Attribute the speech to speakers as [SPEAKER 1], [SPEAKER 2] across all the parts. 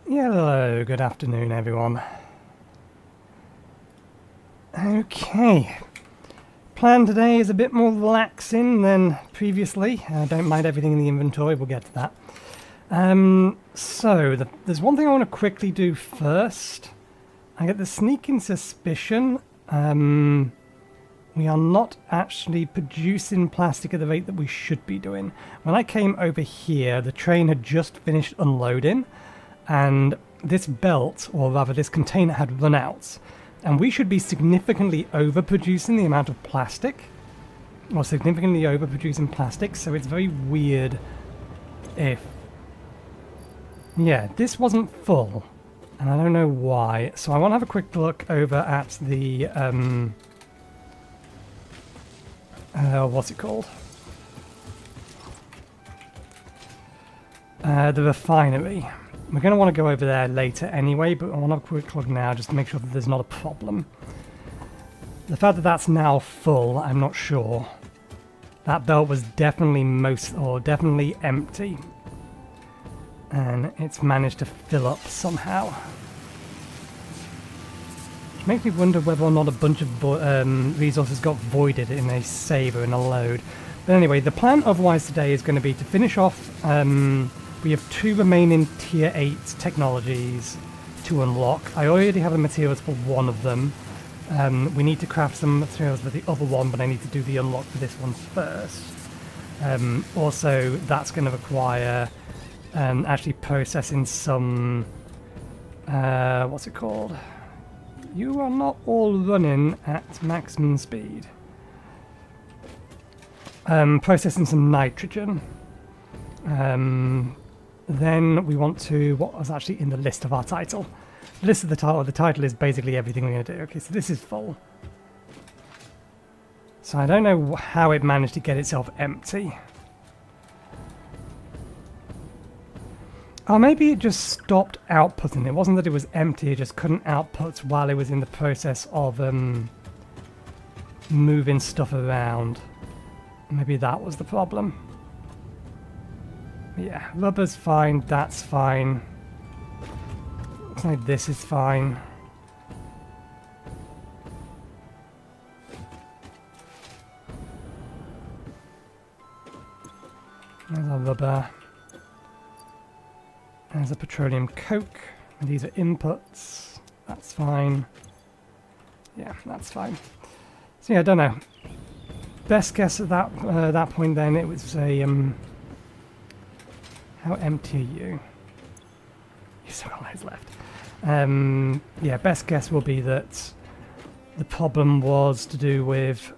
[SPEAKER 1] Hello, good afternoon everyone. Okay, plan today is a bit more relaxing than previously. Don't mind everything in the inventory, we'll get to that. There's one thing I want to quickly do first. I get the sneaking suspicion we are not actually producing plastic at the rate that we should be doing. When I came over here, the train had just finished unloading, and this belt, or rather this container, had run out. And we should be significantly overproducing the amount of plastic, or significantly overproducing plastic, so it's very weird if... Yeah, this wasn't full, and I don't know why. So I want to have a quick look over at the, what's it called? The refinery. We're going to want to go over there later anyway, but I want to have a quick look now just to make sure that there's not a problem. The fact that that's now full, I'm not sure. That belt was definitely definitely empty. And it's managed to fill up somehow. Which makes me wonder whether or not a bunch of resources got voided in a save or in a load. But anyway, the plan otherwise today is going to be to finish off... we have 2 remaining tier 8 technologies to unlock. I already have the materials for one of them. We need to craft some materials for the other one, but I need to do the unlock for this one first. Also, that's going to require actually processing some... what's it called? You are not all running at maximum speed. Processing some nitrogen. Then we want to, what was actually in the list of our title? The list of the title is basically everything we're going to do. Okay, so this is full. So I don't know how it managed to get itself empty. Or maybe it just stopped outputting. It wasn't that it was empty, it just couldn't output while it was in the process of moving stuff around. Maybe that was the problem. Yeah, rubber's fine, that's fine. Looks like this is fine. There's our rubber. There's a petroleum coke. And these are inputs. That's fine. Yeah, that's fine. So yeah, I don't know. Best guess at that point then, it was a... How empty are you? You still got loads left. Yeah, best guess will be that the problem was to do with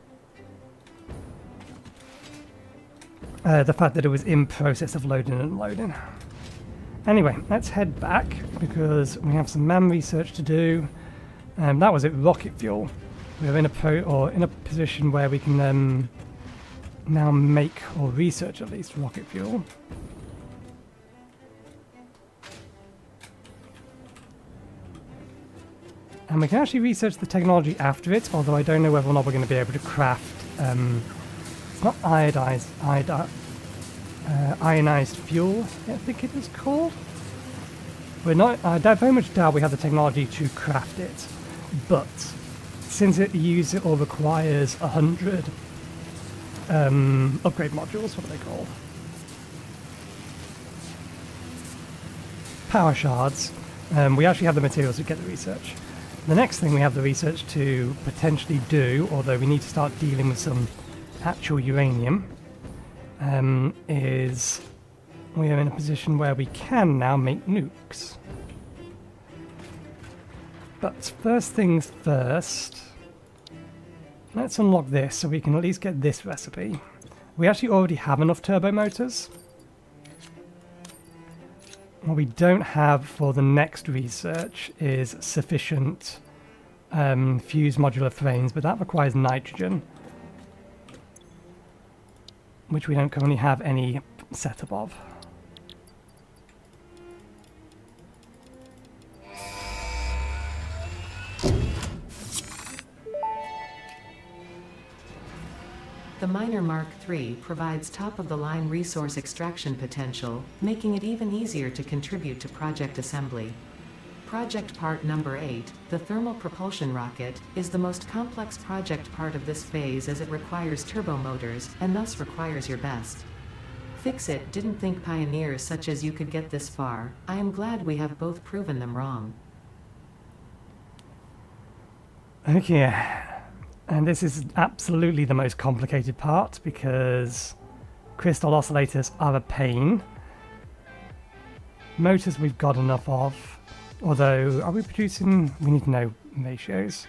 [SPEAKER 1] the fact that it was in process of loading and unloading. Anyway, let's head back because we have some man research to do. That was it, rocket fuel. We're in a position where we can now make or research at least rocket fuel. And we can actually research the technology after it, although I don't know whether or not we're going to be able to craft... it's not ionized fuel, I think it is called. I very much doubt we have the technology to craft it, but since it uses or requires 100 upgrade modules, what are they called? Power shards. We actually have the materials to get the research. The next thing we have the research to potentially do, although we need to start dealing with some actual uranium, is we are in a position where we can now make nukes. But first things first, let's unlock this so we can at least get this recipe. We actually already have enough turbo motors. What we don't have for the next research is sufficient fused modular frames, but that requires nitrogen, which we don't currently have any setup of.
[SPEAKER 2] The Miner Mark III provides top-of-the-line resource extraction potential, making it even easier to contribute to project assembly. Project part number 8, the thermal propulsion rocket, is the most complex project part of this phase as it requires turbo motors, and thus requires your best. Fix-It didn't think pioneers such as you could get this far. I am glad we have both proven them wrong.
[SPEAKER 1] Okay, and this is absolutely the most complicated part because crystal oscillators are a pain. Motors we've got enough of, although are we producing, we need to know ratios.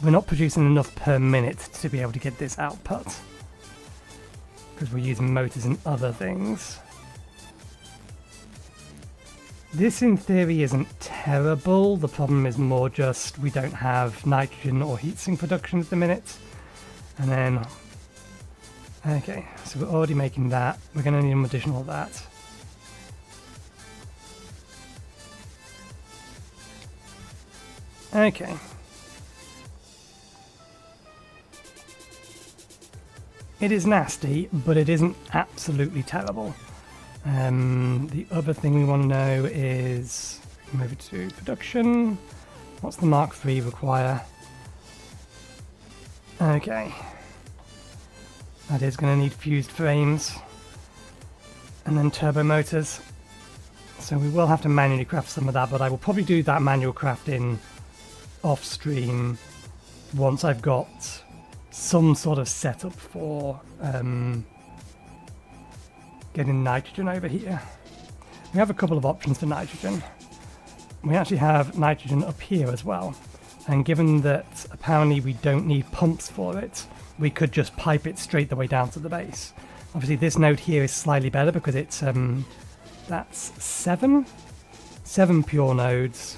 [SPEAKER 1] We're not producing enough per minute to be able to get this output because we're using motors and other things. This in theory isn't terrible, the problem is more just we don't have nitrogen or heatsink production at the minute. And then, okay, so we're already making that, we're going to need an additional of that. Okay. It is nasty, but it isn't absolutely terrible. The other thing we want to know is, move it to production. What's the Mark III require? Okay. That is going to need fused frames. And then turbo motors. So we will have to manually craft some of that, but I will probably do that manual crafting off stream once I've got some sort of setup for getting nitrogen over here. We have a couple of options for nitrogen. We actually have nitrogen up here as well, and given that apparently we don't need pumps for it, we could just pipe it straight the way down to the base. Obviously this node here is slightly better because it's that's seven pure nodes,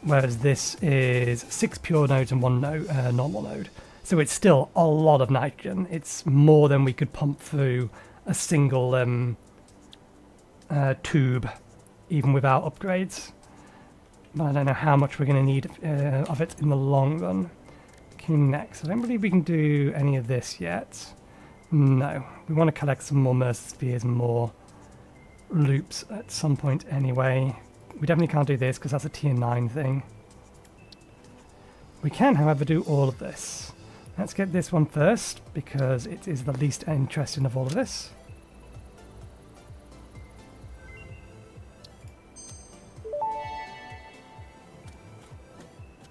[SPEAKER 1] whereas this is 6 pure nodes and 1 normal node. So it's still a lot of nitrogen. It's more than we could pump through a single tube, even without upgrades. But I don't know how much we're going to need of it in the long run. Okay, next. I don't believe we can do any of this yet. No. We want to collect some more Mercer spheres and more loops at some point anyway. We definitely can't do this because that's a tier 9 thing. We can, however, do all of this. Let's get this one first because it is the least interesting of all of this.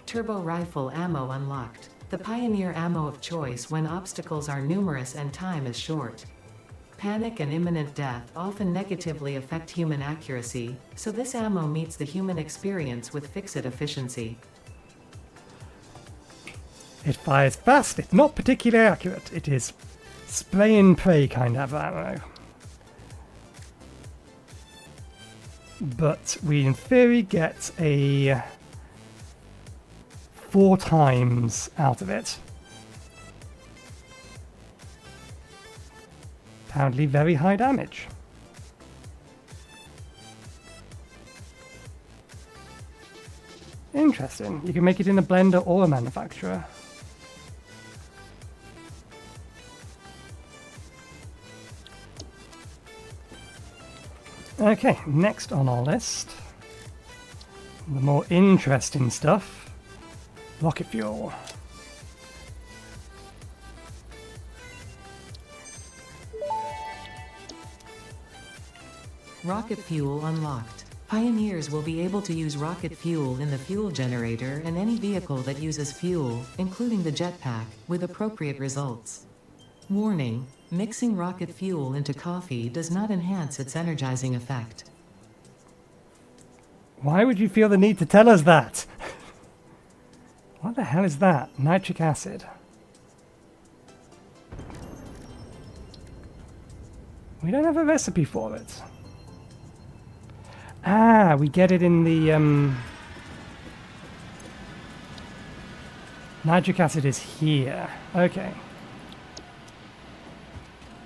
[SPEAKER 2] Turbo rifle ammo unlocked. The pioneer ammo of choice when obstacles are numerous and time is short. Panic and imminent death often negatively affect human accuracy, so this ammo meets the human experience with Fix-It efficiency.
[SPEAKER 1] It fires fast, it's not particularly accurate. It is spray and pray kind of ammo. But we in theory get a 4 times out of it. Apparently very high damage. Interesting. You can make it in a blender or a manufacturer. Okay, next on our list, the more interesting stuff, rocket fuel.
[SPEAKER 2] Rocket fuel unlocked. Pioneers will be able to use rocket fuel in the fuel generator and any vehicle that uses fuel, including the jetpack, with appropriate results. Warning: mixing rocket fuel into coffee does not enhance its energizing effect.
[SPEAKER 1] Why would you feel the need to tell us that? What the hell is that? Nitric acid. We don't have a recipe for it. Ah, we get it in the nitric acid is here. Okay.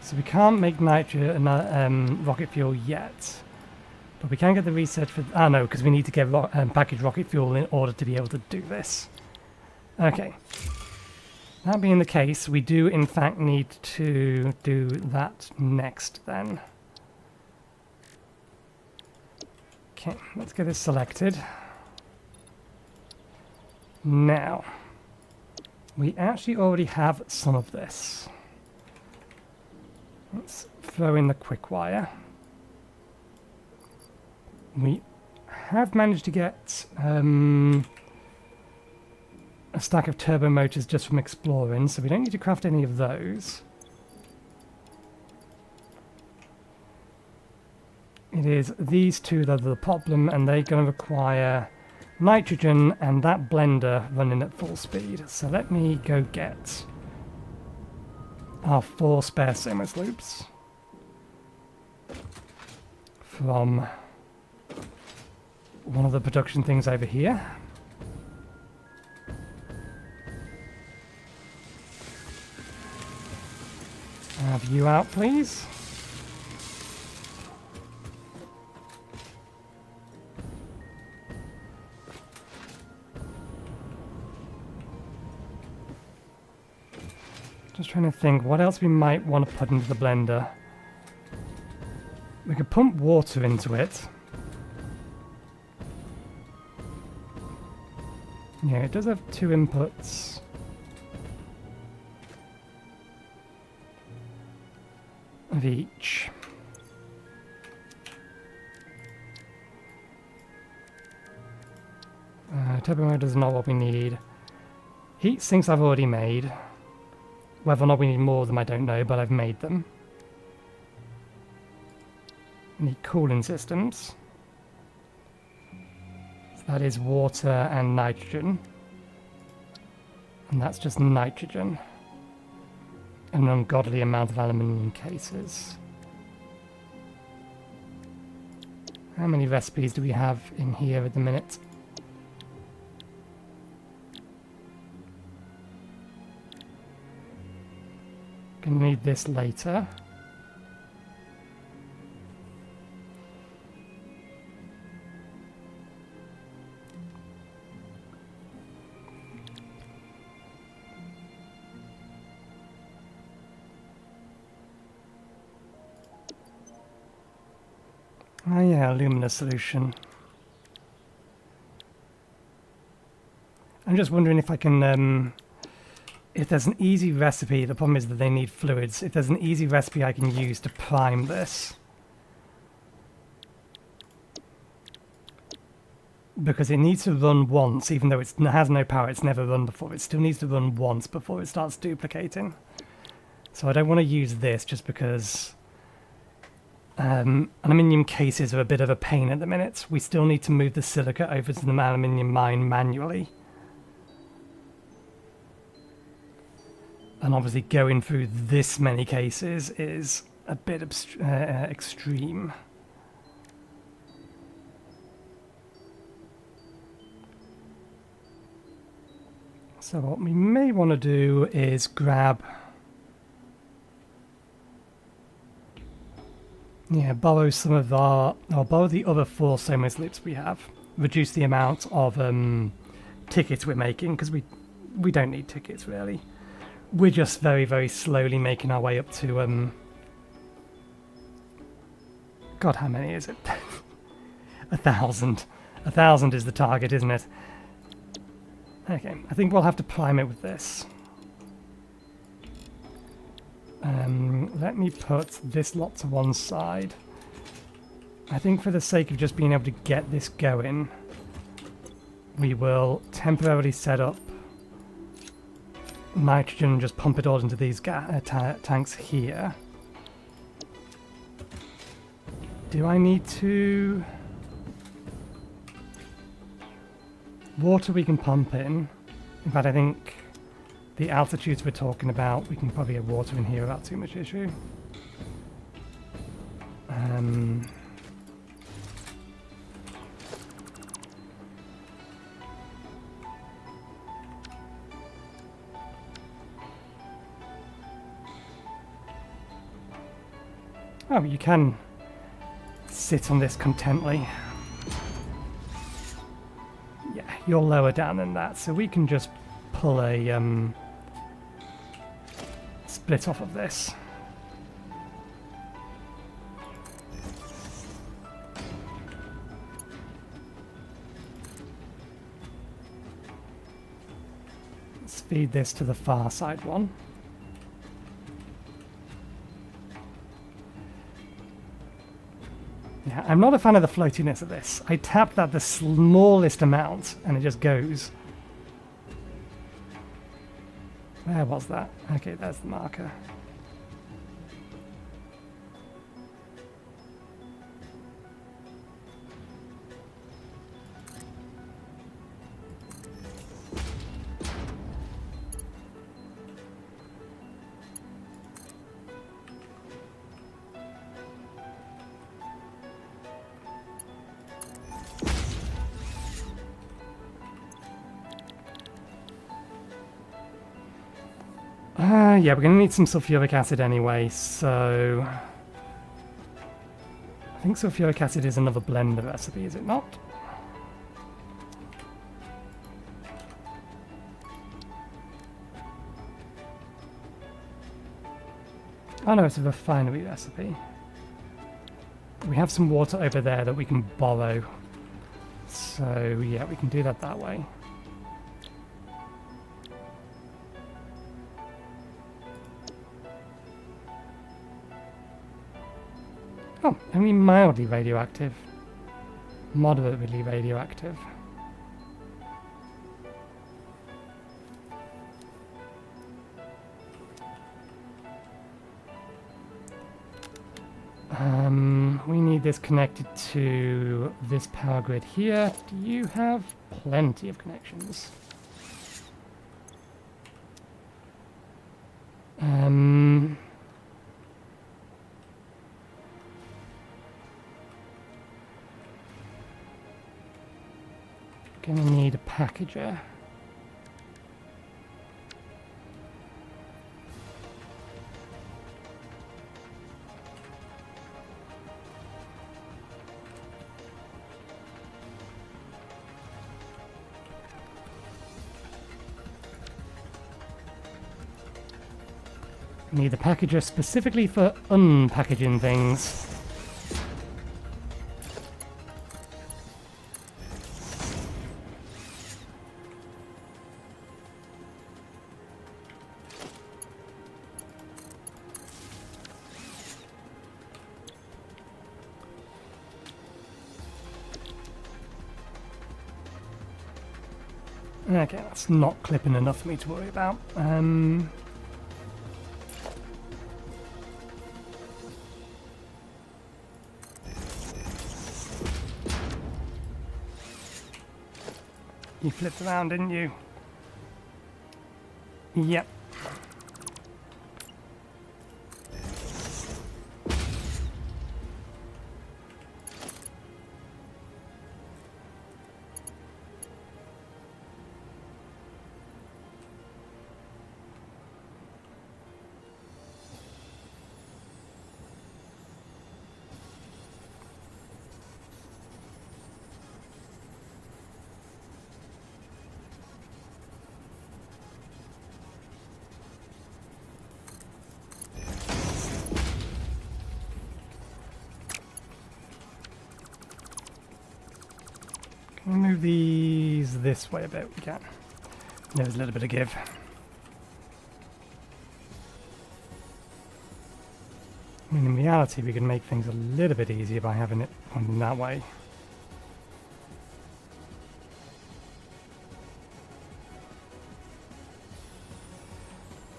[SPEAKER 1] So we can't make rocket fuel yet. But we can get the research for... Ah, no, because we need to get packaged rocket fuel in order to be able to do this. Okay. That being the case, we do in fact need to do that next then. Okay, let's get this selected. Now, we actually already have some of this. Let's throw in the quick wire. We have managed to get a stack of turbo motors just from exploring, so we don't need to craft any of those. It is these two that are the problem, and they're going to require nitrogen and that blender running at full speed. So let me go get our 4 spare Somas loops from one of the production things over here. Have you out, please? Just trying to think what else we might want to put into the blender. We could pump water into it. Yeah, it does have 2 inputs. Of each. Turbo motor is not what we need. Heat sinks I've already made. Whether or not we need more of them, I don't know, but I've made them. We need cooling systems. So that is water and nitrogen. And that's just nitrogen. An ungodly amount of aluminium cases. How many recipes do we have in here at the minute? Gonna need this later. Oh yeah, alumina solution. I'm just wondering if I can, if there's an easy recipe. The problem is that they need fluids. If there's an easy recipe I can use to prime this. Because it needs to run once, even though it has no power, it's never run before. It still needs to run once before it starts duplicating. So I don't want to use this just because aluminium cases are a bit of a pain at the minute. We still need to move the silica over to the aluminium mine manually. And obviously going through this many cases is a bit extreme. So what we may want to do is grab... Yeah, borrow some of our... or borrow the other 4 Somas loops we have. Reduce the amount of tickets we're making, because we don't need tickets, really. We're just very, very slowly making our way up to... God, how many is it? 1,000. 1,000 is the target, isn't it? Okay, I think we'll have to prime it with this. Let me put this lot to one side. I think for the sake of just being able to get this going, we will temporarily set up nitrogen and just pump it all into these tanks here. Do I need to... Water we can pump in. In fact, I think the altitudes we're talking about, we can probably have water in here without too much issue. Oh, you can sit on this contently. Yeah, you're lower down than that, so we can just pull a split off of this. Let's feed this to the far side one. Yeah, I'm not a fan of the floatiness of this. I tap that the smallest amount and it just goes. Where was that? Okay, there's the marker. Yeah, we're going to need some sulfuric acid anyway, so... I think sulfuric acid is another blender recipe, is it not? Oh no, it's a refinery recipe. We have some water over there that we can borrow. So yeah, we can do that way. Oh, only mildly radioactive. Moderately radioactive. We need this connected to this power grid here. Do you have plenty of connections? Gonna need a packager. Need a packager specifically for unpackaging things. Okay, that's not clipping enough for me to worry about. You flipped around, didn't you? Yep. Can we move these this way a bit? We can. There's a little bit of give. I mean, in reality, we can make things a little bit easier by having it pointing that way.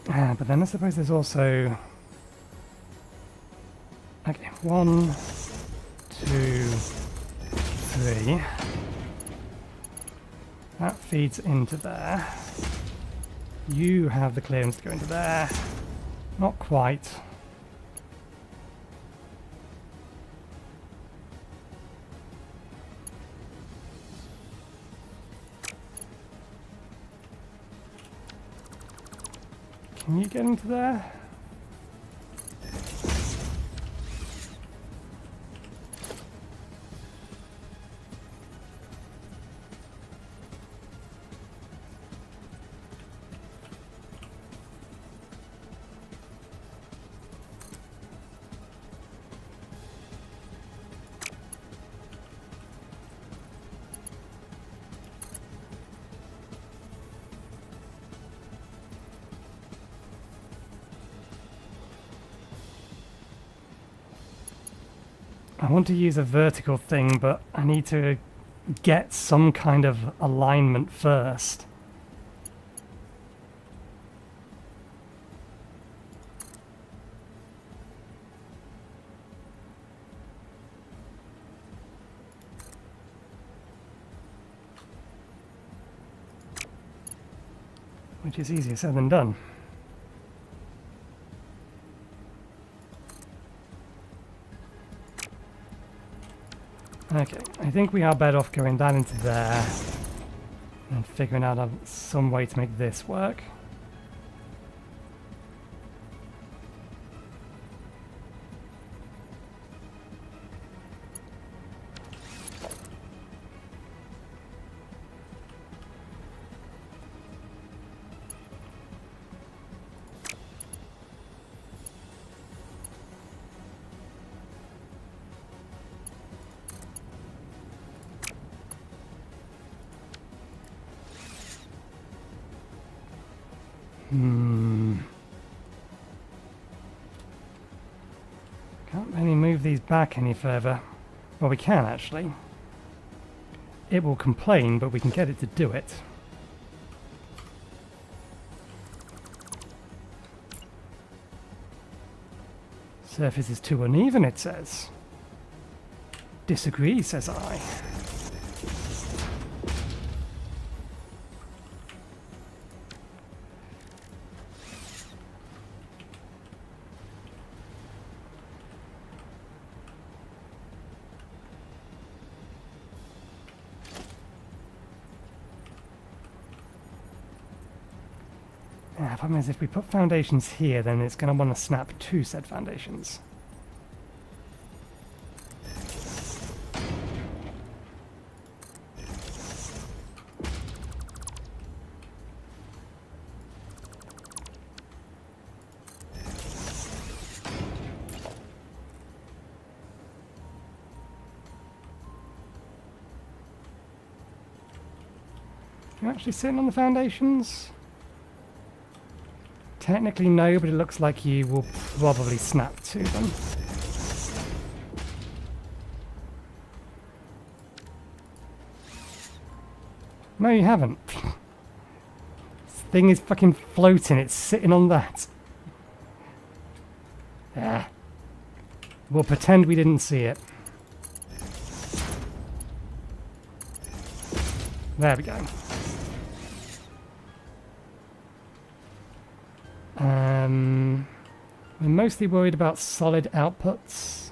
[SPEAKER 1] But then I suppose there's also... Okay, 1, 2, 3. That feeds into there. You have the clearance to go into there. Not quite. Can you get into there? I want to use a vertical thing, but I need to get some kind of alignment first. Which is easier said than done. Okay, I think we are better off going that into there and figuring out some way to make this work. Can't really move these back any further. Well, we can actually. It will complain, but we can get it to do it. Surface is too uneven, it says. Disagree, says I. The problem is if we put foundations here, then it's going to want to snap two said foundations. You're actually sitting on the foundations? Technically no, but it looks like you will probably snap to them. No, you haven't. This thing is fucking floating, it's sitting on that. Yeah. We'll pretend we didn't see it. There we go. We're mostly worried about solid outputs.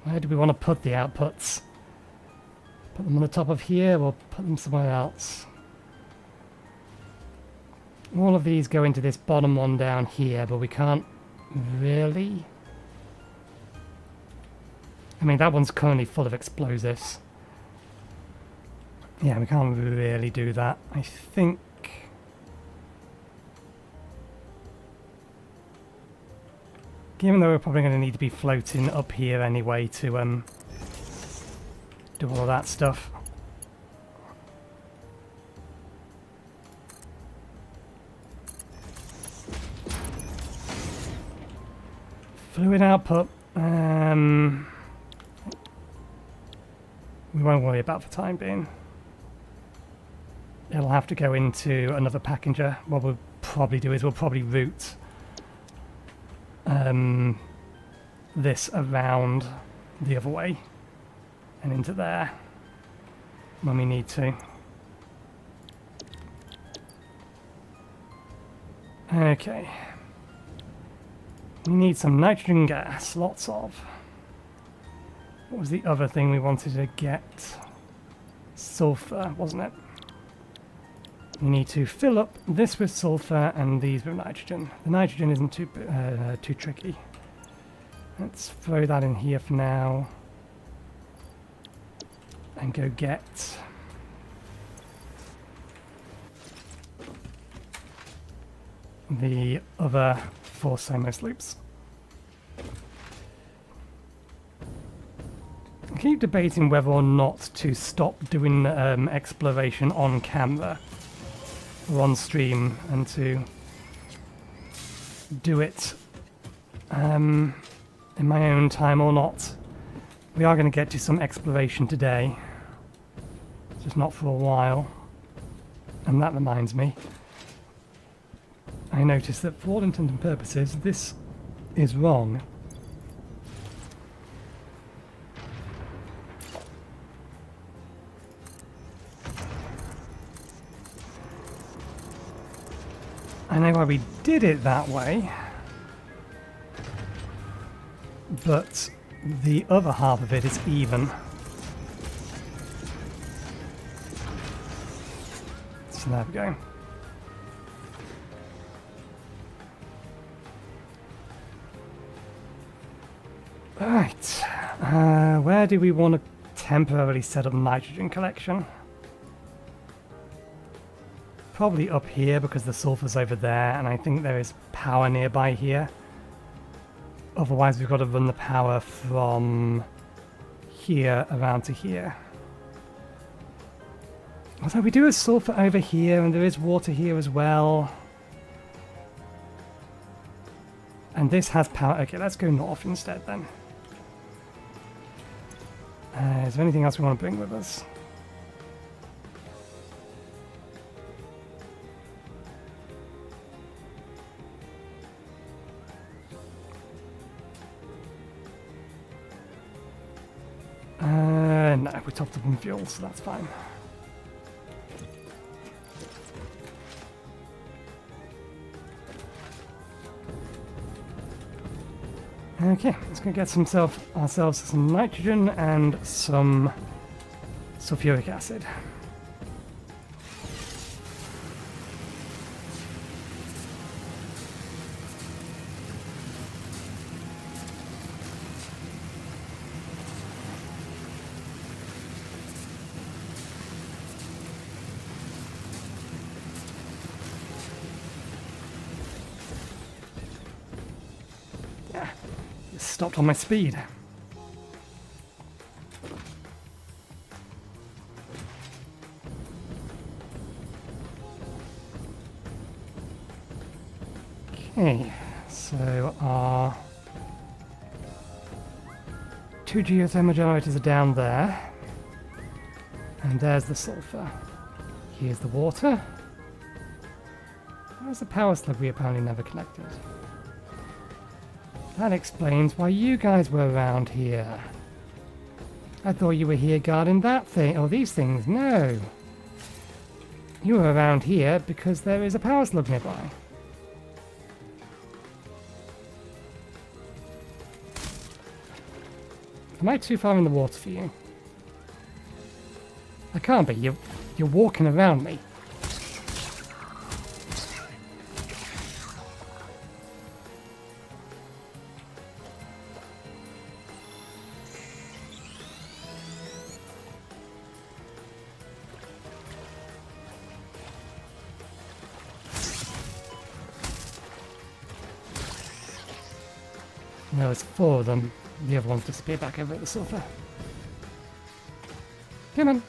[SPEAKER 1] Where do we want to put the outputs? Put them on the top of here or put them somewhere else? All of these go into this bottom one down here, but we can't really. I mean, that one's currently full of explosives. Yeah, we can't really do that. I think... Given that we're probably going to need to be floating up here anyway to do all of that stuff. Fluid output. We won't worry about for the time being. It'll have to go into another packager. What we'll probably do is we'll probably route this around the other way and into there when we need to. Okay. We need some nitrogen gas, lots of. What was the other thing we wanted to get? Sulfur, wasn't it? We need to fill up this with sulfur and these with nitrogen. The nitrogen isn't too tricky. Let's throw that in here for now. And go get the other 4 Somos loops. I keep debating whether or not to stop doing exploration on camera. or on stream and to do it in my own time or not. We are going to get to some exploration today, just not for a while. And that reminds me, I noticed that for all intents and purposes this is wrong. I know why we did it that way, but the other half of it is even. So there we go. Right, where do we want to temporarily set up nitrogen collection? Probably up here because the sulfur's over there, and I think there is power nearby here. Otherwise we've got to run the power from here around to here. Although we do have sulfur over here, and there is water here as well. And this has power. Okay, let's go north instead then. Is there anything else we want to bring with us? No, we're topped up on fuel, so that's fine. Okay, let's go get ourselves some nitrogen and some sulfuric acid. Stopped on my speed. Okay, so our 2 geothermal generators are down there, and there's the sulfur. Here's the water. Where's the power slug we apparently never connected? That explains why you guys were around here. I thought you were here guarding that thing, or these things. No. You were around here because there is a power slug nearby. Am I too far in the water for you? I can't be. You're walking around me. No, it's 4 of them. The other ones disappear back over at the sulfur. Come on.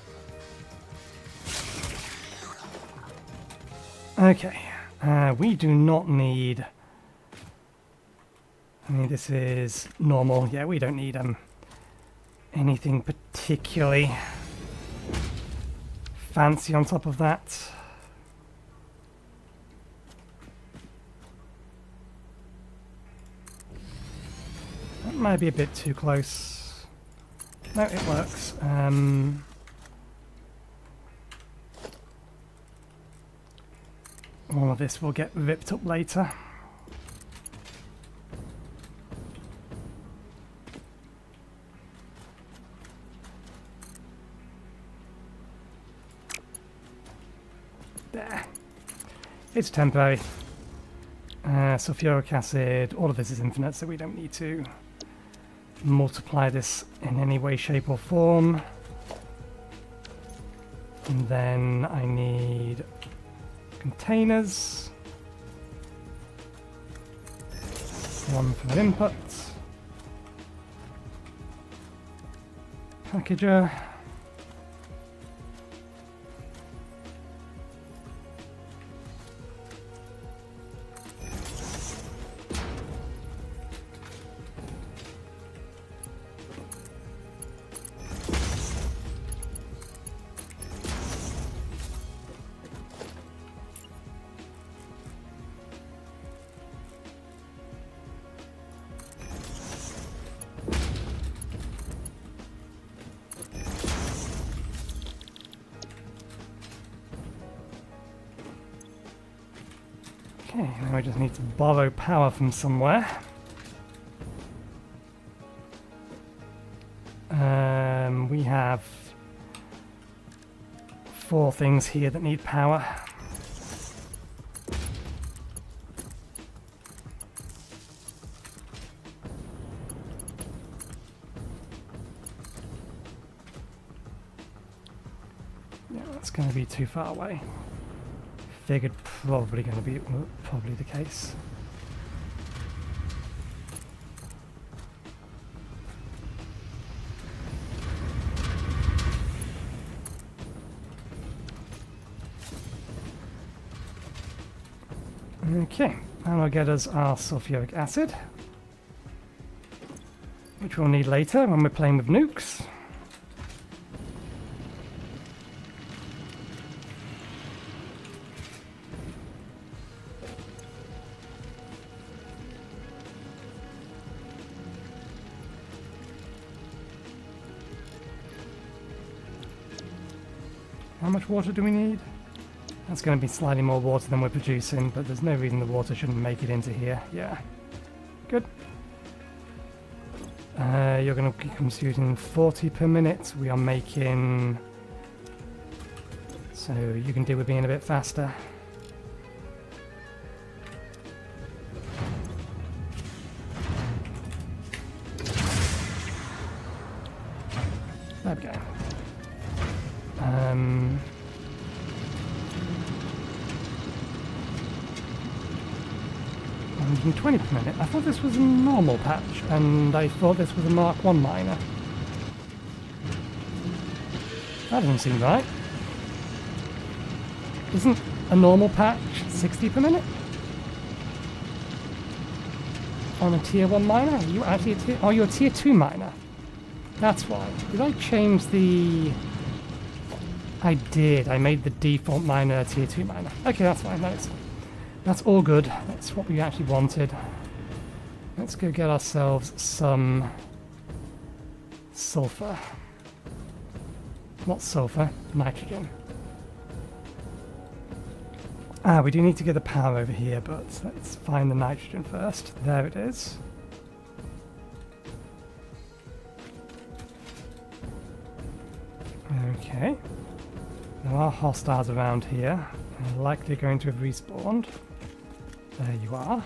[SPEAKER 1] Okay. We do not need... I mean, this is normal. Yeah, we don't need anything particularly fancy on top of that. That might be a bit too close. No, it works. All of this will get ripped up later. There. It's temporary. Sulfuric acid, all of this is infinite, so we don't need to multiply this in any way, shape or form. And then I need containers. One for input. Packager. Okay, now we just need to borrow power from somewhere. We have 4 things here that need power. Yeah, that's going to be too far away. Figured probably going to be probably the case. Okay, and I'll get us our sulfuric acid, which we'll need later when we're playing with nukes. How much water do we need? That's going to be slightly more water than we're producing, but there's no reason the water shouldn't make it into here. Yeah. Good. You're going to be consuming 40 per minute. We are making... So you can deal with being a bit faster. There we go. 120 per minute. I thought this was a normal patch, and I thought this was a Mark 1 miner. That doesn't seem right. Isn't a normal patch 60 per minute? On a tier 1 miner? Are you actually a tier... Oh, you're a tier 2 miner. That's why. Did I change the... I did. I made the default miner a tier 2 miner. Okay, that's fine. That's all good. That's what we actually wanted. Let's go get ourselves some sulfur. Not sulfur, nitrogen. We do need to get the power over here, but let's find the nitrogen first. There it is. Okay. There are hostiles around here. They're likely going to have respawned. There you are.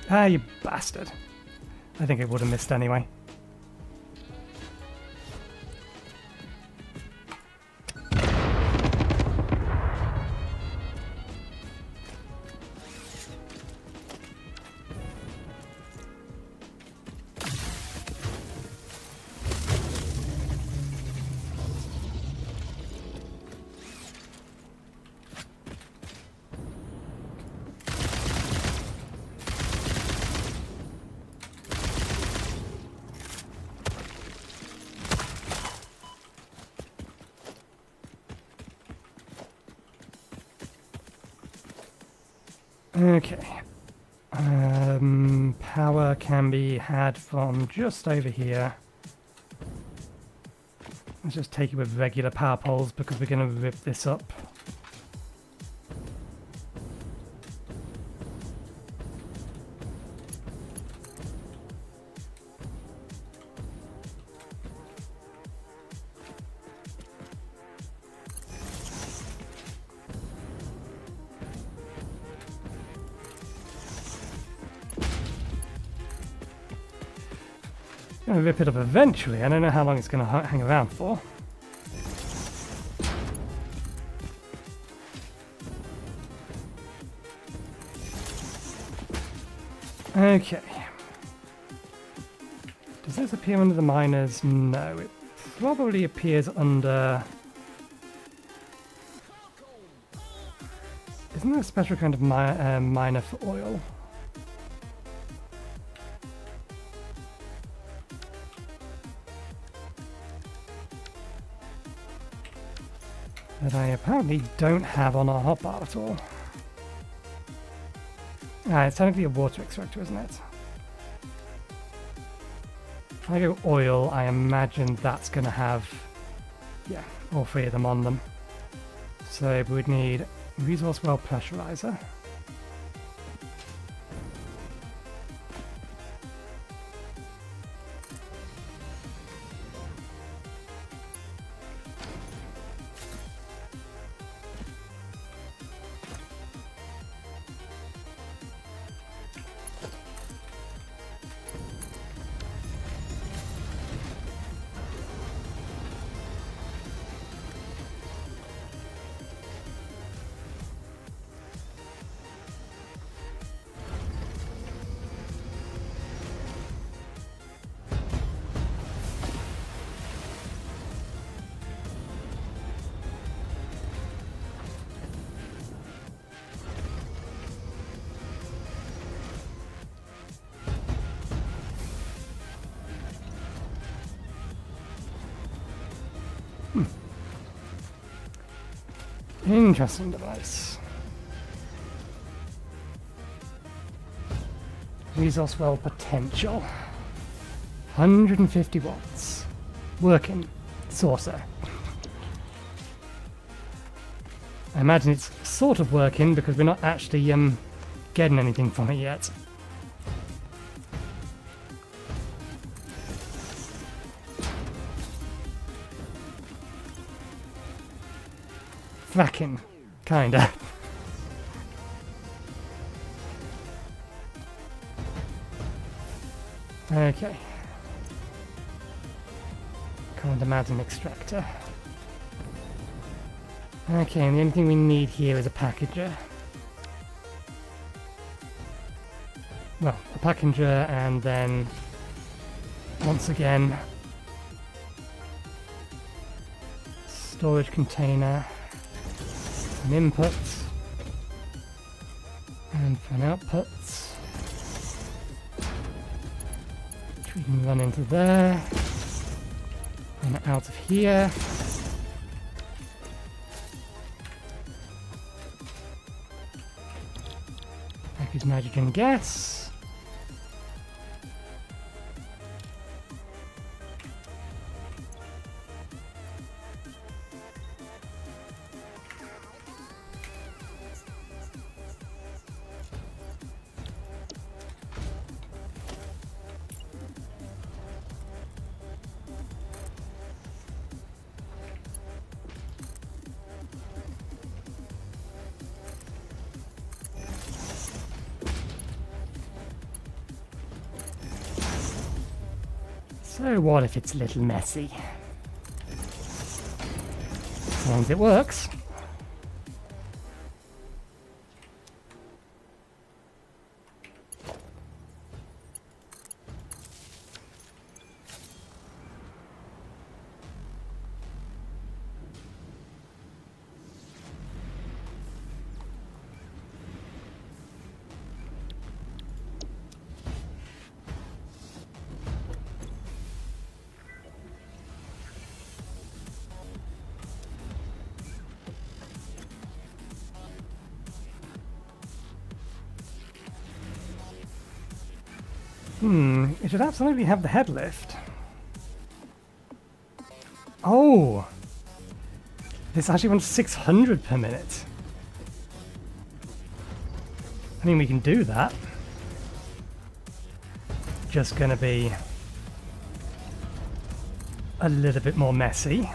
[SPEAKER 1] Ah, you bastard. I think it would have missed anyway. Okay. Power can be had from just over here. Let's just take it with regular power poles because we're going to rip this up. Going to rip it up eventually. I don't know how long it's going to hang around for. Okay. Does this appear under the miners? No, it probably appears under... Isn't there a special kind of miner for oil? That I apparently don't have on our hotbar at all. It's technically a water extractor, isn't it? If I go oil, I imagine that's going to have, yeah, all three of them on them. So we would need resource well pressurizer. Interesting device. Resource well potential. 150 watts. Working. Saucer. I imagine it's sort of working because we're not actually getting anything from it yet. Fracking. Kinda. Okay. Quantum atom extractor. Okay, and the only thing we need here is a packager. Well, a packager and then, once again, storage container, an input, and for an output, which we can run into there, and out of here. Package nitrogen gas. So what if it's a little messy? As long as it works. It should absolutely have the head lift. Oh! This actually runs 600 per minute. I mean, we can do that. Just gonna be a little bit more messy.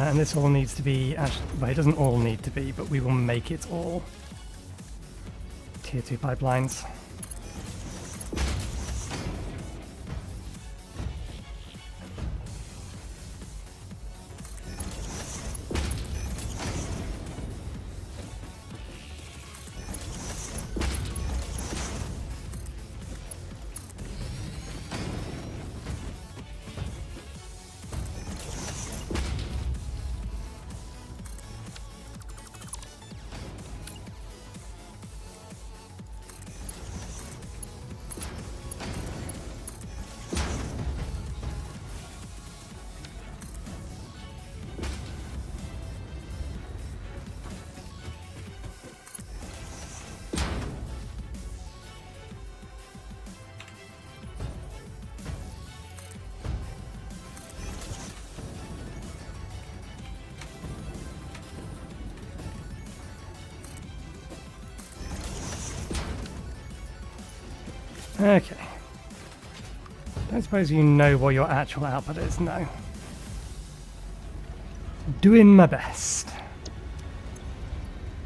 [SPEAKER 1] And this all needs to be, actually, well, it doesn't all need to be, but we will make it all tier 2 pipelines. Okay. Don't suppose you know what your actual output is, no. Doing my best.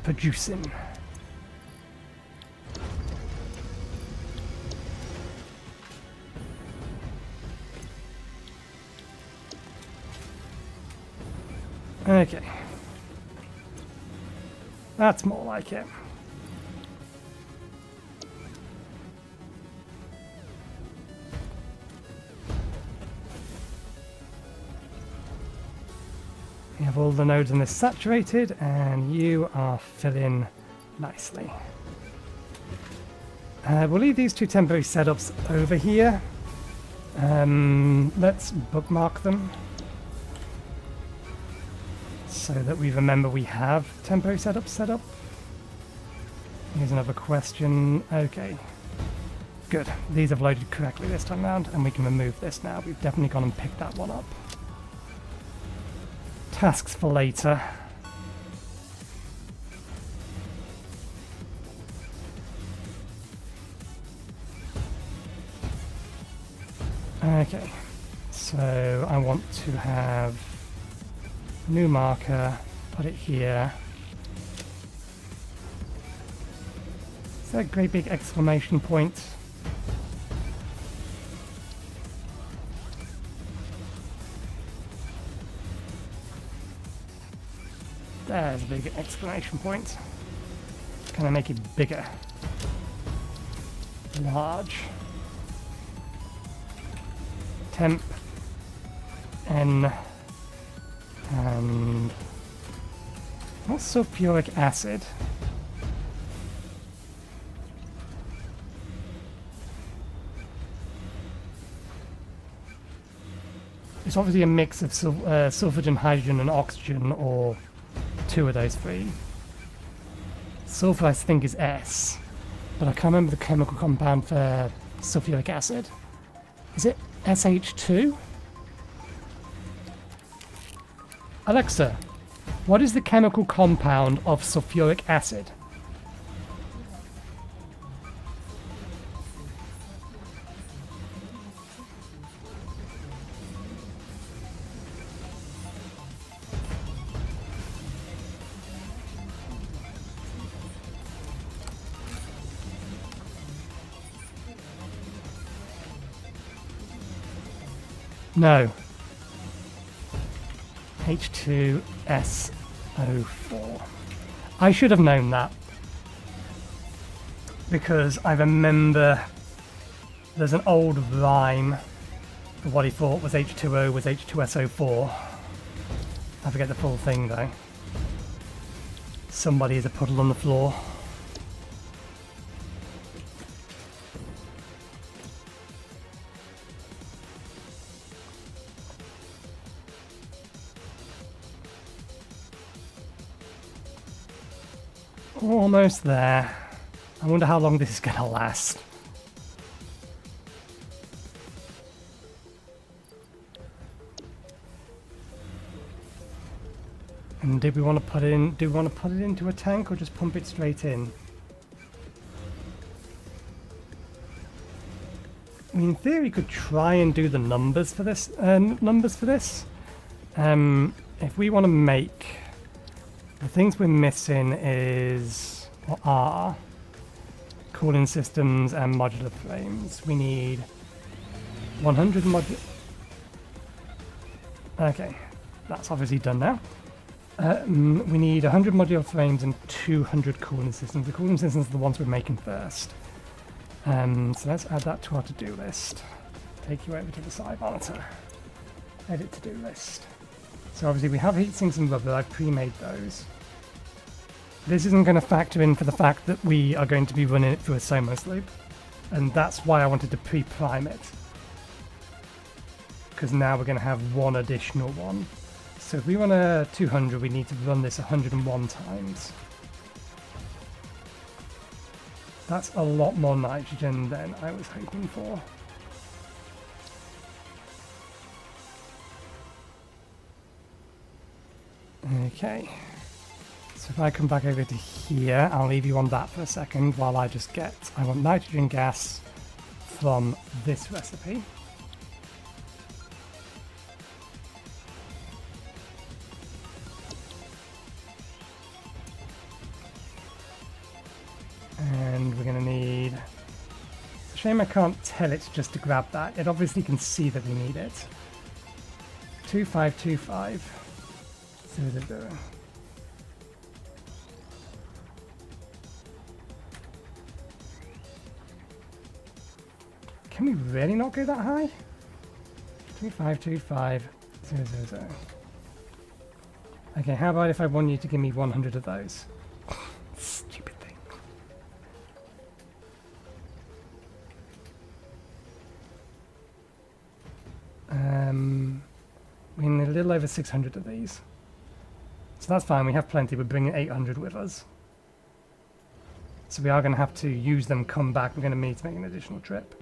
[SPEAKER 1] Producing. Okay. That's more like it. We have all the nodes in this saturated, and you are filling nicely. We'll leave these two temporary setups over here. Let's bookmark them so that we remember we have temporary setups set up. Here's another question. Okay. Good. These have loaded correctly this time around, and we can remove this now. We've definitely gone and picked that one up. Tasks for later. Okay, so I want to have new marker, put it here. Is that a great big exclamation point? There's a big exclamation point. Can I make it bigger? Large. Temp. N. And what's sulfuric acid? It's obviously a mix of sulfur and hydrogen and oxygen, or two of those three. Sulfur, I think, is S, but I can't remember the chemical compound for sulfuric acid. Is it SH2? Alexa, what is the chemical compound of sulfuric acid? No. H2SO4. I should have known that, because I remember there's an old rhyme for what he thought was H2O was H2SO4. I forget the full thing though. Somebody is a puddle on the floor. Almost there. I wonder how long this is going to last. And did we want to put it in? Do we want to put it into a tank or just pump it straight in? I mean, in theory, you could try and do the numbers for this. If we want to make the things we're missing is, or are, cooling systems and modular frames. We need 100 modular. Okay, that's obviously done now. We need 100 modular frames and 200 cooling systems. The cooling systems are the ones we're making first. So let's add that to our to-do list. Take you over to the side monitor. Edit to-do list. So obviously we have heat sinks and rubber. I've pre-made those. This isn't going to factor in for the fact that we are going to be running it through a Somos loop. And that's why I wanted to pre-prime it. Because now we're going to have one additional one. So if we run a 200, we need to run this 101 times. That's a lot more nitrogen than I was hoping for. Okay. So if I come back over to here, I'll leave you on that for a second while I just get... I want nitrogen gas from this recipe. And we're going to need... It's a shame I can't tell it just to grab that. It obviously can see that we need it. 2525. 000. Can we really not go that high? 2525 000. Okay, how about if I want you to give me 100 of those? Stupid thing. We need a little over 600 of these. So that's fine, we have plenty. We're bringing 800 with us. So we are going to have to use them, come back. We're going to need to make an additional trip.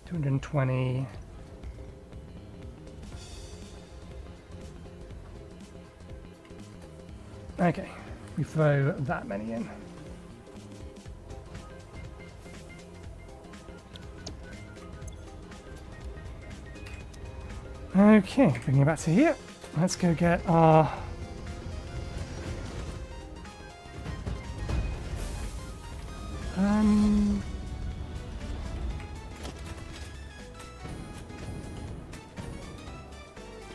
[SPEAKER 1] 220. Okay, we throw that many in. Okay, bringing it back to here. Let's go get our...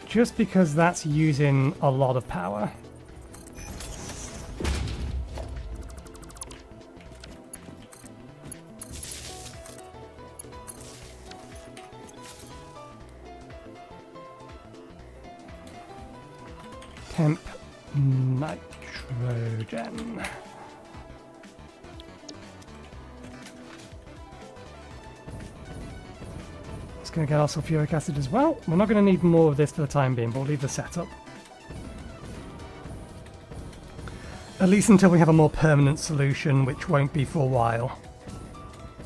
[SPEAKER 1] Just because that's using a lot of power. Temp nitrogen. Going to get our sulfuric acid as well. We're not going to need more of this for the time being, but we'll leave the setup. At least until we have a more permanent solution, which won't be for a while.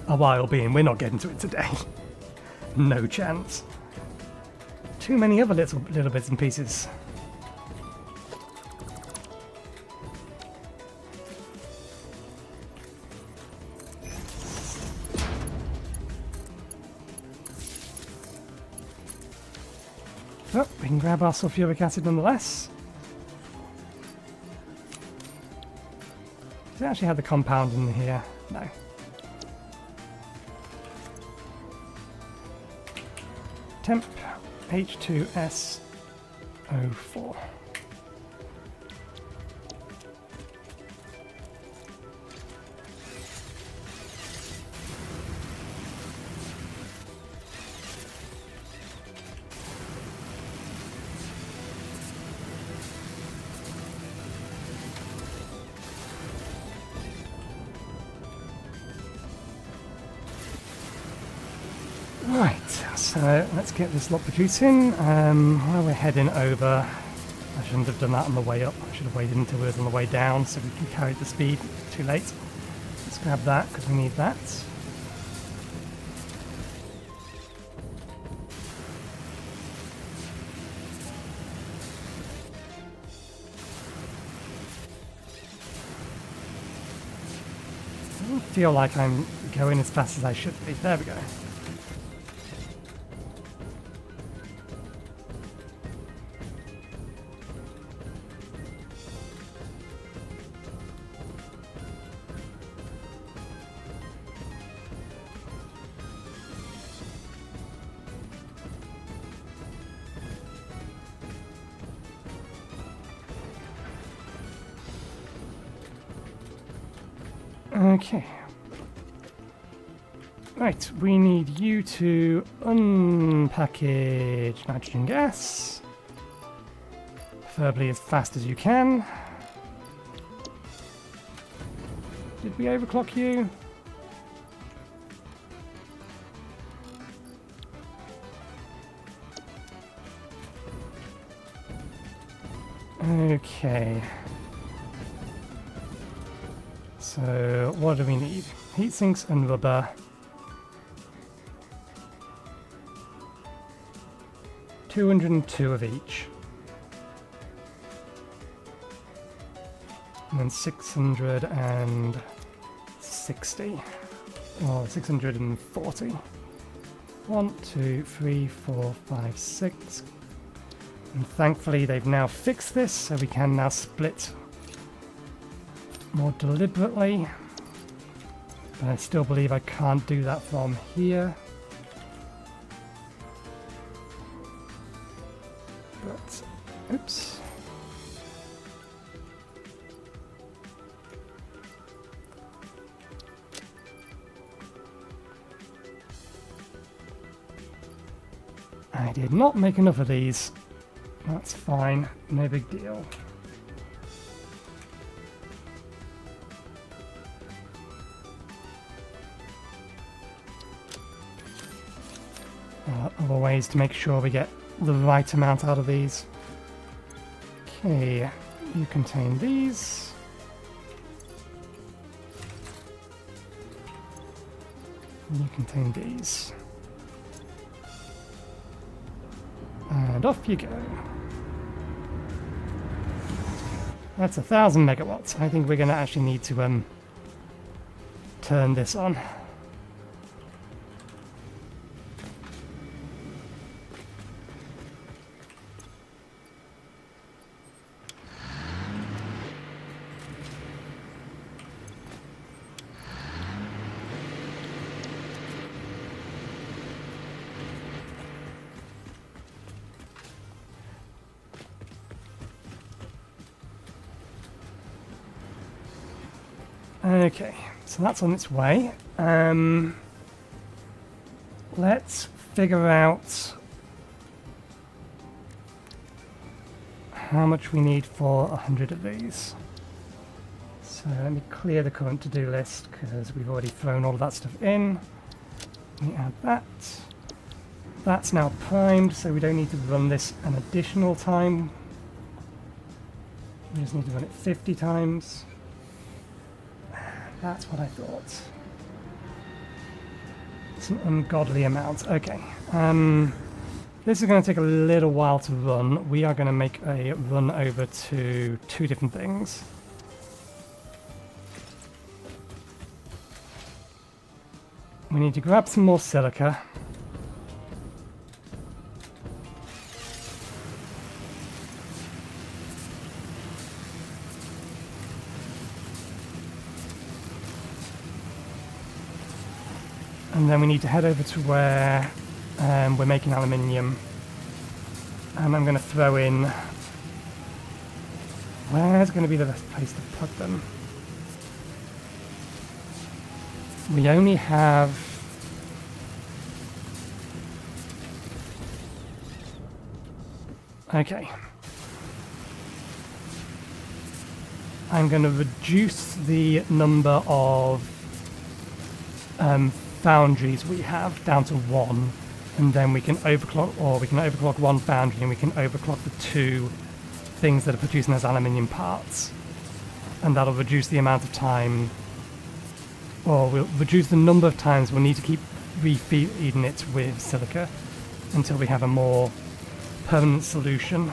[SPEAKER 1] A while being, we're not getting to it today. No chance. Too many other little bits and pieces. Oh, we can grab our sulfuric acid nonetheless. Does it actually have the compound in here? No. Temp H2SO4. Right, so let's get this lot producing. While we're heading over, I shouldn't have done that on the way up. I should have waited until we were on the way down so we can carry the speed. Too late. Let's grab that because we need that. I don't feel like I'm going as fast as I should be. There we go. Okay. Right, we need you to unpackage nitrogen gas. Preferably as fast as you can. Did we overclock you? Okay. So, what do we need? Heat sinks and rubber. 202 of each. And then 660. or 640. 1, 2, 3, 4, 5, 6. And thankfully they've now fixed this, so we can now split more deliberately. But I still believe I can't do that from here. But, oops. I did not make enough of these. That's fine, no big deal. Other ways to make sure we get the right amount out of these. Okay, you contain these. You contain these. And off you go. That's 1,000 megawatts. I think we're going to actually need to turn this on. Okay, so that's on its way. Let's figure out how much we need for 100 of these. So let me clear the current to-do list because we've already thrown all of that stuff in. We add that. That's now primed, so we don't need to run this an additional time. We just need to run it 50 times. That's what I thought. It's an ungodly amount. Okay. This is going to take a little while to run. We are going to make a run over to 2 different things. We need to grab some more silica. And then we need to head over to where we're making aluminium. And I'm going to throw in... Where's going to be the best place to put them? We only have... Okay. I'm going to reduce the number of foundries we have down to 1, and then we can overclock, or we can overclock 1 foundry and we can overclock the 2 things that are producing those aluminium parts, and that'll reduce the amount of time, or we'll reduce the number of times we'll need to keep refeeding it with silica until we have a more permanent solution.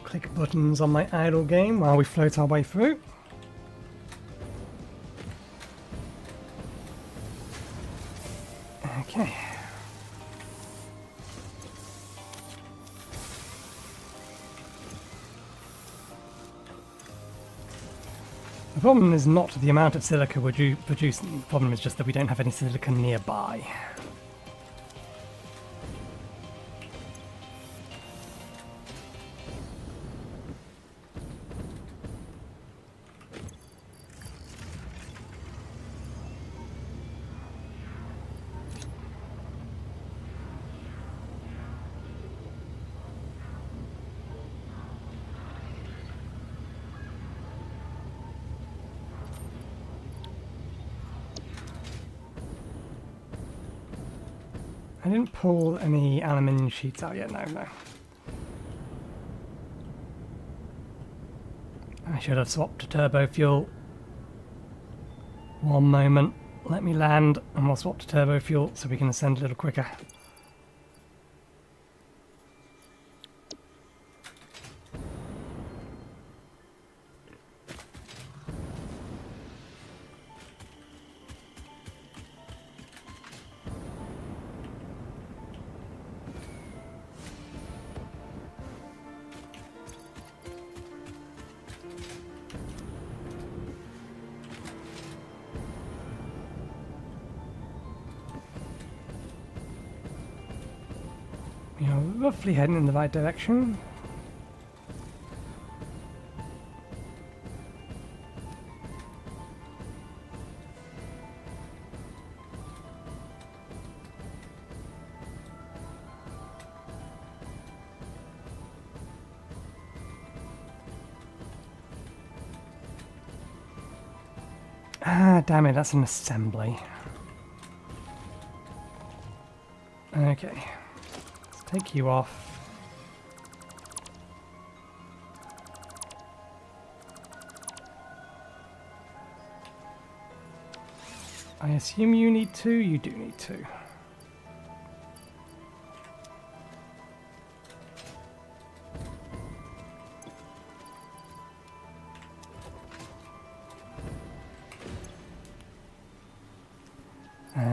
[SPEAKER 1] Click buttons on my idle game while we float our way through. Okay. The problem is not the amount of silica we're producing, the problem is just that we don't have any silica nearby. I didn't pull any aluminium sheets out yet, no. I I should have swapped to turbo fuel. One moment. Let me land and we'll swap to turbo fuel so we can ascend a little quicker. You know, roughly heading in the right direction. Ah, damn it, that's an assembly. Okay. Let's take you off. I assume you need two? You do need two.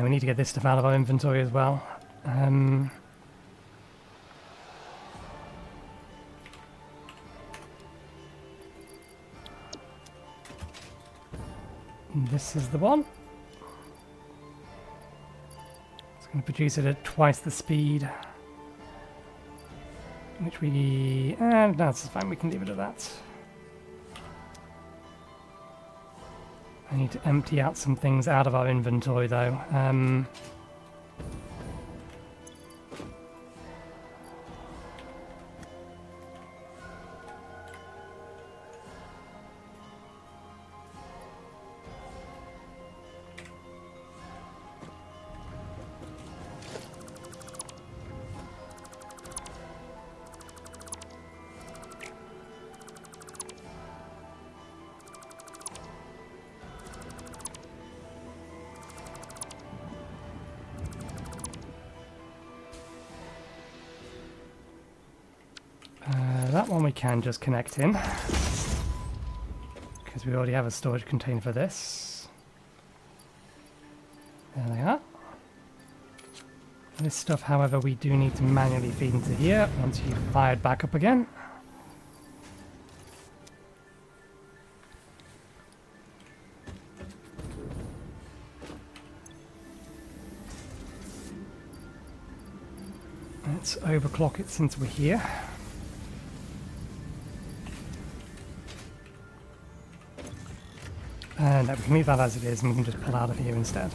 [SPEAKER 1] We need to get this stuff out of our inventory as well. This is the one. It's going to produce it at twice the speed. Which we... that's fine, we can leave it at that. I need to empty out some things out of our inventory though. That one we can just connect in, because we already have a storage container for this. There they are. This stuff, however, we do need to manually feed into here once you've fired back up again. Let's overclock it since we're here. And we can leave that as it is and we can just pull out of here instead.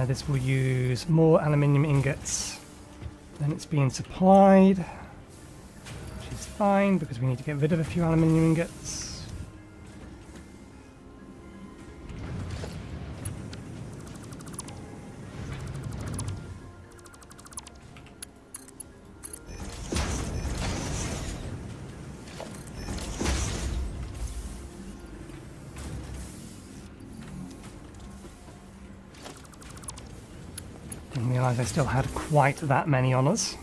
[SPEAKER 1] This will use more aluminium ingots than it's being supplied, which is fine because we need to get rid of a few aluminium ingots. Didn't realise I still had quite that many on us.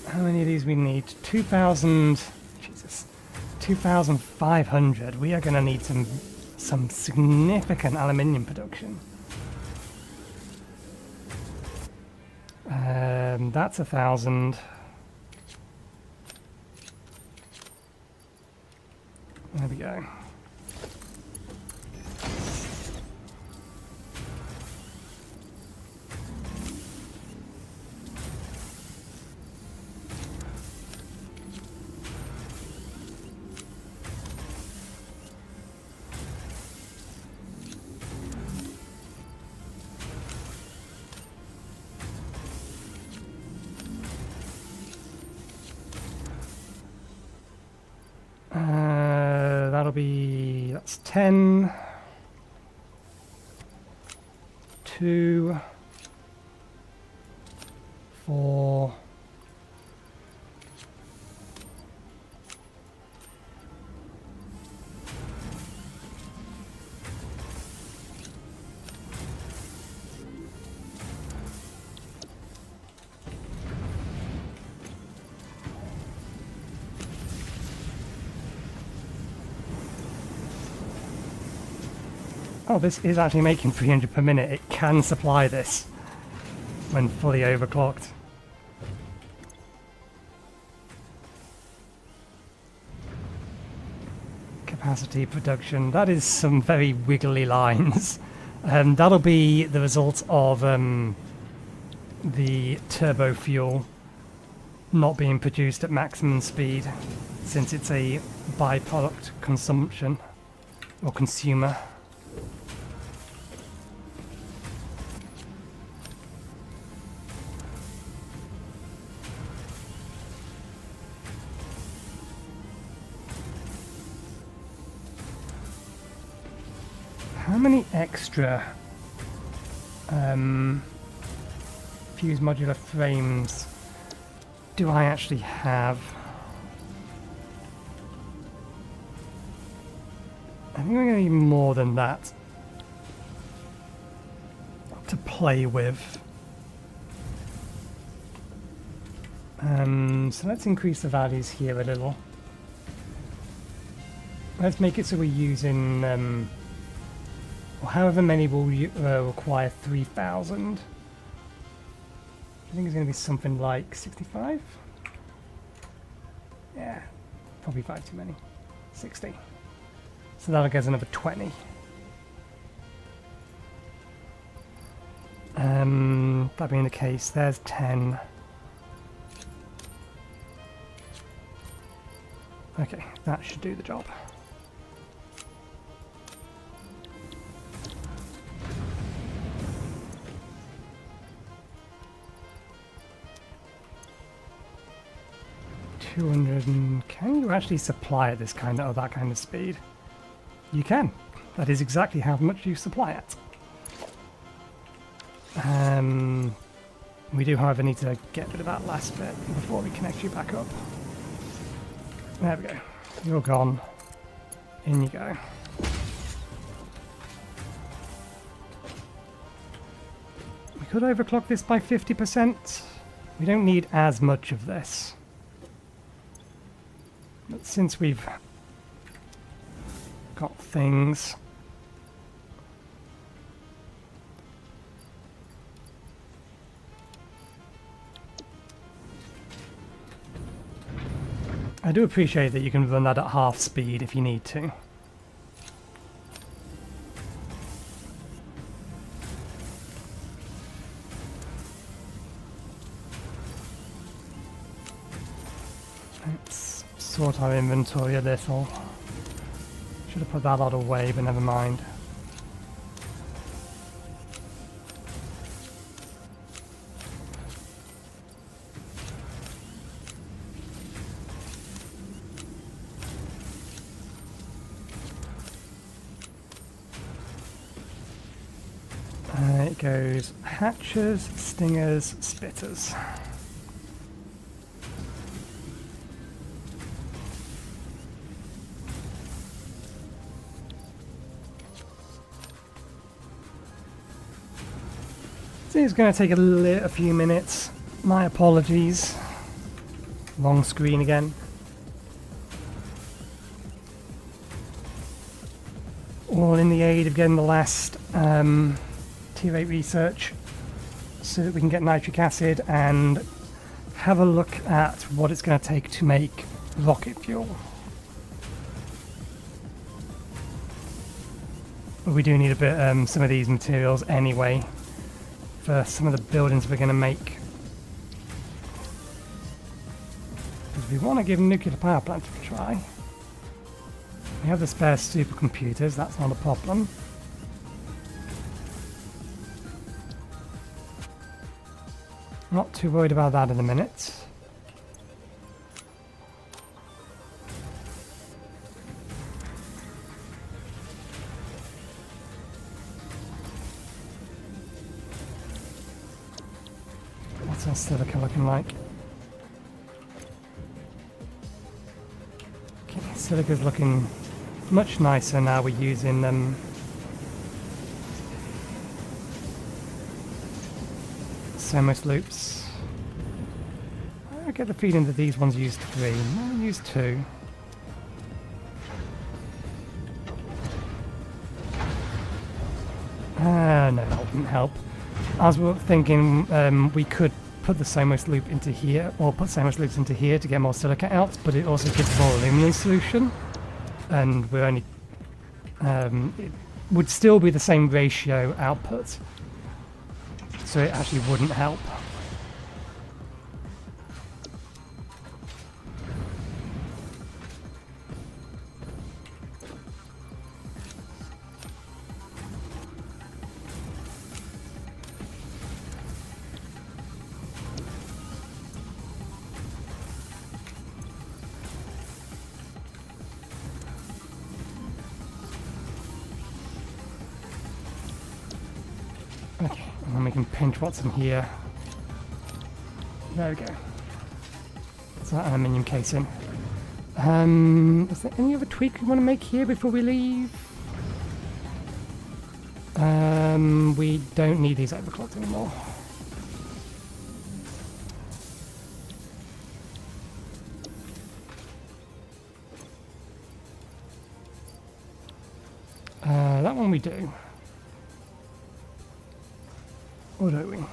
[SPEAKER 1] How many of these we need? 2,000... Jesus. 2,500. We are going to need some significant aluminium production. That's 1,000. There we go. That's 10. 2, 4. Oh, this is actually making 300 per minute. It can supply this when fully overclocked. Capacity production. That is some very wiggly lines. That'll be the result of the turbo fuel not being produced at maximum speed, since it's a byproduct consumption or consumer. How many extra fuse modular frames do I actually have? I think we're going to need more than that to play with. So let's increase the values here a little. Let's make it so we're using however many will require 3,000. I think it's going to be something like 65. Yeah, probably 5 too many. 60. So that'll get us another 20. That being the case, there's 10. Okay, that should do the job. Can you actually supply at this kind of, that kind of speed? You can. That is exactly how much you supply at. We do, however, need to get rid of that last bit before we connect you back up. There we go. You're gone. In you go. We could overclock this by 50%. We don't need as much of this. But since we've got things, I do appreciate that you can run that at half speed if you need to. Let's sort our inventory a little. Should have put that out away, but never mind. It goes hatchers, stingers, spitters. So it's going to take a few minutes. My apologies. Long screen again. All in the aid of getting the last Tier 8 research so that we can get nitric acid and have a look at what it's going to take to make rocket fuel. But we do need a bit some of these materials anyway for some of the buildings we're going to make. Because we want to give nuclear power plant a try. We have the spare supercomputers, that's not a problem. Not too worried about that in a minute. What's our silica looking like? Okay, silica's looking much nicer now we're using Somos loops. I get the feeling that these ones used 3, no, used 2. No, that wouldn't help. I was thinking we could put the Somos loop into here, or put Somos loops into here to get more silica out, but it also gives more aluminum solution, and we're only... it would still be the same ratio output, so it actually wouldn't help. Okay, and then we can pinch what's in here. There we go. It's that aluminium casing. Is there any other tweak we want to make here before we leave? We don't need these overclocks anymore. That one we do. Or don't we?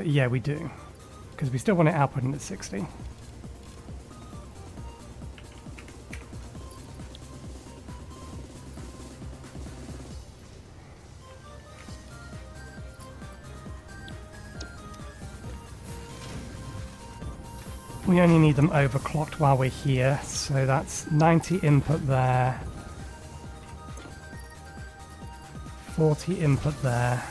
[SPEAKER 1] Yeah, we do. Because we still want it outputting at 60. We only need them overclocked while we're here, so that's 90 input there. 40 input there.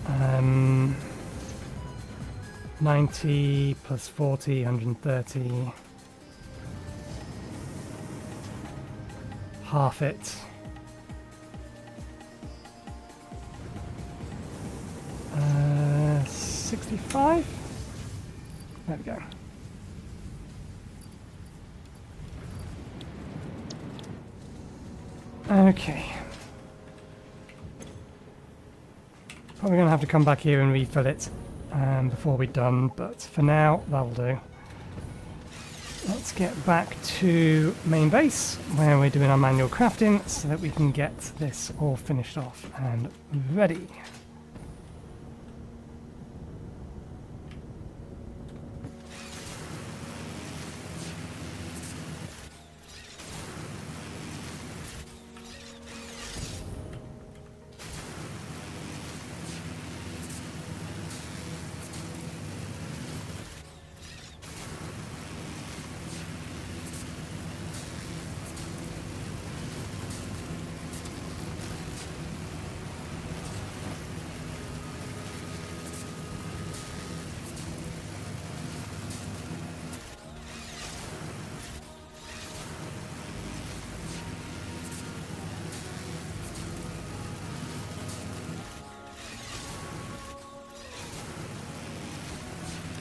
[SPEAKER 1] Um, 90 plus 40, 130. Half it. 65? There we go. Okay. Probably going to have to come back here and refill it before we're done, but for now, that'll do. Let's get back to main base, where we're doing our manual crafting, so that we can get this all finished off and ready.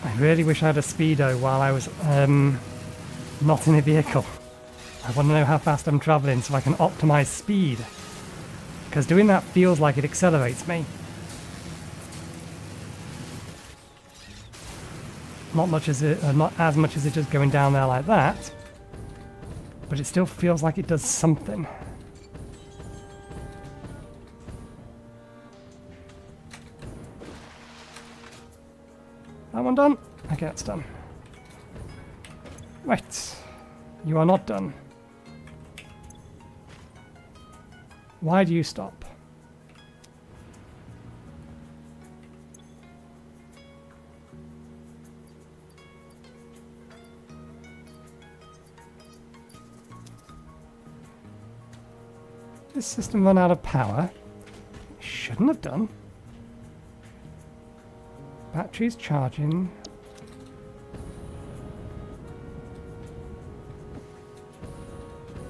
[SPEAKER 1] I really wish I had a speedo while I was not in a vehicle. I want to know how fast I'm travelling so I can optimise speed. Because doing that feels like it accelerates me. Not as much as it just going down there like that. But it still feels like it does something. That one done? Okay, that's done. Right. You are not done. Why do you stop? This system run out of power? Shouldn't have done. Batteries charging.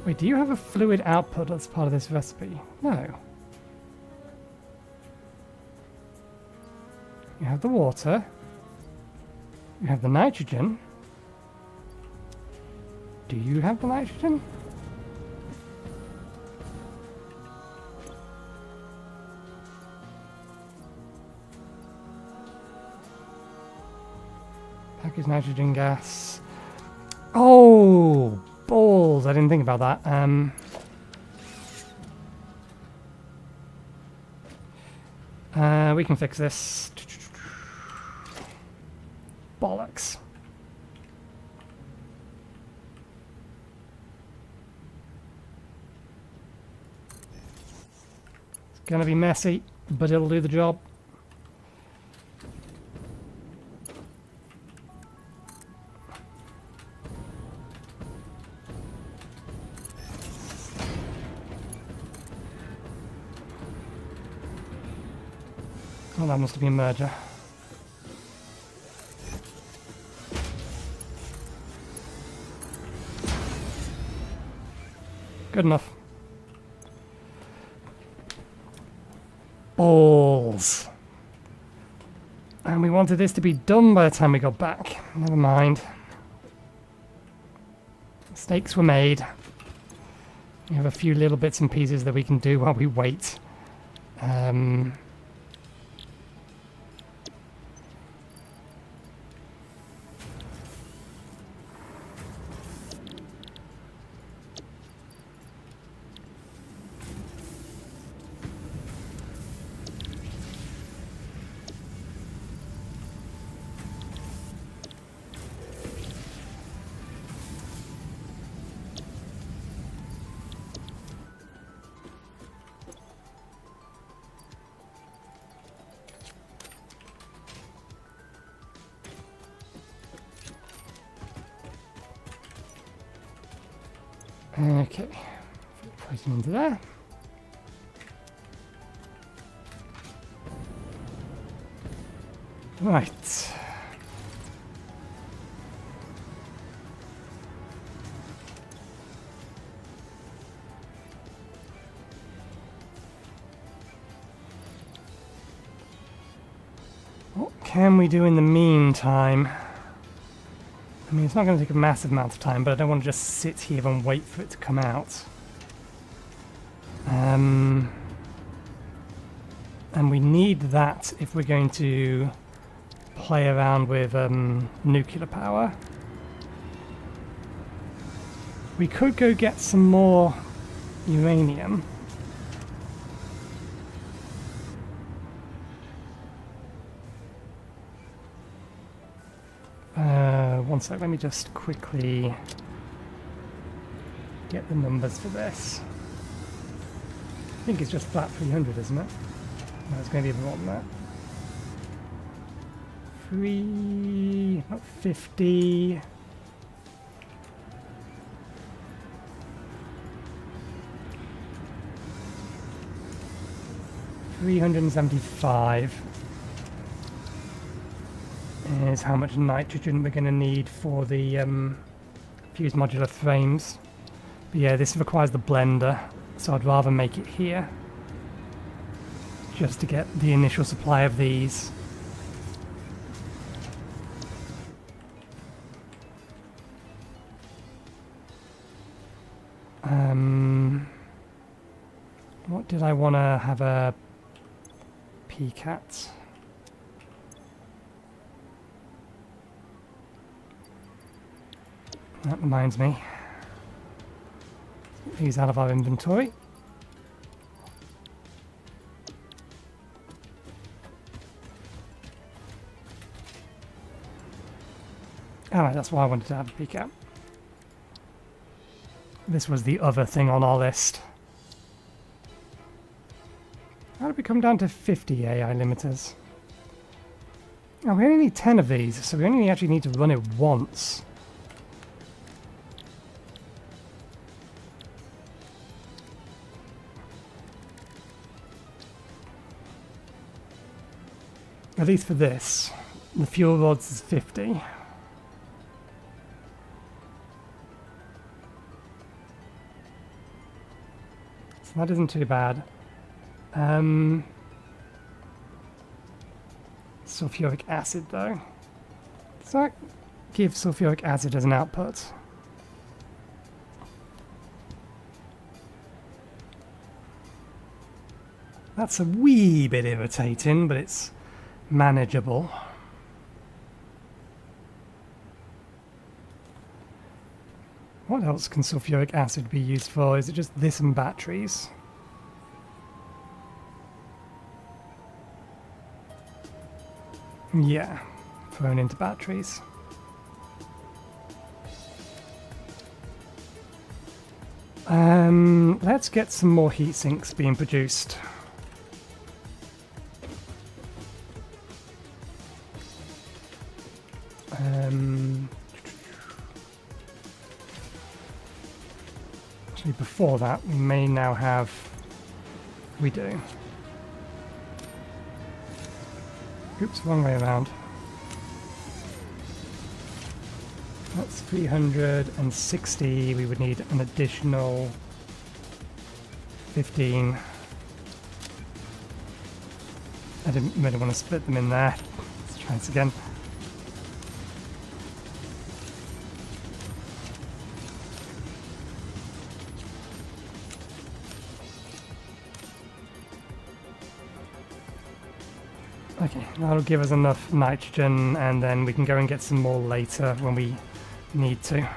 [SPEAKER 1] Wait, do you have a fluid output as part of this recipe? No. You have the water. You have the nitrogen. Do you have the nitrogen? Packaged nitrogen gas. Oh, balls! I didn't think about that. We can fix this. Bollocks. It's gonna be messy, but it'll do the job. Oh, that must be a merger. Good enough. Balls. And we wanted this to be done by the time we got back. Never mind. Mistakes were made. We have a few little bits and pieces that we can do while we wait. Okay, place it into there. Right. What can we do in the meantime? I mean, it's not going to take a massive amount of time, but I don't want to just sit here and wait for it to come out. And we need that if we're going to play around with nuclear power. We could go get some more uranium. One sec, let me just quickly get the numbers for this. I think it's just flat 300, isn't it? No, it's going to be more than that. 350. $375 is how much nitrogen we're going to need for the fused modular frames. But yeah, this requires the blender, so I'd rather make it here just to get the initial supply of these. What did I want to have a peek at? That reminds me. Get these out of our inventory. Alright, that's why I wanted to have a peek at. This was the other thing on our list. How did we come down to 50 AI limiters? Oh, we only need 10 of these, so we only actually need to run it once. At least for this. The fuel rods is 50. that isn't too bad. Sulfuric acid, though. Does that give sulfuric acid as an output? That's a wee bit irritating, but it's manageable. What else can sulfuric acid be used for? Is it just this and batteries? Yeah, thrown into batteries. Let's get some more heat sinks being produced. Actually, before that, we may now have... We do. Oops, wrong way around. That's 360. We would need an additional 15. I didn't really want to split them in there. Let's try this again. Okay, that'll give us enough nitrogen, and then we can go and get some more later when we need to.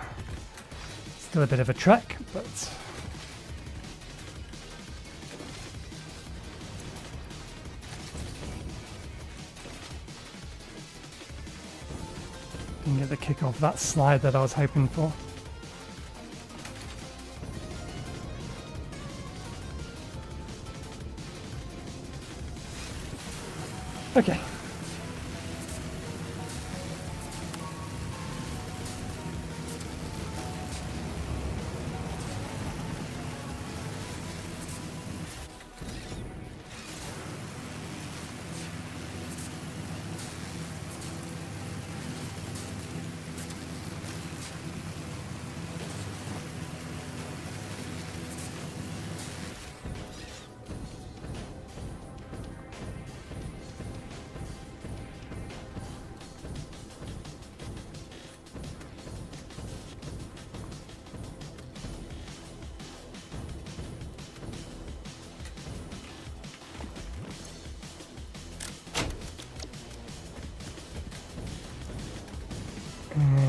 [SPEAKER 1] Still a bit of a trek, but... Can get the kick off that slide that I was hoping for. Okay.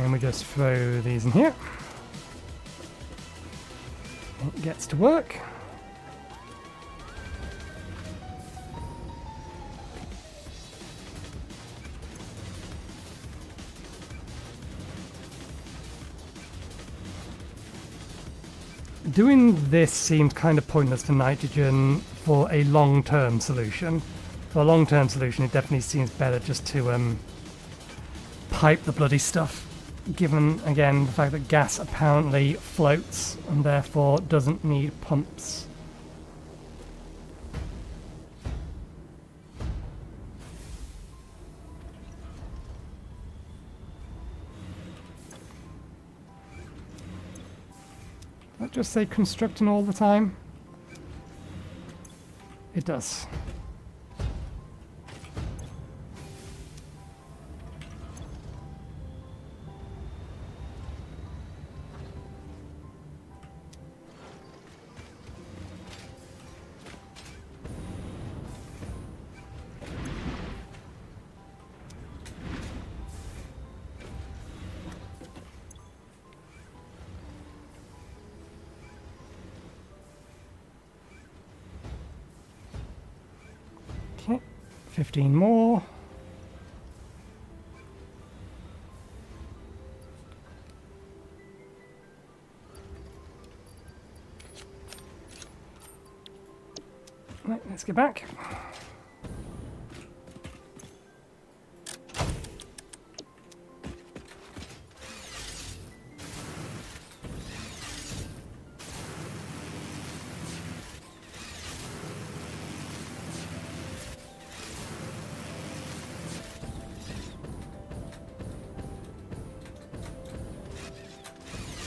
[SPEAKER 1] And we just throw these in here. It gets to work. Doing this seems kind of pointless for nitrogen for a long-term solution. For a long-term solution, it definitely seems better just to pipe the bloody stuff, given, again, the fact that gas apparently floats and therefore doesn't need pumps. Does that just say constructing all the time? It does. Okay, 15 more. Right, let's get back.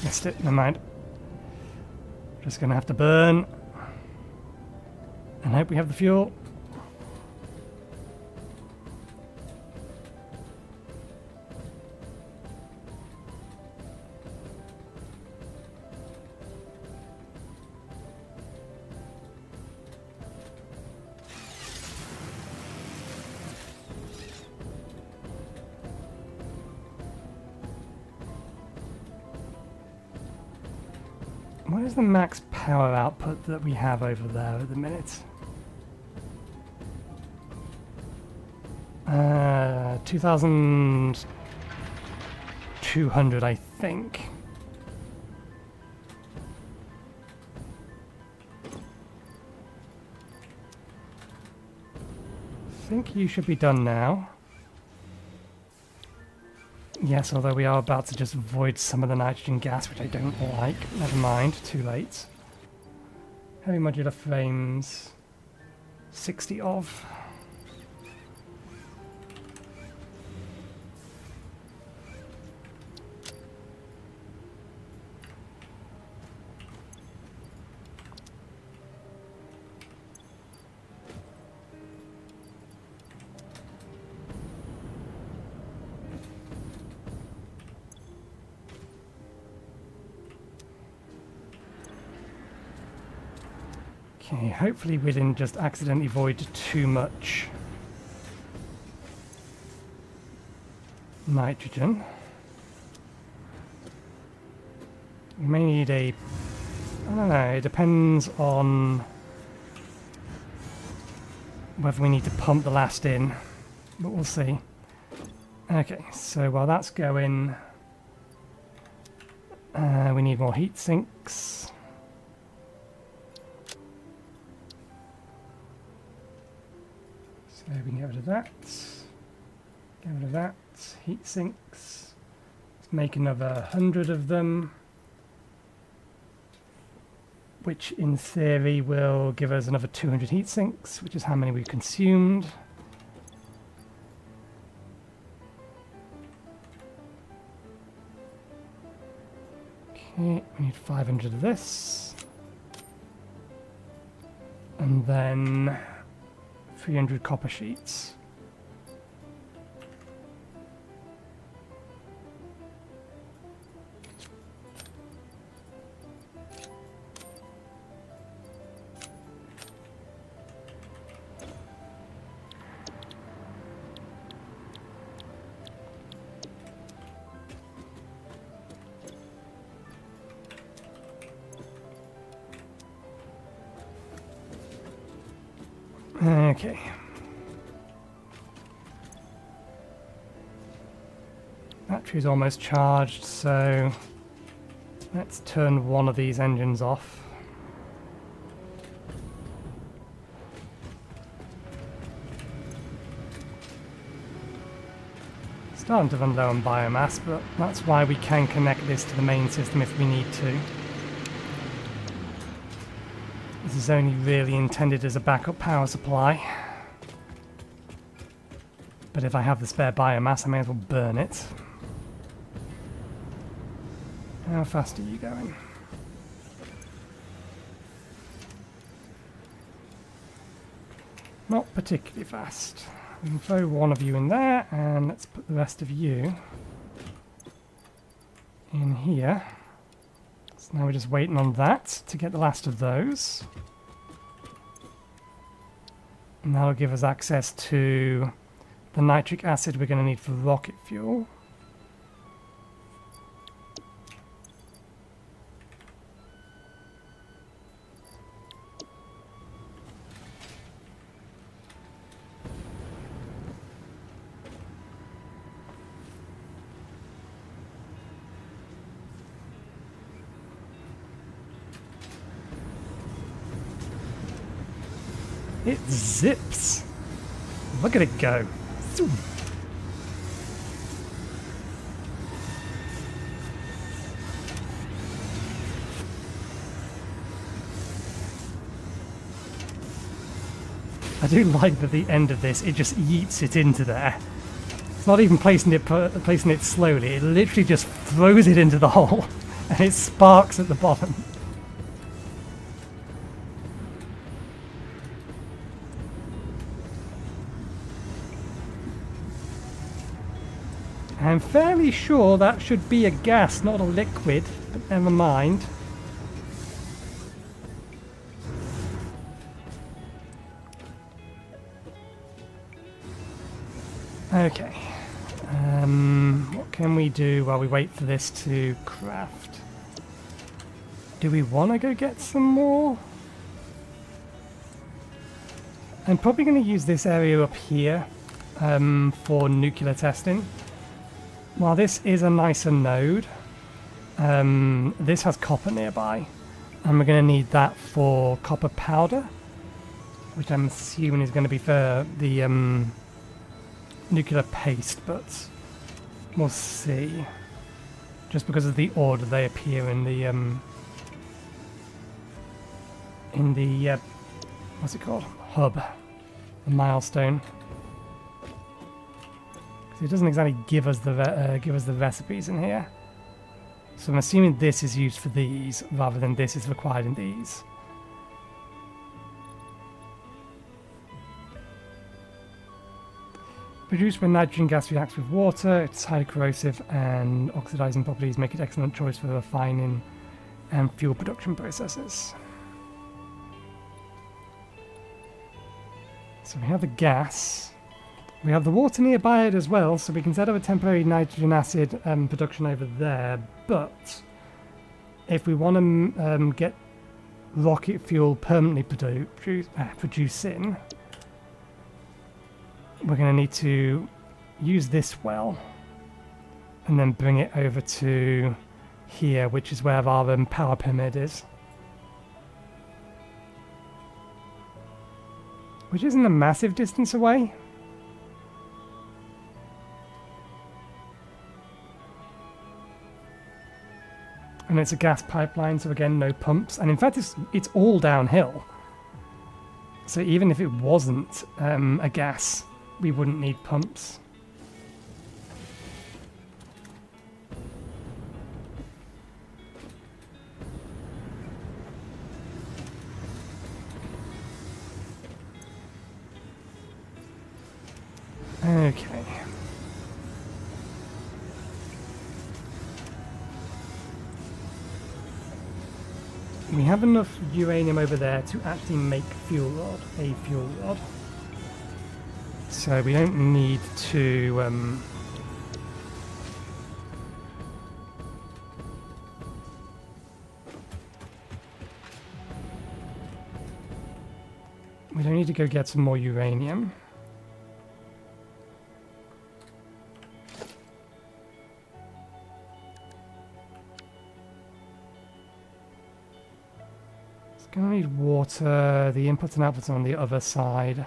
[SPEAKER 1] Missed it, never mind. Just gonna have to burn. And hope we have the fuel. What is the max power output that we have over there at the minute? 2,200, I think. I think you should be done now. Yes, although we are about to just void some of the nitrogen gas, which I don't like. Never mind, too late. Heavy modular frames, 60 of. Okay, hopefully we didn't just accidentally void too much nitrogen. We may need I don't know, it depends on whether we need to pump the last in, but we'll see. Okay, so while that's going, we need more heat sinks. So we can get rid of that, get rid of that, heat sinks, let's make another 100 of them, which in theory will give us another 200 heat sinks, which is how many we've consumed. Okay, we need 500 of this, and then 300 copper sheets. Okay. Battery's almost charged, so let's turn one of these engines off. Starting to run low on biomass, but that's why we can connect this to the main system if we need to. This is only really intended as a backup power supply. But if I have the spare biomass, I may as well burn it. How fast are you going? Not particularly fast. We can throw one of you in there, and let's put the rest of you in here. So now we're just waiting on that to get the last of those. And that'll give us access to the nitric acid we're going to need for rocket fuel. It zips. Look at it go. Zoom. I do like that at the end of this, it just yeets it into there. It's not even placing it slowly. It literally just throws it into the hole, and it sparks at the bottom. I'm fairly sure that should be a gas, not a liquid, but never mind. Okay. What can we do while we wait for this to craft? Do we want to go get some more? I'm probably going to use this area up here for nuclear testing. While this is a nicer node, this has copper nearby, and we're going to need that for copper powder, which I'm assuming is going to be for the nuclear paste, but we'll see. Just because of the order they appear in the what's it called? Hub, the milestone. It doesn't exactly give us the recipes in here, so I'm assuming this is used for these rather than this is required in these. Produced when nitrogen gas reacts with water, it's highly corrosive and oxidizing properties make it an excellent choice for refining and fuel production processes. So we have the gas. We have the water nearby it as well, so we can set up a temporary nitrogen acid production over there, but if we want to get rocket fuel permanently producing, we're going to need to use this well and then bring it over to here, which is where our power pyramid is. Which isn't a massive distance away. And it's a gas pipeline, so again, no pumps. And in fact, it's all downhill. So even if it wasn't a gas, we wouldn't need pumps. Okay. We have enough uranium over there to actually make fuel rod, a fuel rod. So we don't need to go get some more uranium. It's gonna need water. The inputs and outputs are on the other side.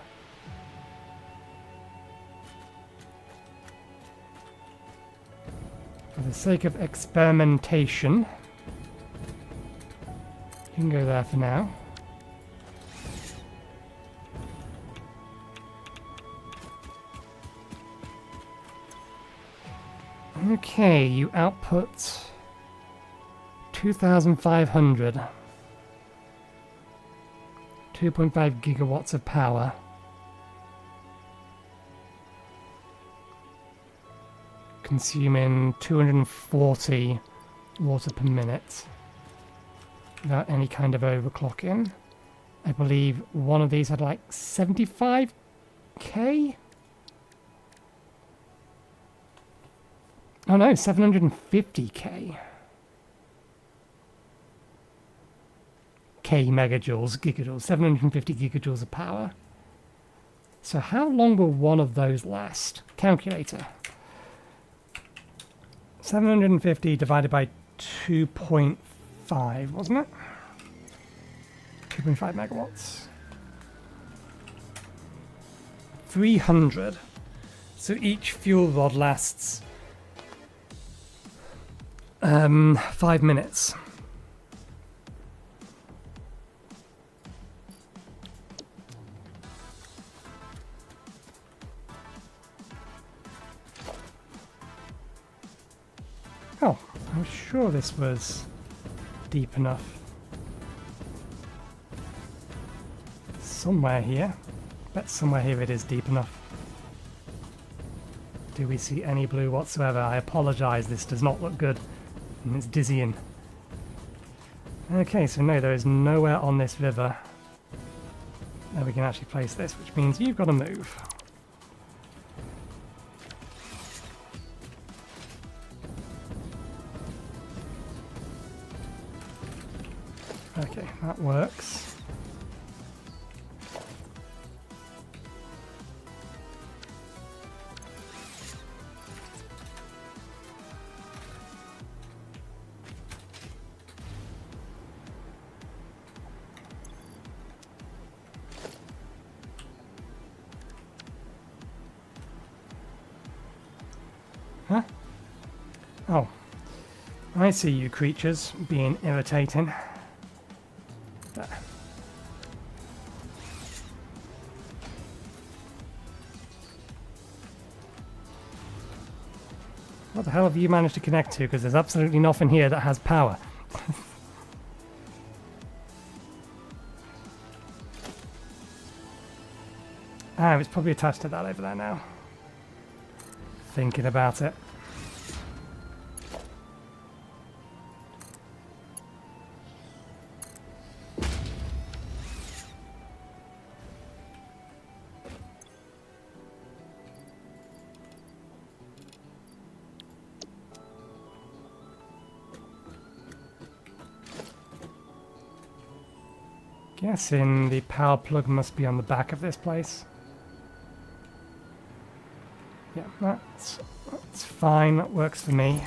[SPEAKER 1] For the sake of experimentation, you can go there for now. Okay, you output 2,500. 2.5 gigawatts of power. Consuming 240 water per minute without any kind of overclocking. I believe one of these had like 75k? Oh no, 750k. K megajoules, gigajoules, 750 gigajoules of power. So how long will one of those last? Calculator. 750 divided by 2.5, wasn't it? 2.5 megawatts. 300. So each fuel rod lasts 5 minutes. Oh, I'm sure this was deep enough. Somewhere here. Bet somewhere here it is deep enough. Do we see any blue whatsoever? I apologise, this does not look good. And it's dizzying. Okay, so no, there is nowhere on this river that we can actually place this, which means you've got to move. Okay, that works. Huh? Oh. I see you creatures being irritating. There. What the hell have you managed to connect to? Because there's absolutely nothing here that has power. Ah, it's probably attached to that over there now. Thinking about it. Guessing the power plug must be on the back of this place. Yeah, that's fine, that works for me.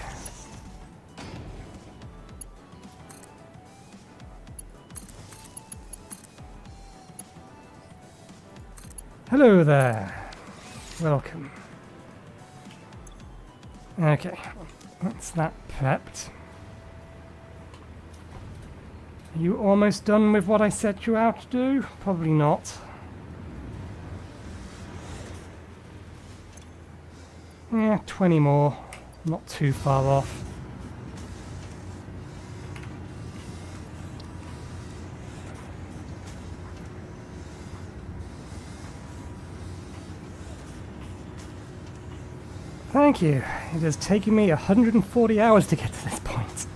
[SPEAKER 1] Hello there. Welcome. Okay, that's that prepped. Are you almost done with what I set you out to do? Probably not. Yeah, 20 more. Not too far off. Thank you. It has taken me 140 hours to get to this point.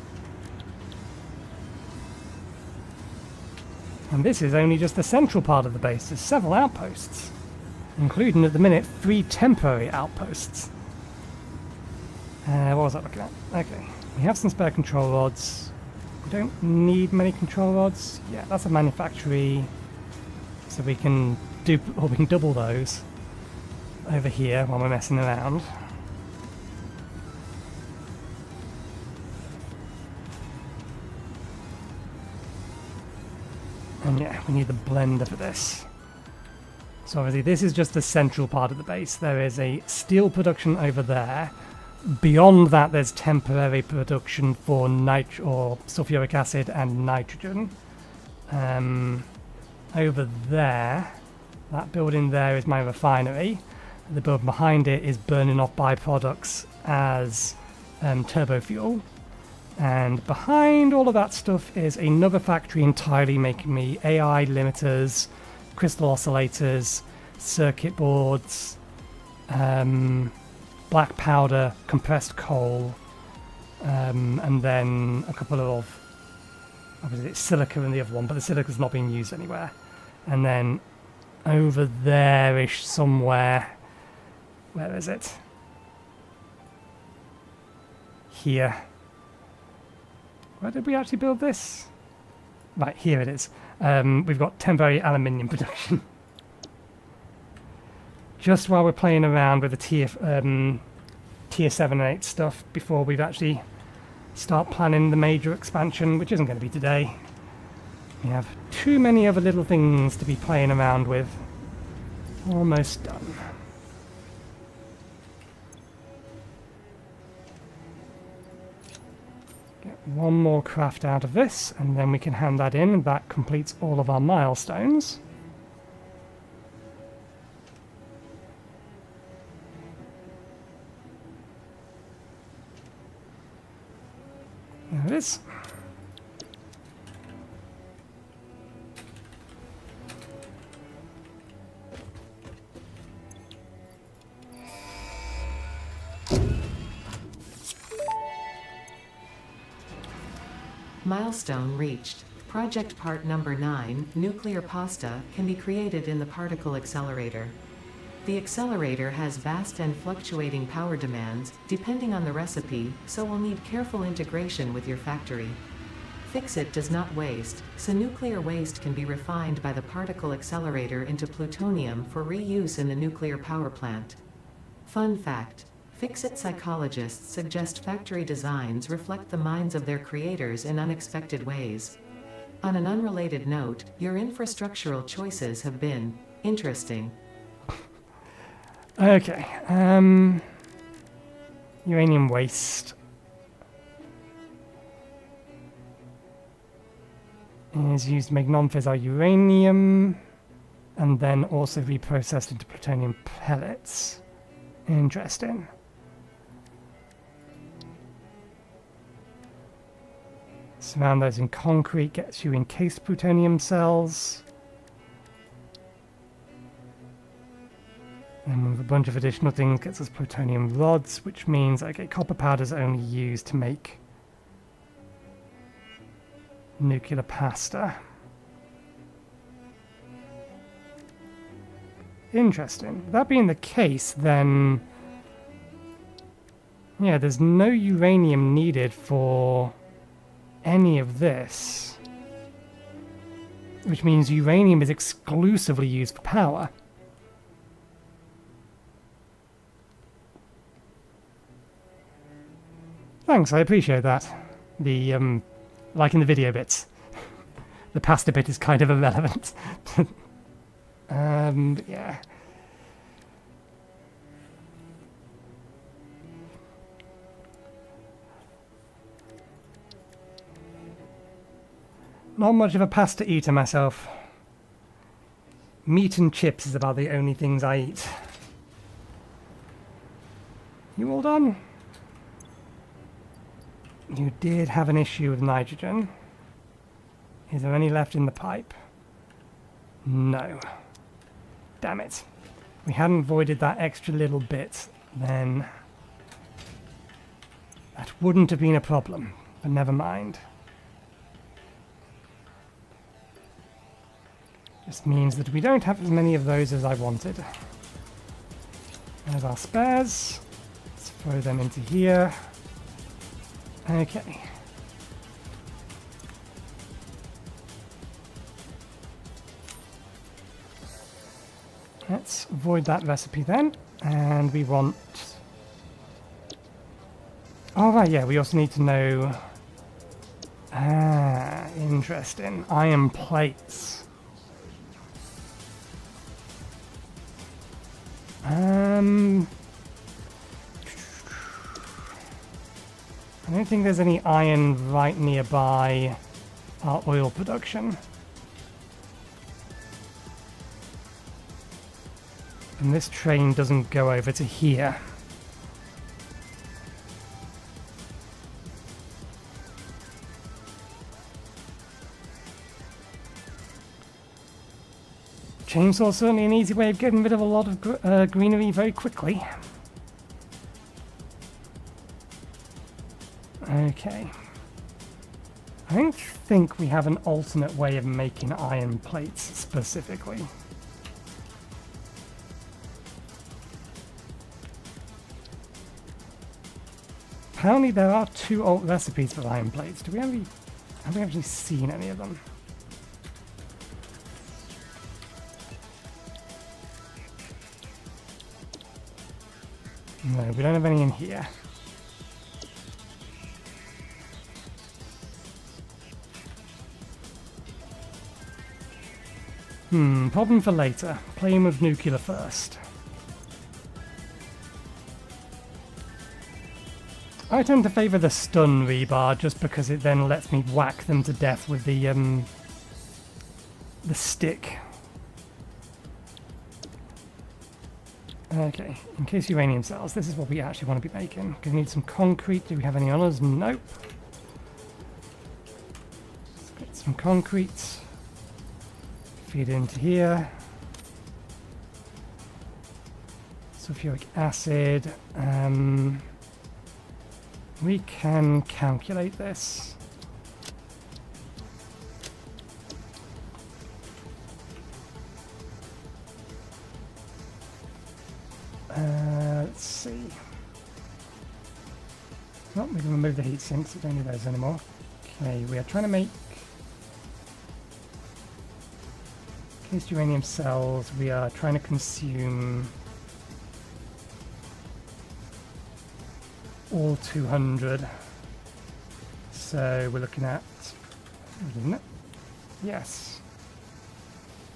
[SPEAKER 1] And this is only just the central part of the base. There's several outposts, including at the minute 3 temporary outposts. What was I looking at? Okay, we have some spare control rods. We don't need many control rods. Yeah, that's a manufactory, so we can double those over here while we're messing around. And yeah, we need the blender for this. So obviously this is just the central part of the base. There is a steel production over there. Beyond that there's temporary production for sulfuric acid and nitrogen. Over there, that building there is my refinery. The building behind it is burning off byproducts as turbo fuel. And behind all of that stuff is another factory entirely making me AI limiters, crystal oscillators, circuit boards, black powder, compressed coal, and then a couple of, obviously it's silica in the other one, but the silica's not being used anywhere. And then over there-ish somewhere, where is it? Here. Where did we actually build this? Right, here it is. We've got temporary aluminium production. Just while we're playing around with the tier 7 and 8 stuff before we've actually start planning the major expansion, which isn't going to be today. We have too many other little things to be playing around with. Almost done. Get one more craft out of this, and then we can hand that in, and that completes all of our milestones. There it is.
[SPEAKER 2] Milestone reached. Project part number 9, nuclear pasta, can be created in the particle accelerator. The accelerator has vast and fluctuating power demands, depending on the recipe, so will need careful integration with your factory. Fix-It does not waste, so nuclear waste can be refined by the particle accelerator into plutonium for reuse in the nuclear power plant. Fun fact: Fix-It psychologists suggest factory designs reflect the minds of their creators in unexpected ways. On an unrelated note, your infrastructural choices have been interesting.
[SPEAKER 1] Okay, uranium waste is used to make non-fissile uranium and then also reprocessed into plutonium pellets. Interesting. Surround those in concrete, gets you encased plutonium cells. And with a bunch of additional things gets us plutonium rods, which means, okay, copper powder is only used to make nuclear pasta. Interesting. That being the case, then, yeah, there's no uranium needed for any of this, which means uranium is exclusively used for power. Thanks, I appreciate that. The, like in the video bits. The pasta bit is kind of irrelevant. Yeah. Not much of a pasta eater myself. Meat and chips is about the only things I eat. You all done? You did have an issue with nitrogen. Is there any left in the pipe? No. Damn it. If we hadn't voided that extra little bit, then that wouldn't have been a problem, but never mind. Just means that we don't have as many of those as I wanted. There's our spares. Let's throw them into here. Okay. Let's void that recipe then, and we want... Oh right, yeah, we also need to know... Ah, interesting. Iron plates. I don't think there's any iron right nearby our oil production. And this train doesn't go over to here. Chainsaw's certainly an easy way of getting rid of a lot of greenery very quickly. Okay. I don't think we have an alternate way of making iron plates specifically. Apparently there are 2 alt recipes for iron plates. Have we actually seen any of them? No, we don't have any in here. Problem for later. Playing with nuclear first. I tend to favour the stun rebar just because it then lets me whack them to death with the stick. Okay, in case uranium cells, this is what we actually want to be making. Gonna need some concrete. Do we have any on us? Nope. Let's get some concrete. Feed it into here. Sulfuric acid. We can calculate this. see. Oh, we can remove the heat sinks, we don't need those anymore. Okay, we are trying to make cased uranium cells. We are trying to consume all 200. So we're looking at, isn't it? Yes.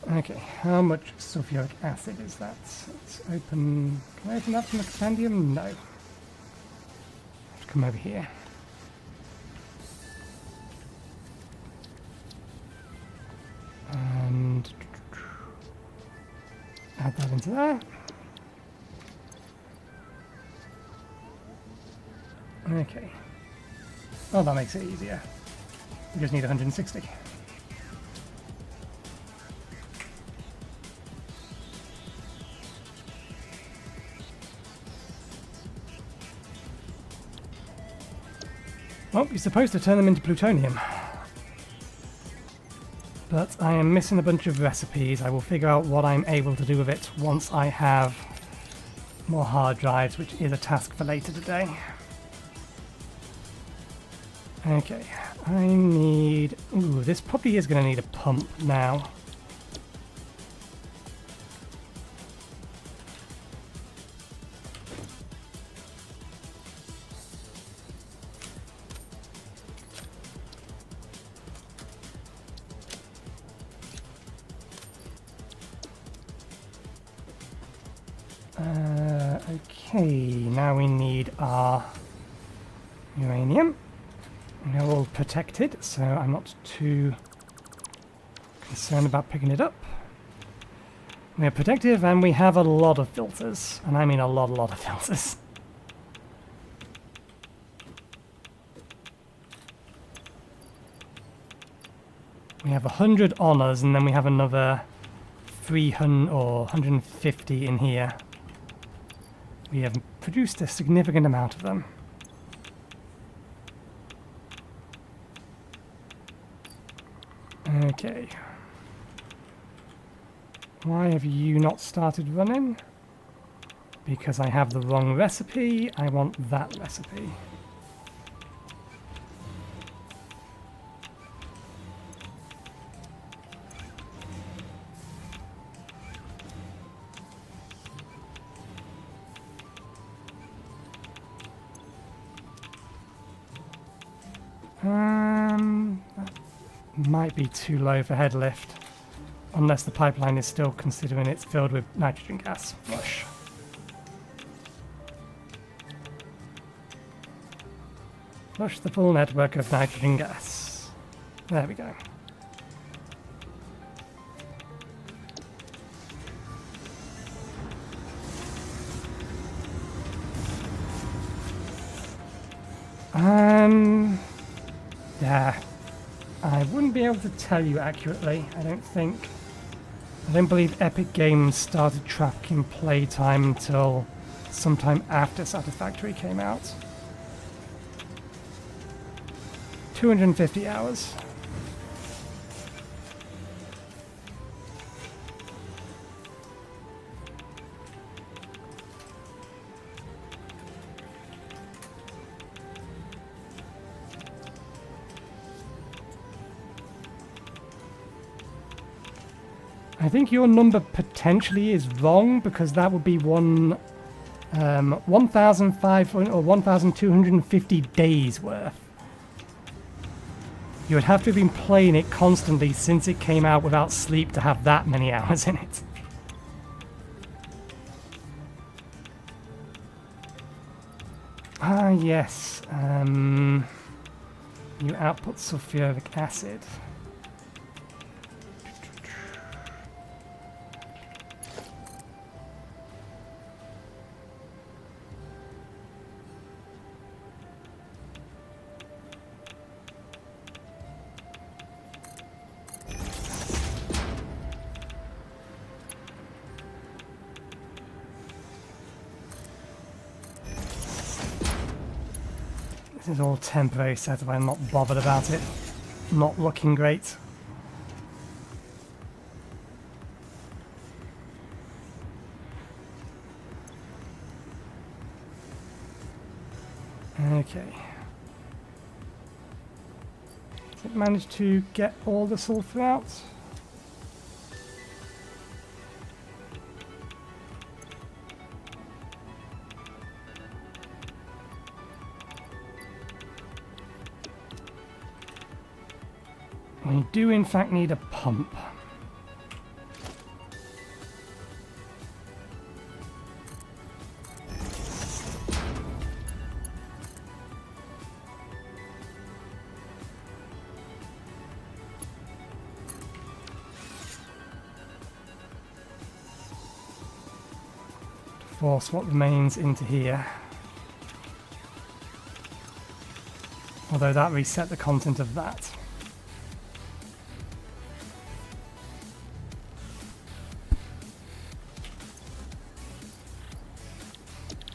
[SPEAKER 1] Okay, how much sulfuric acid is that? Let's open, can I open that from the compendium? No. Come over here. And add that into there. Okay. Oh, that makes it easier. We just need 160. Well, you're supposed to turn them into plutonium. But I am missing a bunch of recipes. I will figure out what I'm able to do with it once I have more hard drives, which is a task for later today. Okay, I need... Ooh, this probably is going to need a pump now. Okay, now we need our uranium. They're all protected, so I'm not too concerned about picking it up. We're protective and we have a lot of filters, and I mean a lot of filters. We have 100 on us, and then we have another 300 or 150 in here. We have produced a significant amount of them. Okay. Why have you not started running? Because I have the wrong recipe. I want that recipe. That might be too low for head lift, unless the pipeline is still considering it's filled with nitrogen gas. Flush. Flush the full network of nitrogen gas. There we go. Yeah. I wouldn't be able to tell you accurately, I don't think. I don't believe Epic Games started tracking playtime until sometime after Satisfactory came out. 250 hours. I think your number potentially is wrong, because that would be 1,500 or 1,250 days worth. You would have to have been playing it constantly since it came out without sleep to have that many hours in it. Ah, yes. You output sulfuric acid. This is all temporary setup, I'm not bothered about it. Not looking great. Okay. Has it managed to get all the sulfur out? We do in fact need a pump. Force what remains into here. Although that reset the content of that.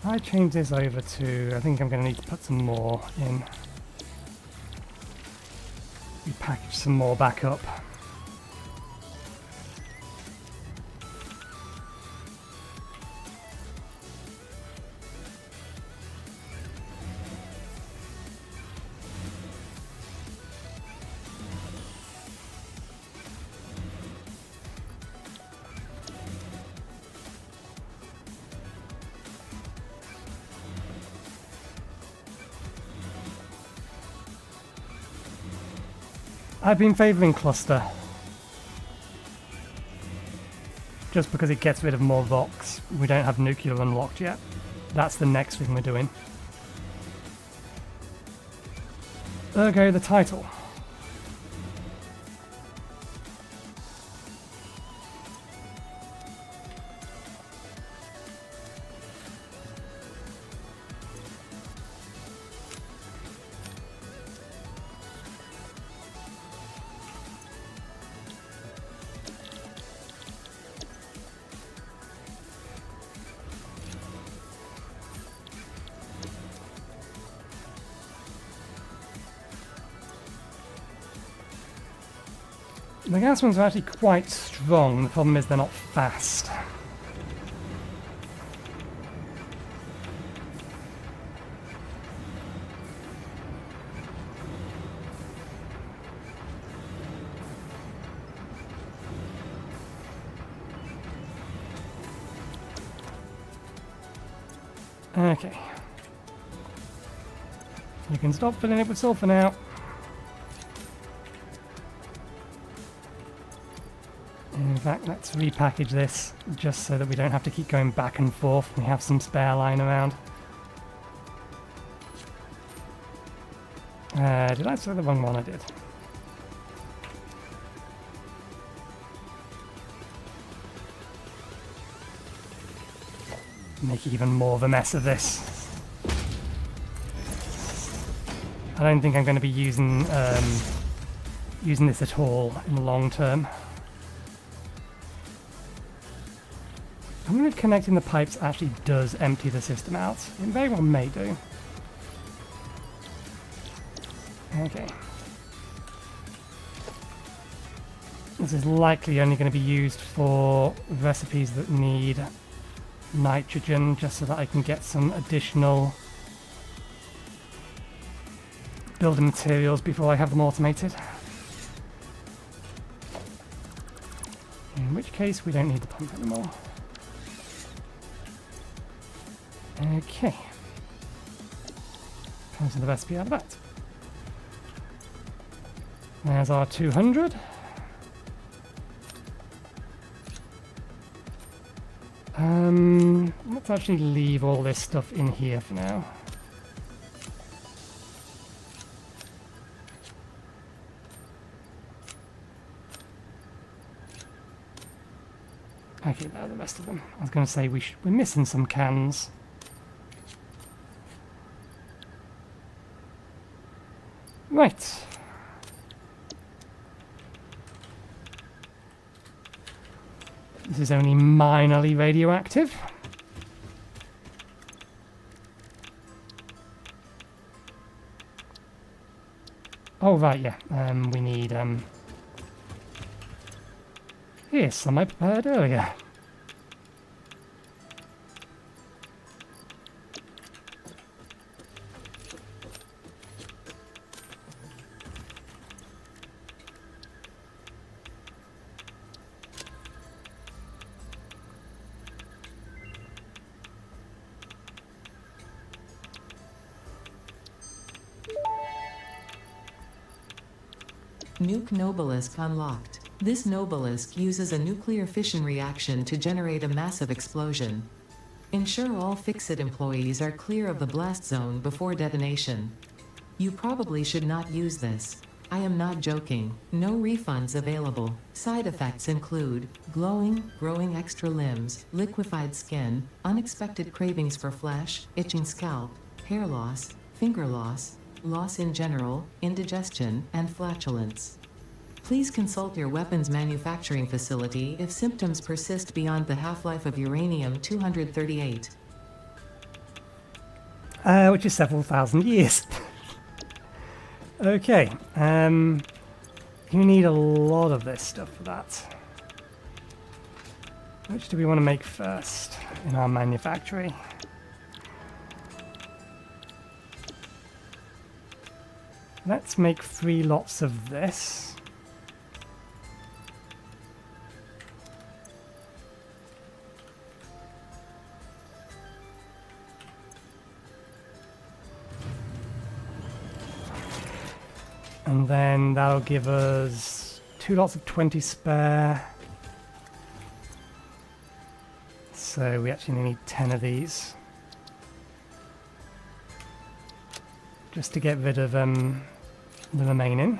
[SPEAKER 1] I change this over to, I think I'm going to need to put some more in. Repackage some more back up. I've been favouring cluster. Just because it gets rid of more Vox. We don't have nuclear unlocked yet. That's the next thing we're doing. Ergo the title. The gas ones are actually quite strong, the problem is they're not fast. Okay. You can stop filling it with sulfur now. In fact, let's repackage this just so that we don't have to keep going back and forth. We have some spare line around. Did I say the wrong one? I did. Make even more of a mess of this. I don't think I'm going to be using this at all in the long term. I wonder if connecting the pipes actually does empty the system out. It very well may do. Okay. This is likely only going to be used for recipes that need nitrogen, just so that I can get some additional building materials before I have them automated. In which case we don't need the pump anymore. Okay. Comes the recipe out of that. There's our 200. Let's actually leave all this stuff in here for now. Okay, there are the rest of them. I was going to say we're missing some cans. Right. This is only minorly radioactive. Oh, right, yeah. We need, here's some I prepared earlier.
[SPEAKER 2] Nuke Nobelisk unlocked. This Nobelisk uses a nuclear fission reaction to generate a massive explosion. Ensure all Fixit employees are clear of the blast zone before detonation. You probably should not use this. I am not joking. No refunds available. Side effects include glowing, growing extra limbs, liquefied skin, unexpected cravings for flesh, itching scalp, hair loss, finger loss, loss in general, indigestion, and flatulence. Please consult your weapons manufacturing facility if symptoms persist beyond the half-life of uranium-238.
[SPEAKER 1] Which is several thousand years. Okay, you need a lot of this stuff for that. Which do we want to make first in our manufactory? Let's make 3 lots of this. And then that'll give us 2 lots of 20 spare. So we actually need 10 of these. Just to get rid of the remaining.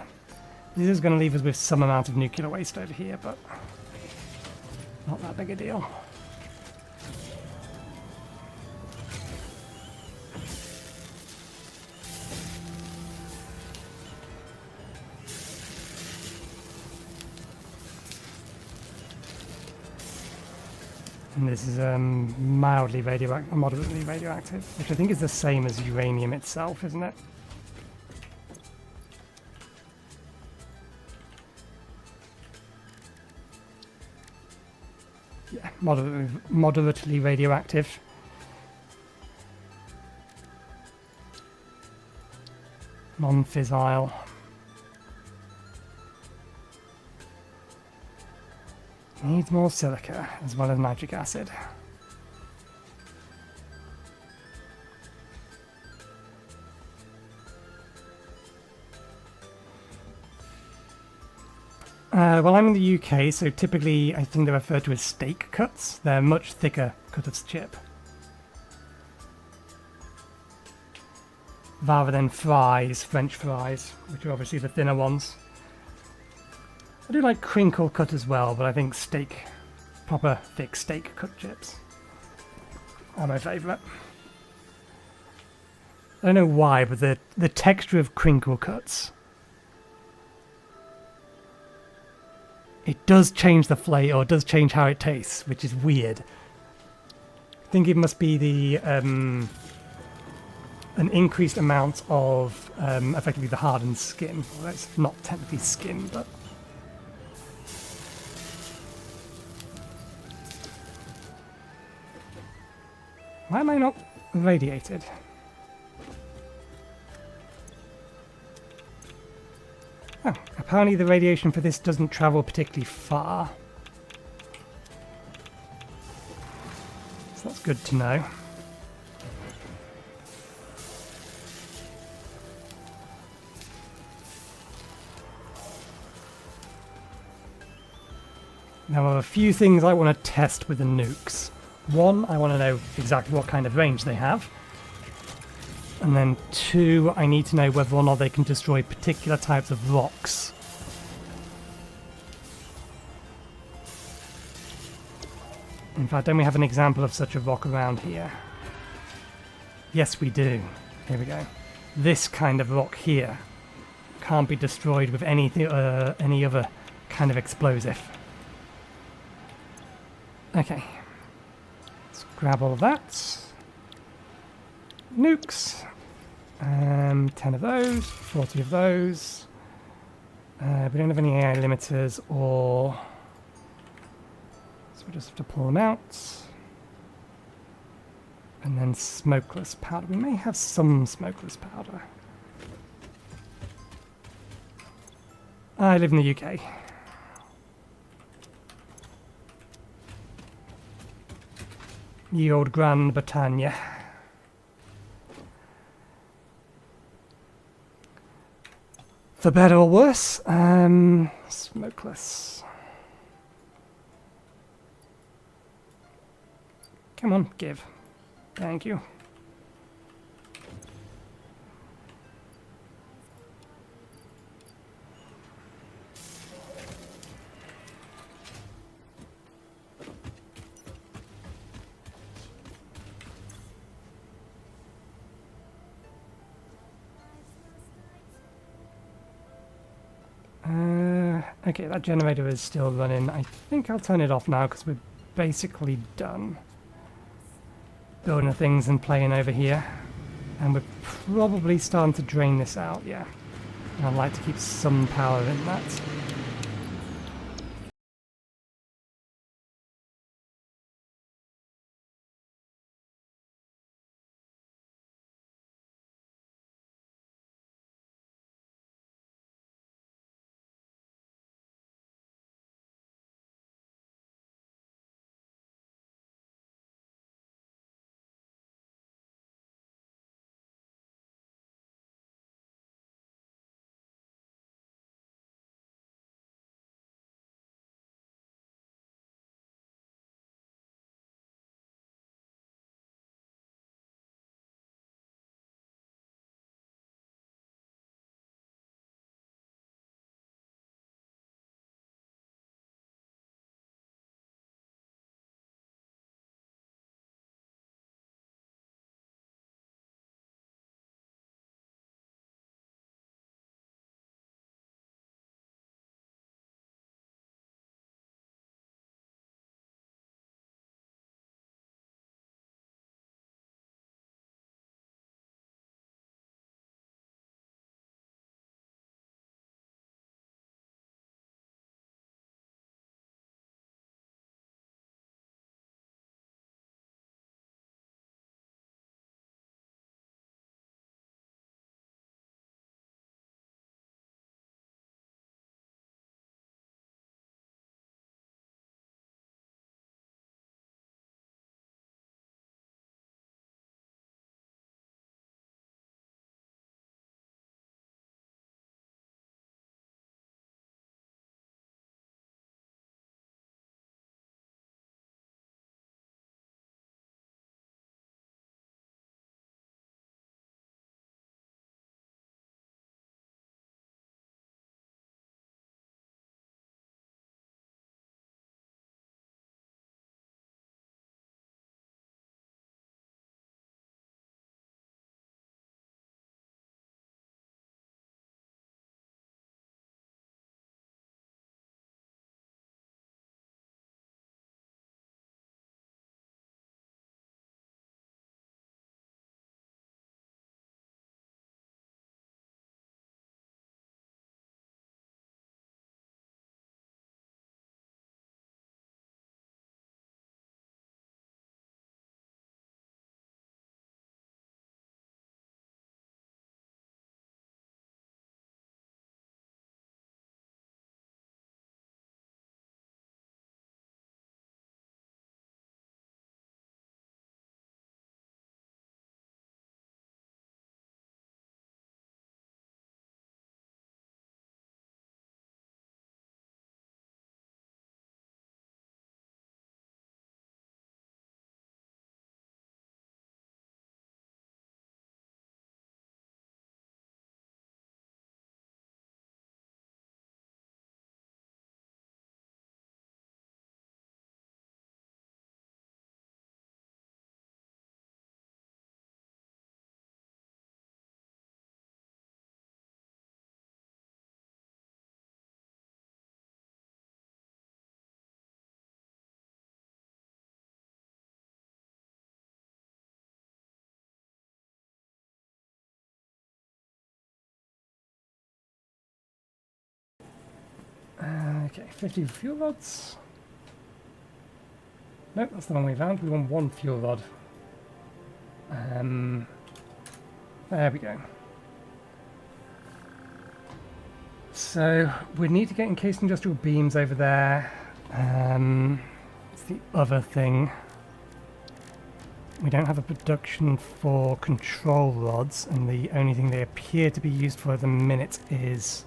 [SPEAKER 1] This is going to leave us with some amount of nuclear waste over here, but not that big a deal. And this is moderately radioactive, which I think is the same as uranium itself, isn't it? Yeah, moderately radioactive. Non-fissile. Needs more silica, as well as nitric acid. Well, I'm in the UK, so typically I think they're referred to as steak cuts. They're much thicker cut of chip. Rather than fries, French fries, which are obviously the thinner ones. I do like crinkle cut as well, but I think steak, proper thick steak cut chips are my favourite. I don't know why, but the texture of crinkle cuts, it does change the flavour, or it does change how it tastes, which is weird. I think it must be the an increased amount of effectively the hardened skin. Well, that's not technically skin, but why am I not radiated? Oh, apparently the radiation for this doesn't travel particularly far. So that's good to know. Now, there are a few things I want to test with the nukes. One, I want to know exactly what kind of range they have. And then 2, I need to know whether or not they can destroy particular types of rocks. In fact, don't we have an example of such a rock around here? Yes, we do. Here we go. This kind of rock here can't be destroyed with any other kind of explosive. Okay. Let's grab all of that. Nukes. 10 of those, 40 of those. We don't have any AI limiters or... So we just have to pull them out. And then smokeless powder. We may have some smokeless powder. I live in the UK. Ye old Grand Britannia. For better or worse. Smokeless. Come on, give. Thank you. Okay, that generator is still running. I think I'll turn it off now because we're basically done building the things and playing over here. And we're probably starting to drain this out, yeah. And I'd like to keep some power in that. Okay, 50 fuel rods. Nope, that's the one we found. We want one fuel rod. There we go. So we need to get encased industrial beams over there. It's the other thing. We don't have a production for control rods, and the only thing they appear to be used for at the minute is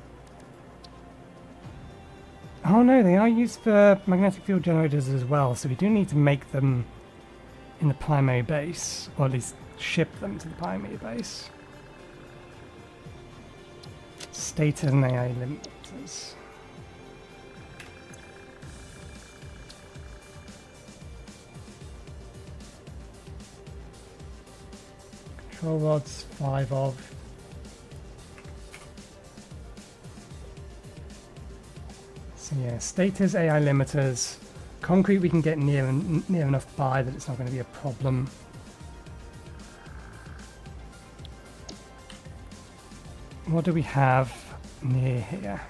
[SPEAKER 1] Oh no, they are used for magnetic field generators as well, so we do need to make them in the primary base, or at least ship them to the primary base. Status and AI limiters. Control rods, 5 of. So yeah, status, AI limiters. Concrete we can get near enough by that it's not going to be a problem. What do we have near here?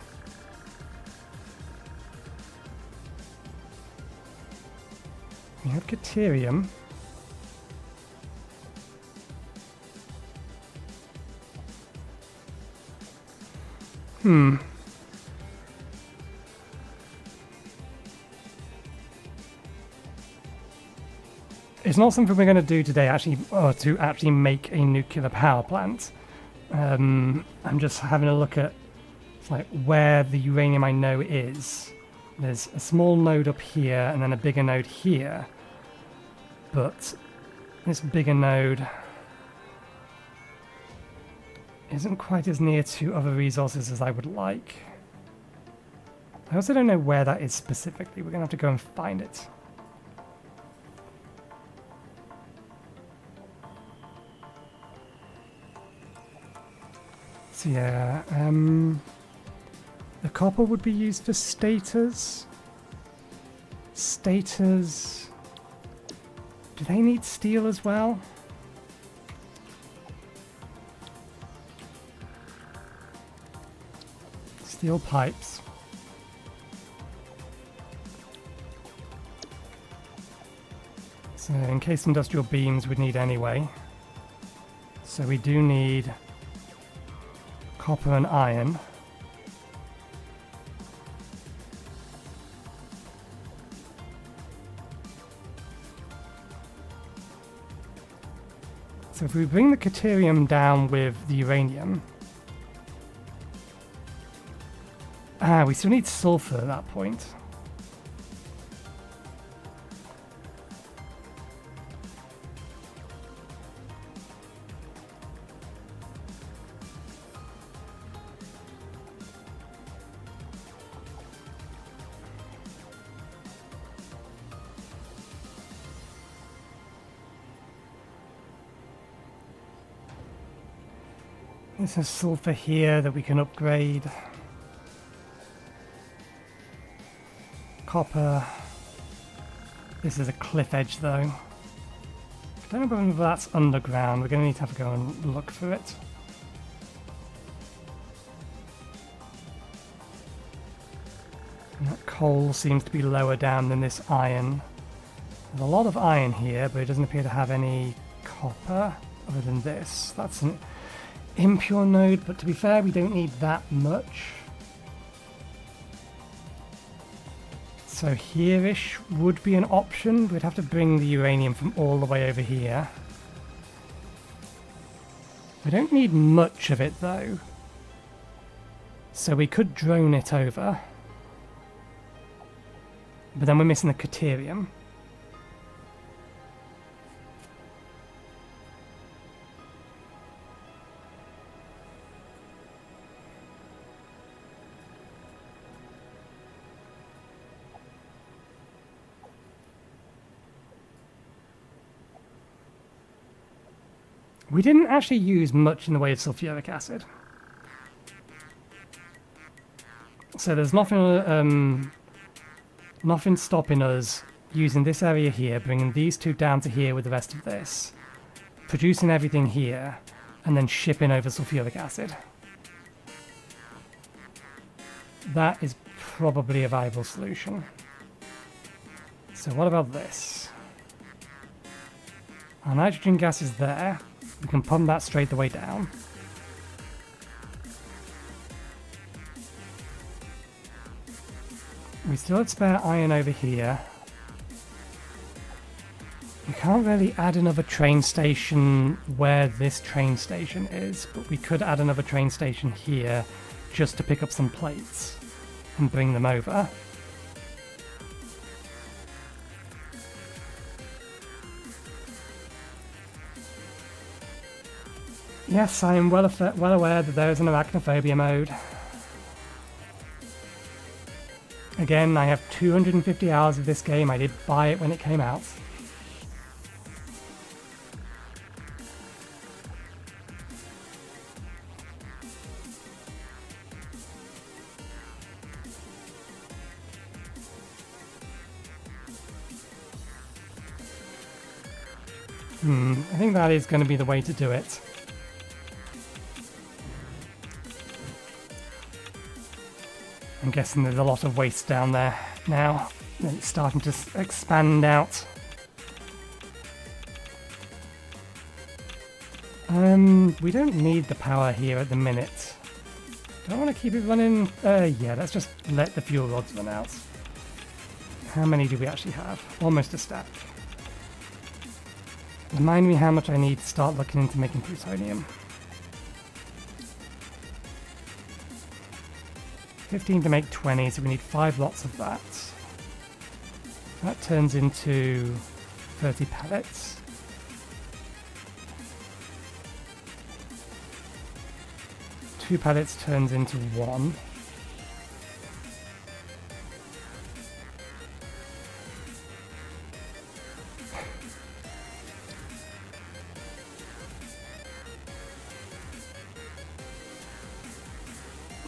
[SPEAKER 1] We have Caterium. It's not something we're going to do today, actually, or to actually make a nuclear power plant. I'm just having a look at like where the uranium I know is. There's a small node up here and then a bigger node here. But this bigger node isn't quite as near to other resources as I would like. I also don't know where that is specifically. We're going to have to go and find it. So yeah, the copper would be used for stators. Stators. Do they need steel as well? Steel pipes. So encased industrial beams we'd need anyway. So we do need copper and iron. So if we bring the Caterium down with the uranium... we still need sulfur at that point. There's a sulfur here that we can upgrade. Copper. This is a cliff edge though. I don't know whether that's underground. We're going to need to have to go and look for it. And that coal seems to be lower down than this iron. There's a lot of iron here, but it doesn't appear to have any copper other than this. That's an impure node, but to be fair, we don't need that much. So here-ish would be an option. We'd have to bring the uranium from all the way over here. We don't need much of it though. So we could drone it over. But then we're missing the Caterium. We didn't actually use much in the way of sulfuric acid. So there's nothing stopping us using this area here, bringing these two down to here with the rest of this, producing everything here, and then shipping over sulfuric acid. That is probably a viable solution. So what about this? Our nitrogen gas is there. We can pump that straight the way down. We still have spare iron over here. We can't really add another train station where this train station is, but we could add another train station here just to pick up some plates and bring them over. Yes, I am well aware that there is an arachnophobia mode. Again, I have 250 hours of this game. I did buy it when it came out. I think that is going to be the way to do it. I'm guessing there's a lot of waste down there now. It's starting to expand out. We don't need the power here at the minute. Do I want to keep it running? Yeah, let's just let the fuel rods run out. How many do we actually have? Almost a stack. Remind me how much I need to start looking into making plutonium. 15 to make 20, so we need 5 lots of that. That turns into 30 pellets. Two pellets turns into 1.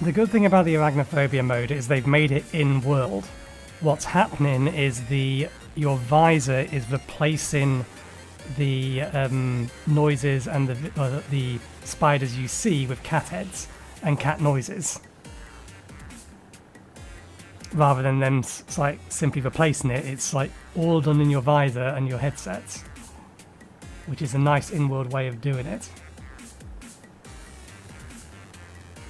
[SPEAKER 1] The good thing about the arachnophobia mode is they've made it in-world. What's happening is your visor is replacing the noises and the spiders you see with cat heads and cat noises, rather than them like simply replacing it. It's like all done in your visor and your headsets, which is a nice in-world way of doing it.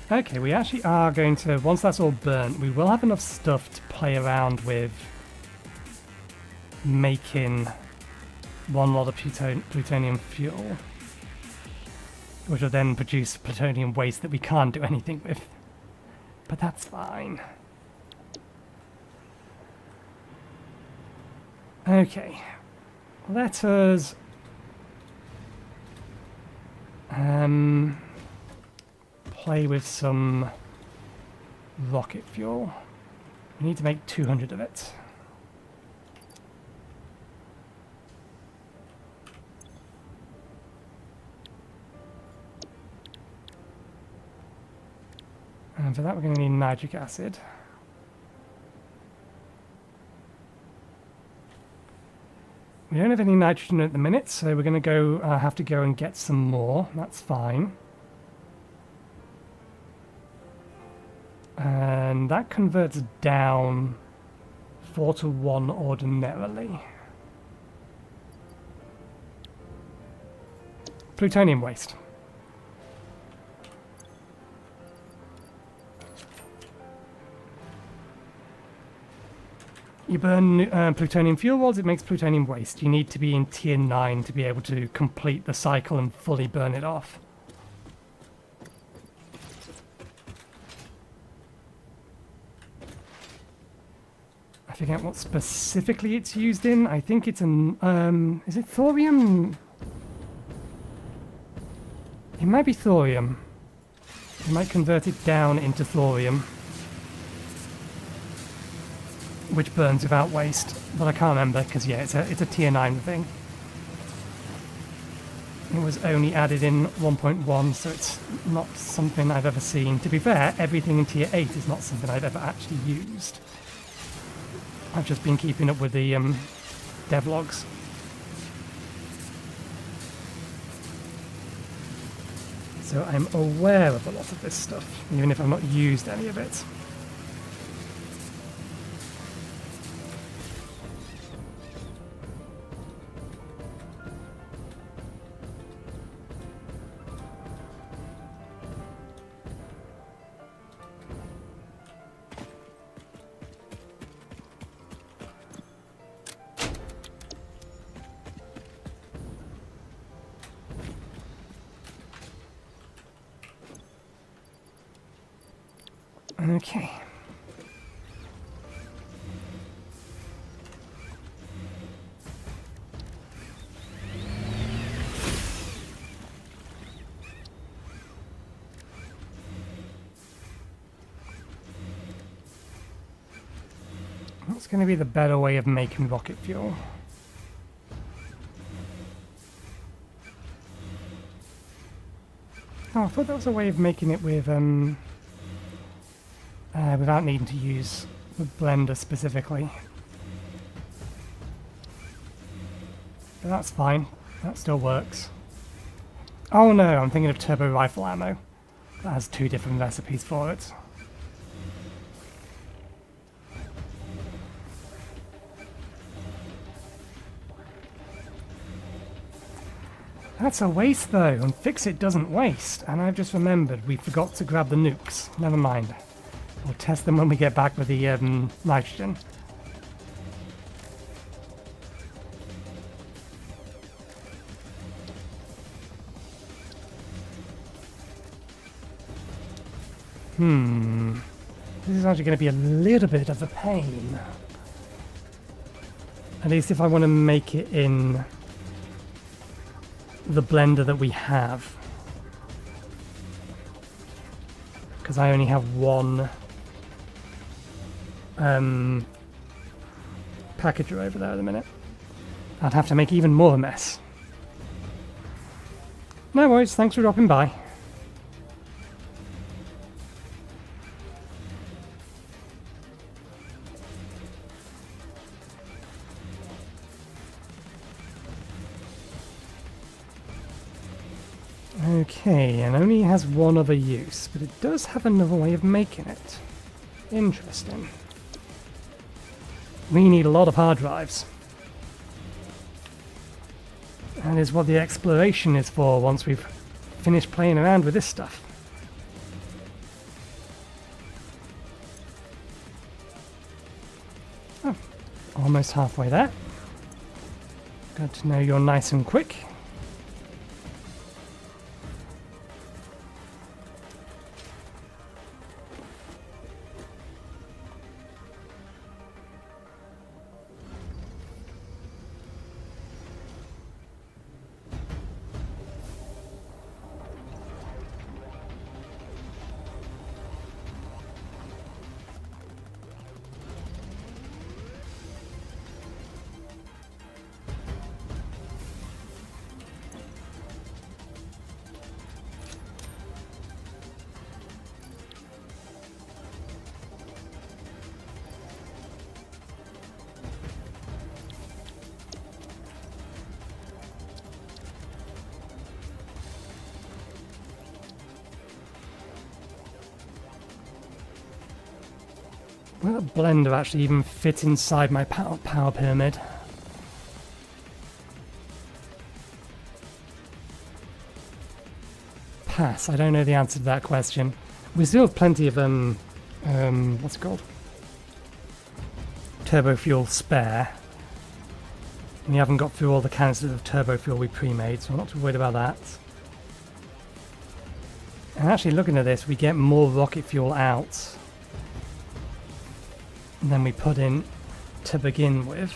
[SPEAKER 1] Okay, we actually are going to, once that's all burnt, we will have enough stuff to play around with making one lot of plutonium fuel, which will then produce plutonium waste that we can't do anything with. But that's fine. Okay, let us play with some rocket fuel. We need to make 200 of it. And for that we're going to need nitric acid. We don't have any nitrogen at the minute, so we're going to go have to go and get some more. That's fine. And that converts down 4 to 1 ordinarily. Plutonium waste. You burn plutonium fuel rods, it makes plutonium waste. You need to be in tier 9 to be able to complete the cycle and fully burn it off. I forget what specifically it's used in. I think it's an, is it thorium? It might be thorium. You might convert it down into thorium, which burns without waste, but I can't remember because yeah, it's a tier 9 thing. It was only added in 1.1, so it's not something I've ever seen. To be fair, everything in tier 8 is not something I've ever actually used. I've just been keeping up with the devlogs. So I'm aware of a lot of this stuff, even if I've not used any of it. Okay. What's going to be the better way of making rocket fuel? Oh, I thought that was a way of making it with without needing to use the blender specifically. But that's fine. That still works. Oh no, I'm thinking of turbo rifle ammo. That has 2 different recipes for it. That's a waste though, and Fix-It doesn't waste. And I've just remembered we forgot to grab the nukes. Never mind. We'll test them when we get back with the nitrogen. This is actually going to be a little bit of a pain. At least if I want to make it in the blender that we have. Because I only have one packager over there at the minute. I'd have to make even more mess. No worries, thanks for dropping by. Okay, and only has one other use, but it does have another way of making it. Interesting. We need a lot of hard drives. That is what the exploration is for once we've finished playing around with this stuff. Oh, almost halfway there. Good to know you're nice and quick. Will that blender actually even fit inside my power pyramid? Pass. I don't know the answer to that question. We still have plenty of what's it called? Turbo fuel spare. We haven't got through all the canisters of turbo fuel we pre-made, so I'm not too worried about that. And actually looking at this, we get more rocket fuel out than we put in to begin with.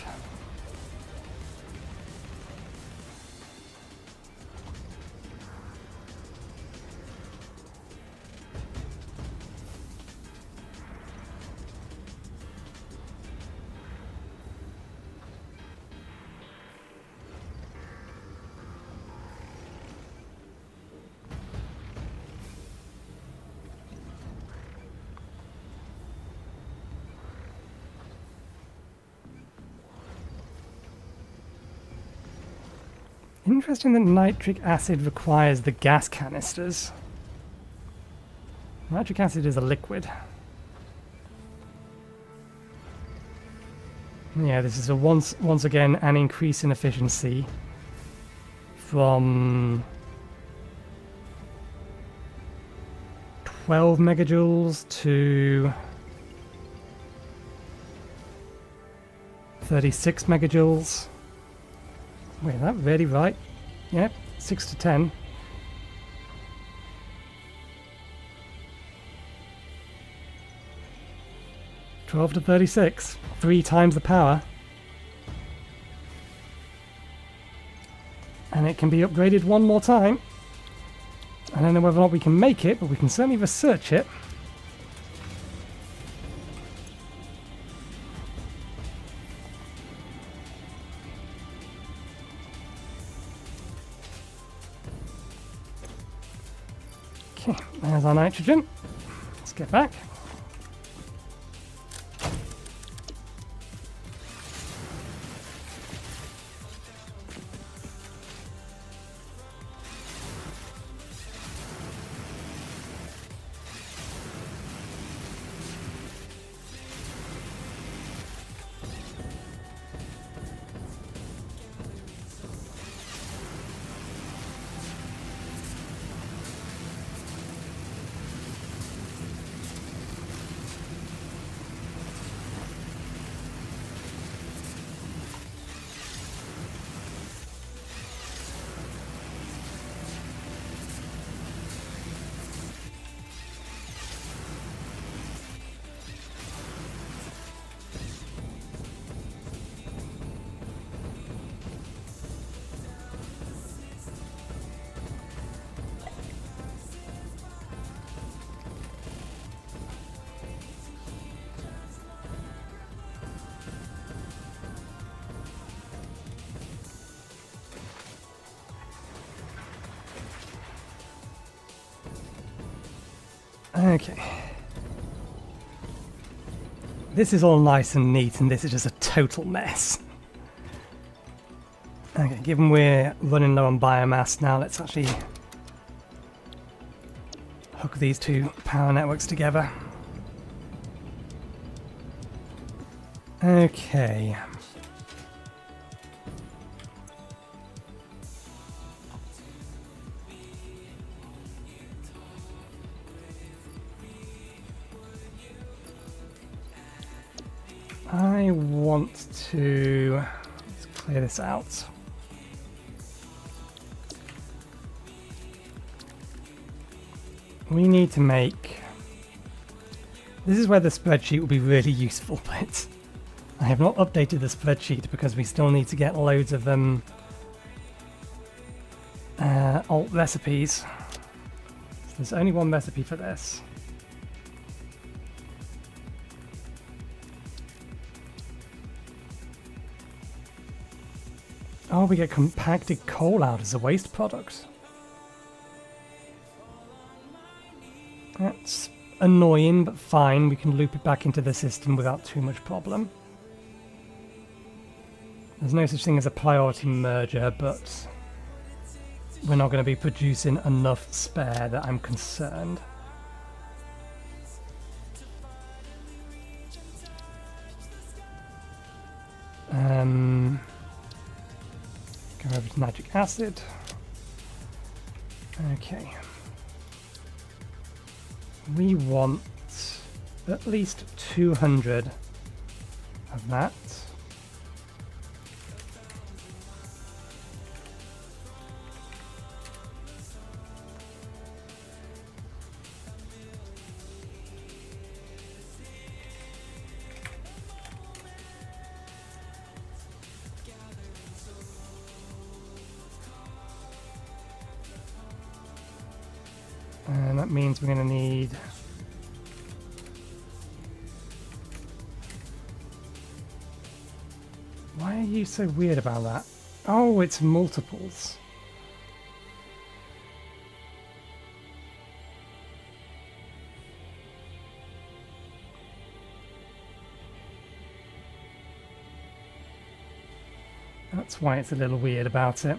[SPEAKER 1] Interesting that nitric acid requires the gas canisters. Nitric acid is a liquid. Yeah, this is a once again an increase in efficiency from 12 megajoules to 36 megajoules. Wait, is that really right? Yep, 6 to 10. $12 to 36, 3 times the power. And it can be upgraded one more time. I don't know whether or not we can make it, but we can certainly research it. There's our nitrogen. Let's get back. Okay. This is all nice and neat, and this is just a total mess. Okay, given we're running low on biomass now, let's actually hook these two power networks together. Okay. I want to let's clear this out. We need to make... This is where the spreadsheet will be really useful, but I have not updated the spreadsheet because we still need to get loads of alt recipes. So there's only one recipe for this. Oh, we get compacted coal out as a waste product. That's annoying, but fine. We can loop it back into the system without too much problem. There's no such thing as a priority merger, but we're not going to be producing enough spare that I'm concerned. Go over to nitric acid. Okay. We want at least 200 of that. And that means we're going to need Why are you so weird about that? Oh, it's multiples. That's why it's a little weird about it.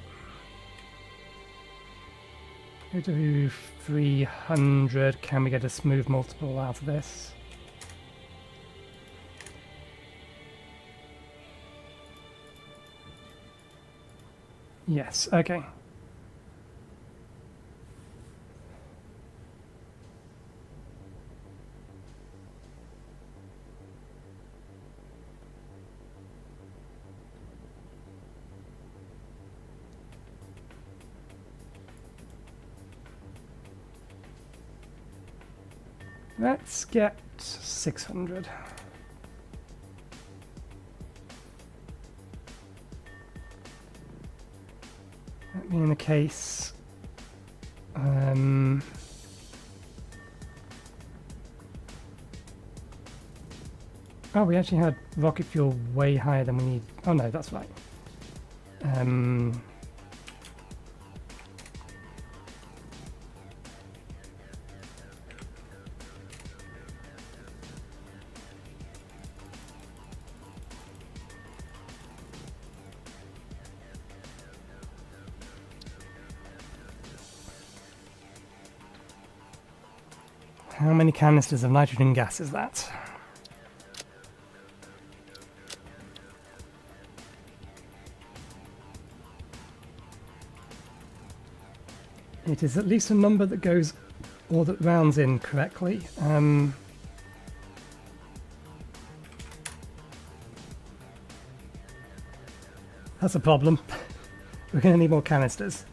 [SPEAKER 1] Go to 300. Can we get a smooth multiple out of this? Yes, okay. Let's get 600. That being the case, oh, we actually had rocket fuel way higher than we need. Oh no, that's right. How many canisters of nitrogen gas is that? It is at least a number that goes, or that rounds in correctly. That's a problem. We're going to need more canisters.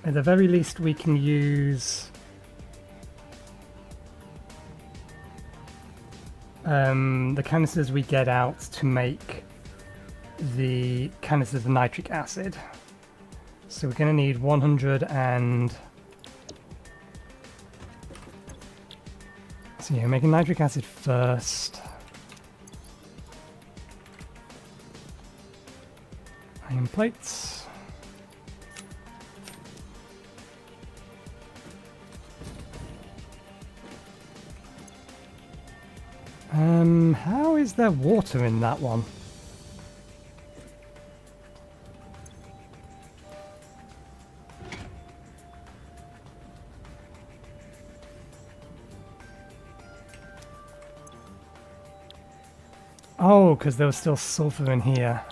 [SPEAKER 1] At the very least, we can use the canisters we get out to make the canisters of nitric acid. So we're going to need 100 and... So yeah, making nitric acid first. Iron plates. How is there water in that one? Oh, because there was still sulfur in here.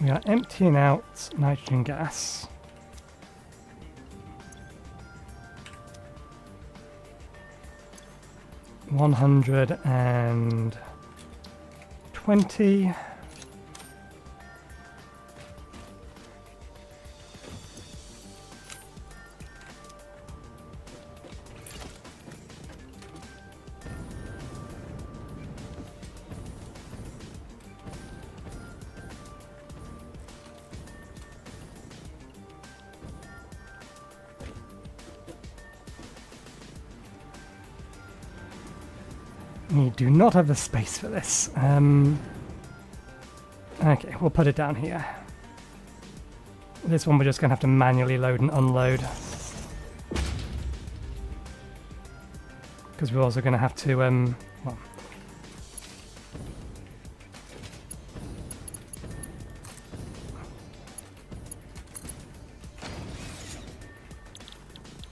[SPEAKER 1] We are emptying out nitrogen gas. $120. We do not have the space for this. Okay, we'll put it down here. This one we're just going to have to manually load and unload. Because we're also going to have to, well...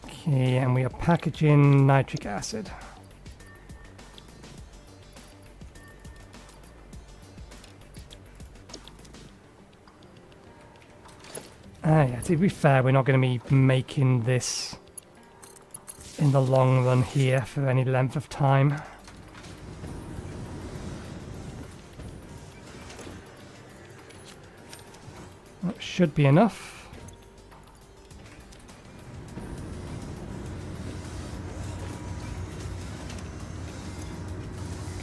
[SPEAKER 1] Okay, and we are packaging nitric acid. Yeah, to be fair, we're not going to be making this in the long run here for any length of time. That should be enough.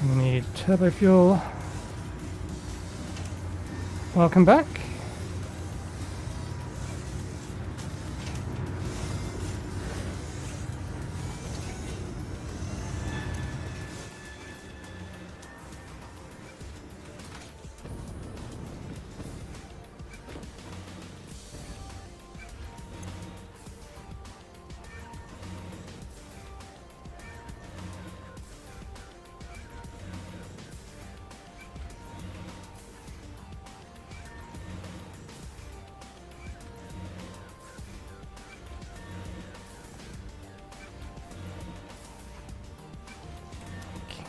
[SPEAKER 1] Gonna need turbo fuel. Welcome back.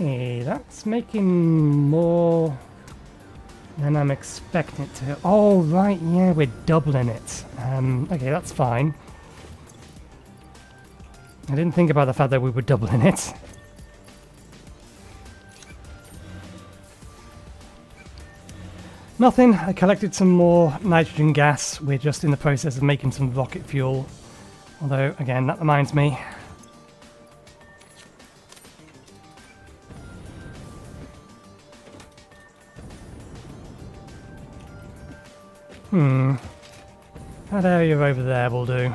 [SPEAKER 1] Okay, that's making more than I'm expecting it to. Oh, right, yeah, we're doubling it. Okay, that's fine. I didn't think about the fact that we were doubling it. Nothing, I collected some more nitrogen gas. We're just in the process of making some rocket fuel. Although, again, that reminds me. That area over there will do.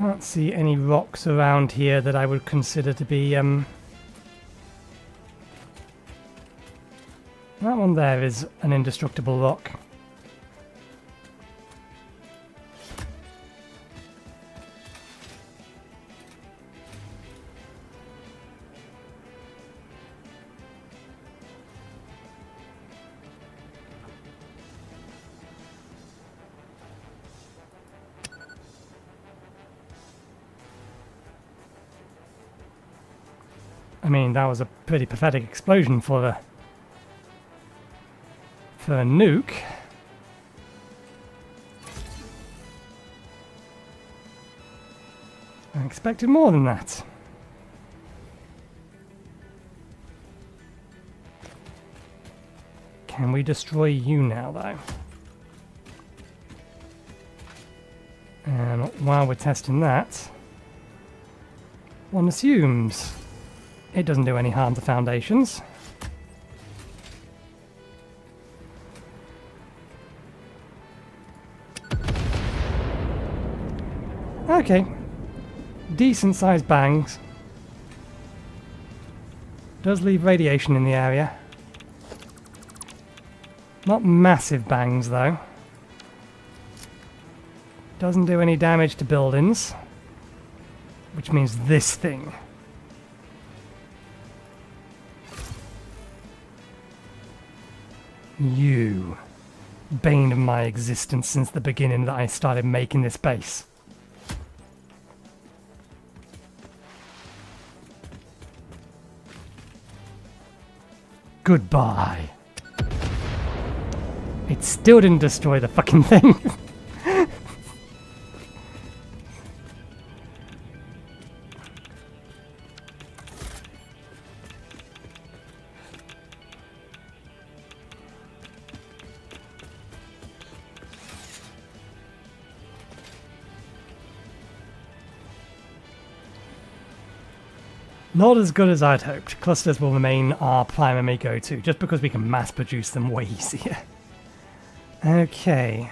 [SPEAKER 1] Can't see any rocks around here that I would consider to be... That one there is an indestructible rock. I mean, that was a pretty pathetic explosion for a nuke. I expected more than that. Can we destroy you now, though? And while we're testing that, one assumes it doesn't do any harm to foundations. Okay. Decent sized bangs. Does leave radiation in the area. Not massive bangs though. Doesn't do any damage to buildings. Which means this thing. You. Bane of my existence since the beginning that I started making this base. Goodbye. It still didn't destroy the fucking thing. Not as good as I'd hoped. Clusters will remain our primary go-to, just because we can mass produce them way easier. Okay.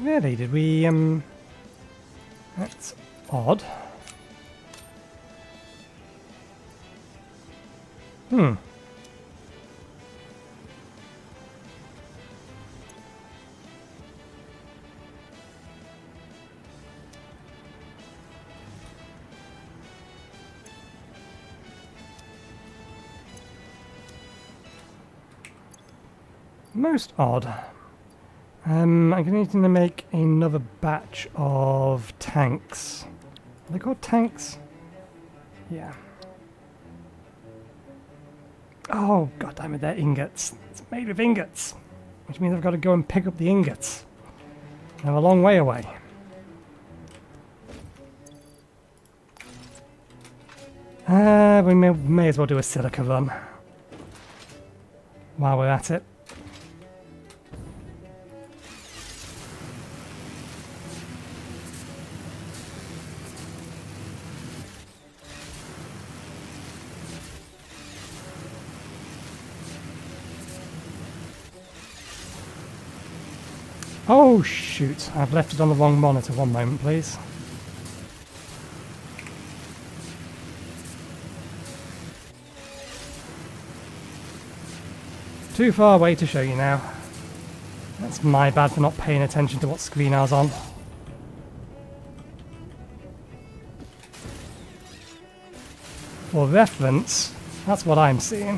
[SPEAKER 1] Really, did we, That's odd. Most odd. I'm going to need to make another batch of tanks. Are they called tanks? Yeah. Oh, goddammit, they're ingots. It's made of ingots. Which means I've got to go and pick up the ingots. They're a long way away. We may as well do a silica run. While we're at it. Oh shoot, I've left it on the wrong monitor. One moment please. Too far away to show you now. That's my bad for not paying attention to what screen I was on. For reference, that's what I'm seeing.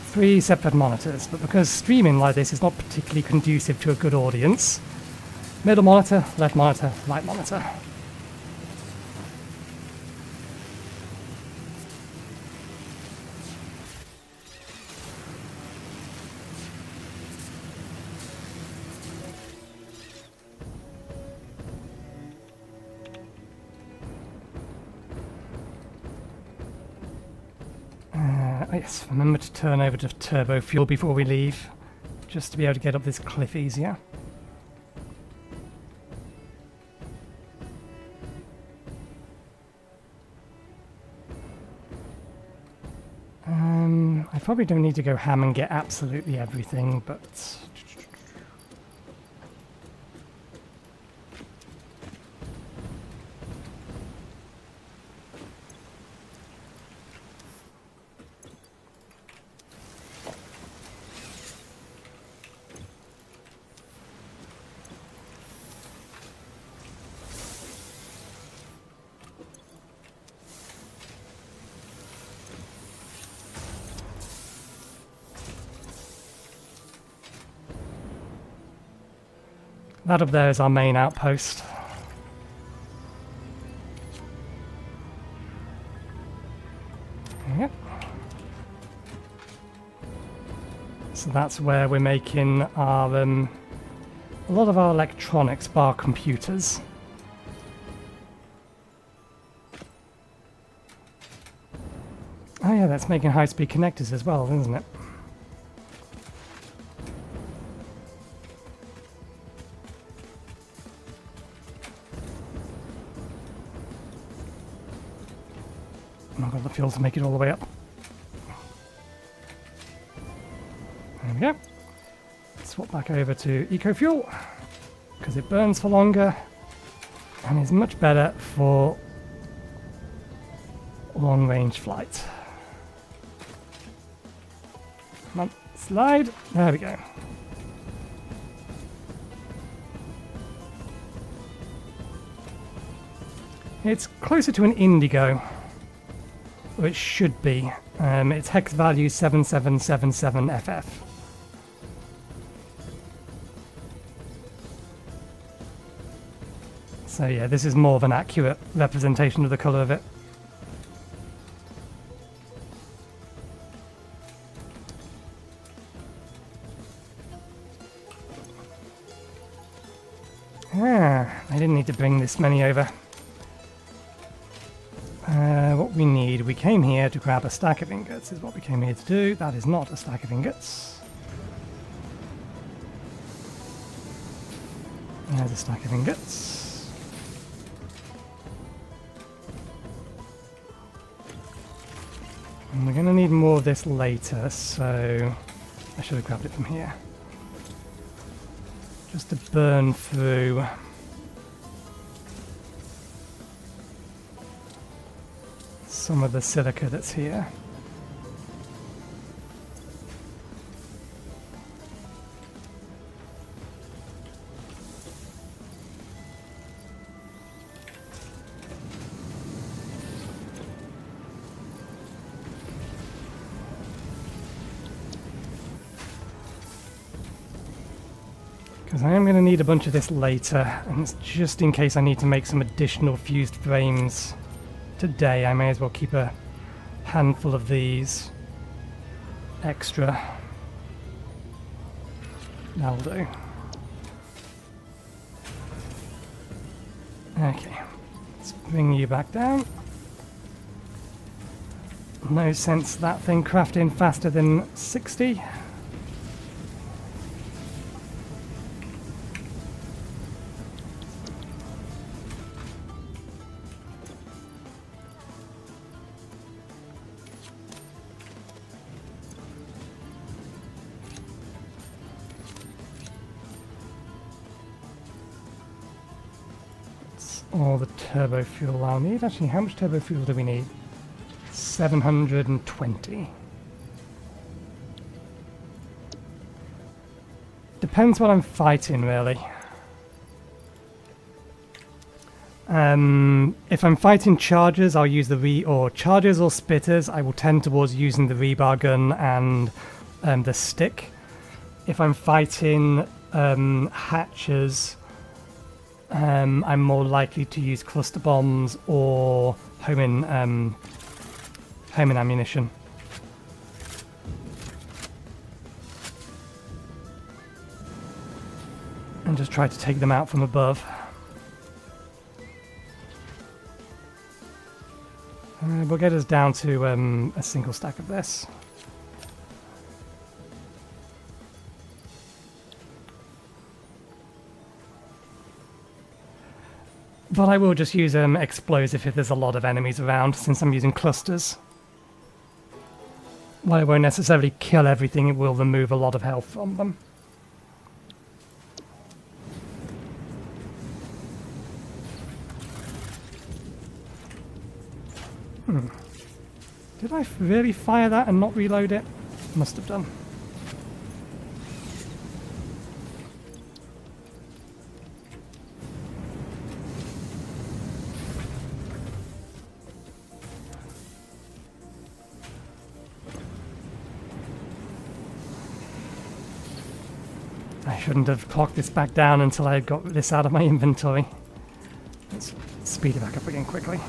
[SPEAKER 1] Three separate monitors, but because streaming like this is not particularly conducive to a good audience, middle monitor, left monitor, right monitor. Yes, remember to turn over to turbo fuel before we leave, just to be able to get up this cliff easier. I probably don't need to go ham and get absolutely everything, but... That up there is our main outpost. Yep. So that's where we're making our a lot of our electronics, bar computers. Oh yeah, that's making high-speed connectors as well, isn't it? I've got the fuel to make it all the way up. There we go. Swap back over to eco-fuel because it burns for longer and is much better for long-range flight. Come on, slide. There we go. It's closer to an Indigo. Or it should be. It's hex value 7777FF. So yeah, this is more of an accurate representation of the colour of it. Ah, I didn't need to bring this many over. What we need, we came here to grab a stack of ingots, is what we came here to do. That is not a stack of ingots. There's a stack of ingots. And we're going to need more of this later, so I should have grabbed it from here. Just to burn through. Some of the silica that's here. Because I am going to need a bunch of this later, and it's just in case I need to make some additional fused frames today. I may as well keep a handful of these extra. That'll do. Okay, let's bring you back down. No sense that thing crafting faster than 60. All the turbo fuel I'll need. Actually, how much turbo fuel do we need? 720. Depends what I'm fighting, really. If I'm fighting chargers, I'll use the chargers or spitters. I will tend towards using the rebar gun and the stick. If I'm fighting hatchers, I'm more likely to use cluster bombs or homing ammunition. And just try to take them out from above. We'll get us down to a single stack of this. But I will just use explosive if there's a lot of enemies around, since I'm using clusters. While it won't necessarily kill everything, it will remove a lot of health from them. Did I really fire that and not reload it? Must have done. I shouldn't have clocked this back down until I had got this out of my inventory. Let's speed it back up again quickly.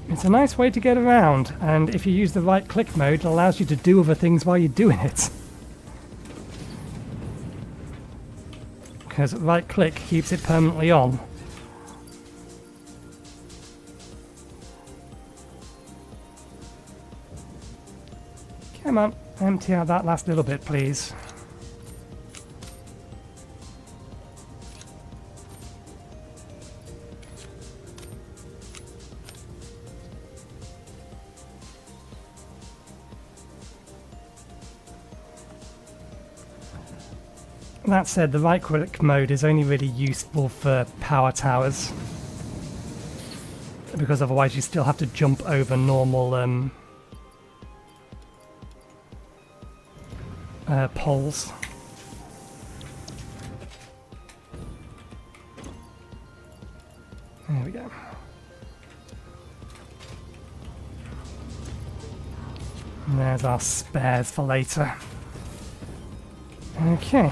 [SPEAKER 1] It's a nice way to get around, and if you use the right click mode, it allows you to do other things while you're doing it. Because right click keeps it permanently on. Come on, empty out that last little bit, please. That said, the right click mode is only really useful for power towers, because otherwise you still have to jump over normal poles. There we go. And there's our spares for later. Okay.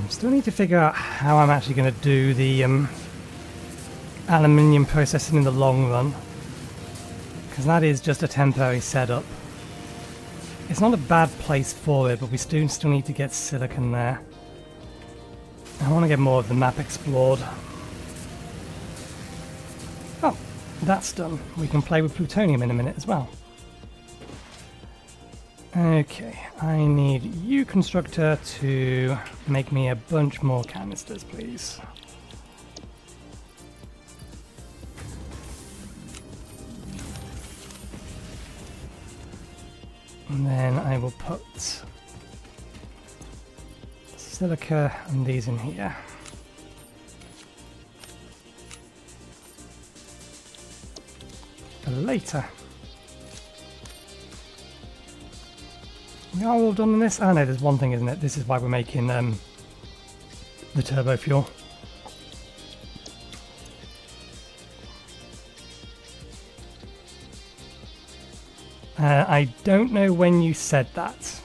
[SPEAKER 1] Still need to figure out how I'm actually going to do the aluminium processing in the long run, because that is just a temporary setup. It's not a bad place for it, but we still need to get silicon there. I want to get more of the map explored. Oh, that's done. We can play with plutonium in a minute as well. Okay, I need you, constructor, to make me a bunch more canisters, please. And then I will put silica and these in here. For later. We are all done on this? Oh no, there's one thing, isn't it? This is why we're making the turbo fuel. I don't know when you said that.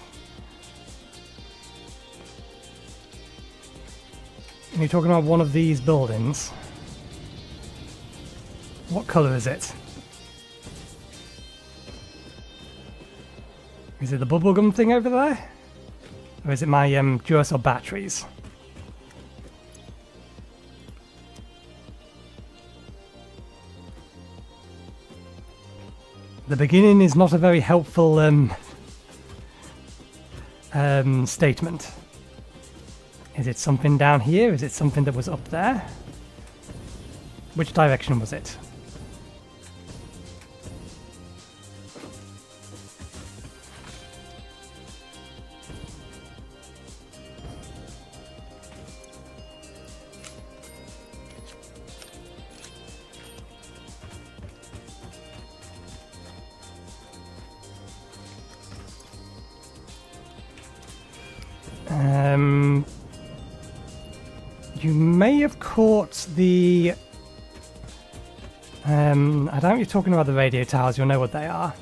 [SPEAKER 1] Are you talking about one of these buildings? What colour is it? Is it the bubblegum thing over there? Or is it my Duracell batteries? The beginning is not a very helpful statement. Is it something down here? Is it something that was up there? Which direction was it? You may have caught the... I don't know if you're talking about the radio towers, you'll know what they are.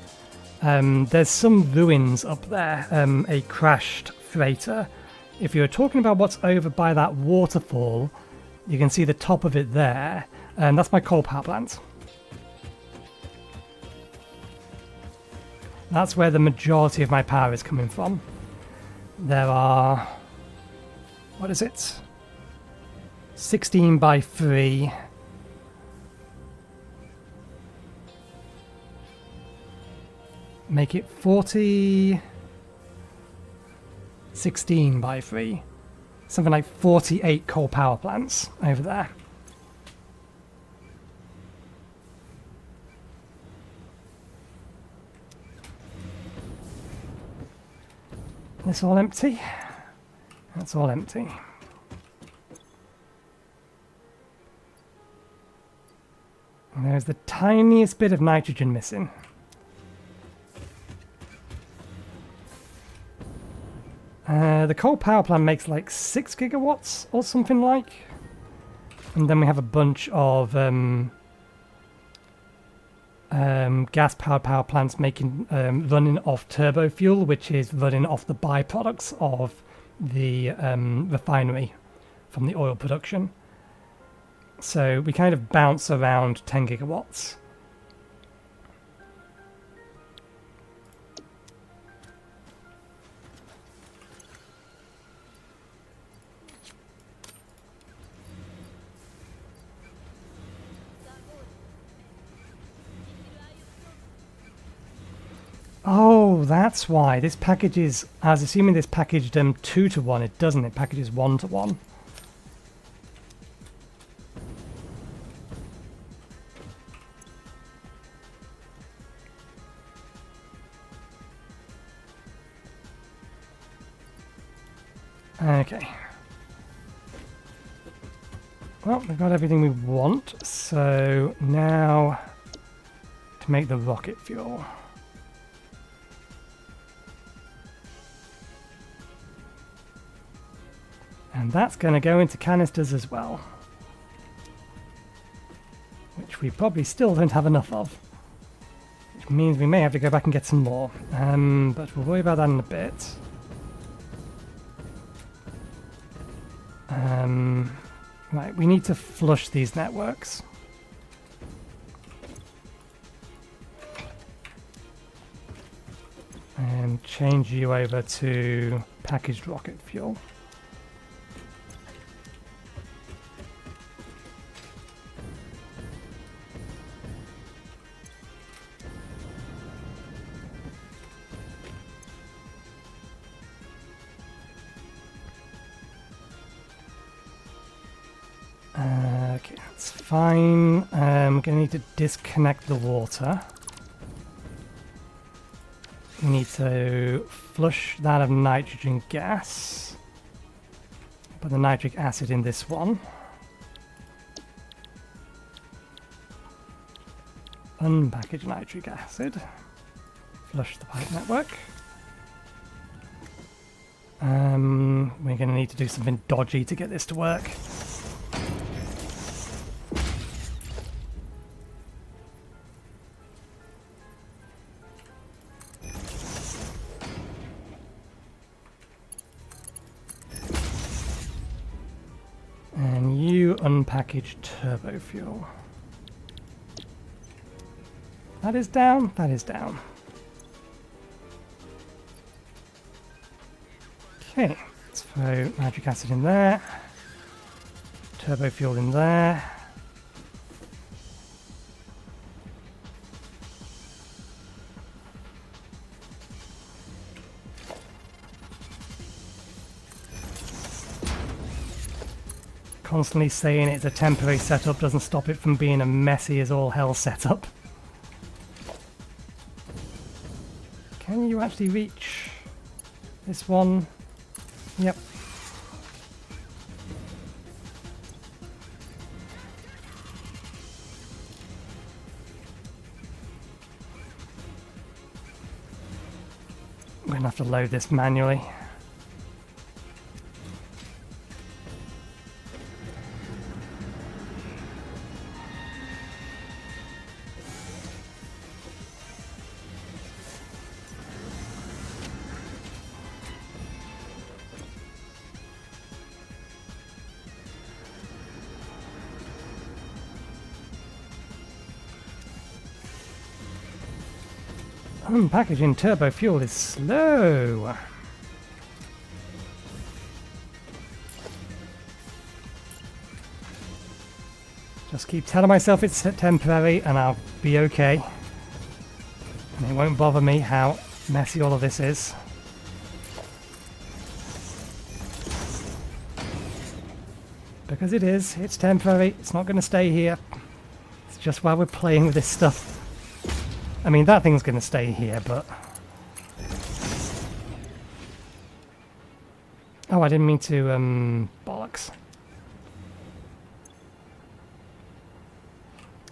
[SPEAKER 1] There's some ruins up there, a crashed freighter. If you're talking about what's over by that waterfall, you can see the top of it there, and that's my coal power plant. That's where the majority of my power is coming from. There are... what is it? 16 by 3. Make it 40... 16 by 3. Something like 48 coal power plants over there. This all empty? That's all empty. And there's the tiniest bit of nitrogen missing. The coal power plant makes like 6 gigawatts or something like. And then we have a bunch of gas-powered power plants making running off turbo fuel, which is running off the byproducts of the refinery from the oil production. So we kind of bounce around 10 gigawatts. Oh, that's why. This package is... I was assuming this packaged 2 to 1. It doesn't. It packages 1 to 1. Okay. Well, we've got everything we want. So now to make the rocket fuel. And that's going to go into canisters as well. Which we probably still don't have enough of. Which means we may have to go back and get some more. But we'll worry about that in a bit. Right, we need to flush these networks. And change you over to packaged rocket fuel. Okay, that's fine. We're going to need to disconnect the water. We need to flush that of nitrogen gas. Put the nitric acid in this one. Unpackage nitric acid. Flush the pipe network. We're going to need to do something dodgy to get this to work. And you unpackage turbo fuel. That is down, that is down. Okay, let's throw nitric acid in there. Turbo fuel in there. Constantly saying it's a temporary setup doesn't stop it from being a messy as all hell setup. Can you actually reach this one? Yep. We're gonna have to load this manually. Unpackaging turbo fuel is slow. Just keep telling myself it's temporary and I'll be okay. And it won't bother me how messy all of this is. Because it is, it's temporary, it's not going to stay here. It's just while we're playing with this stuff. I mean, that thing's going to stay here, but... Oh, I didn't mean to, bollocks.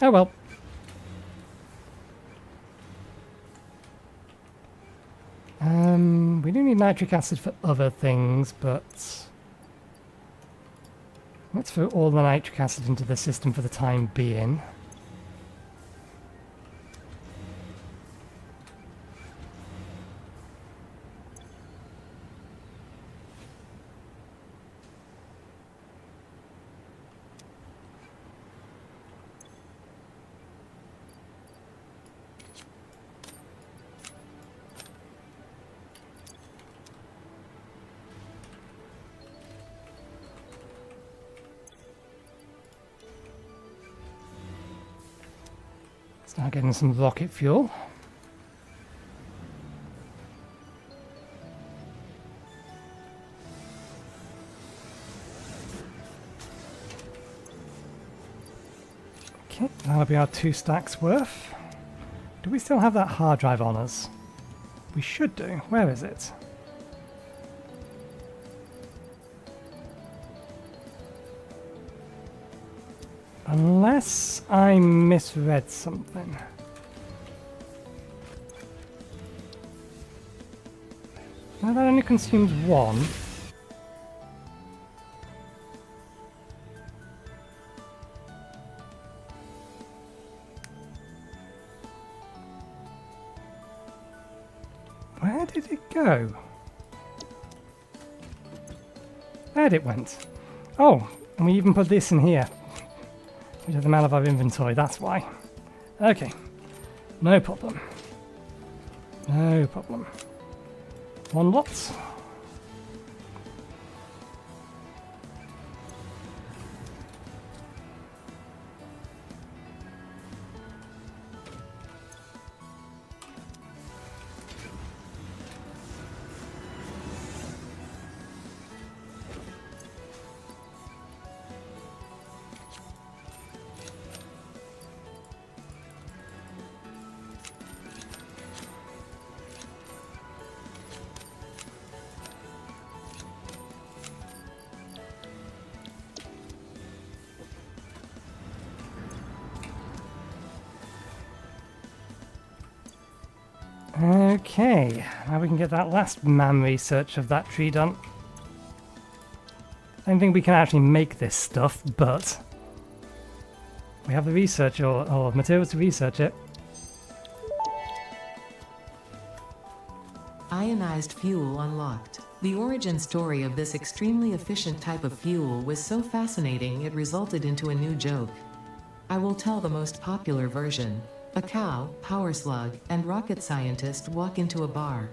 [SPEAKER 1] Oh well. We do need nitric acid for other things, but... Let's throw all the nitric acid into the system for the time being. Start getting some rocket fuel. Okay, that'll be our 2 stacks worth. Do we still have that hard drive on us? We should do. Where is it? Unless I misread something. No, that only consumes 1. Where did it go? There it went. Oh, and we even put this in here. We took them out of our inventory, that's why. Okay, no problem. No problem. 1 lot. Okay, now we can get that last man research of that tree done. I don't think we can actually make this stuff, but we have the research or materials to research it.
[SPEAKER 2] Ionized fuel unlocked. The origin story of this extremely efficient type of fuel was so fascinating it resulted into a new joke. I will tell the most popular version. A cow, power slug, and rocket scientist walk into a bar.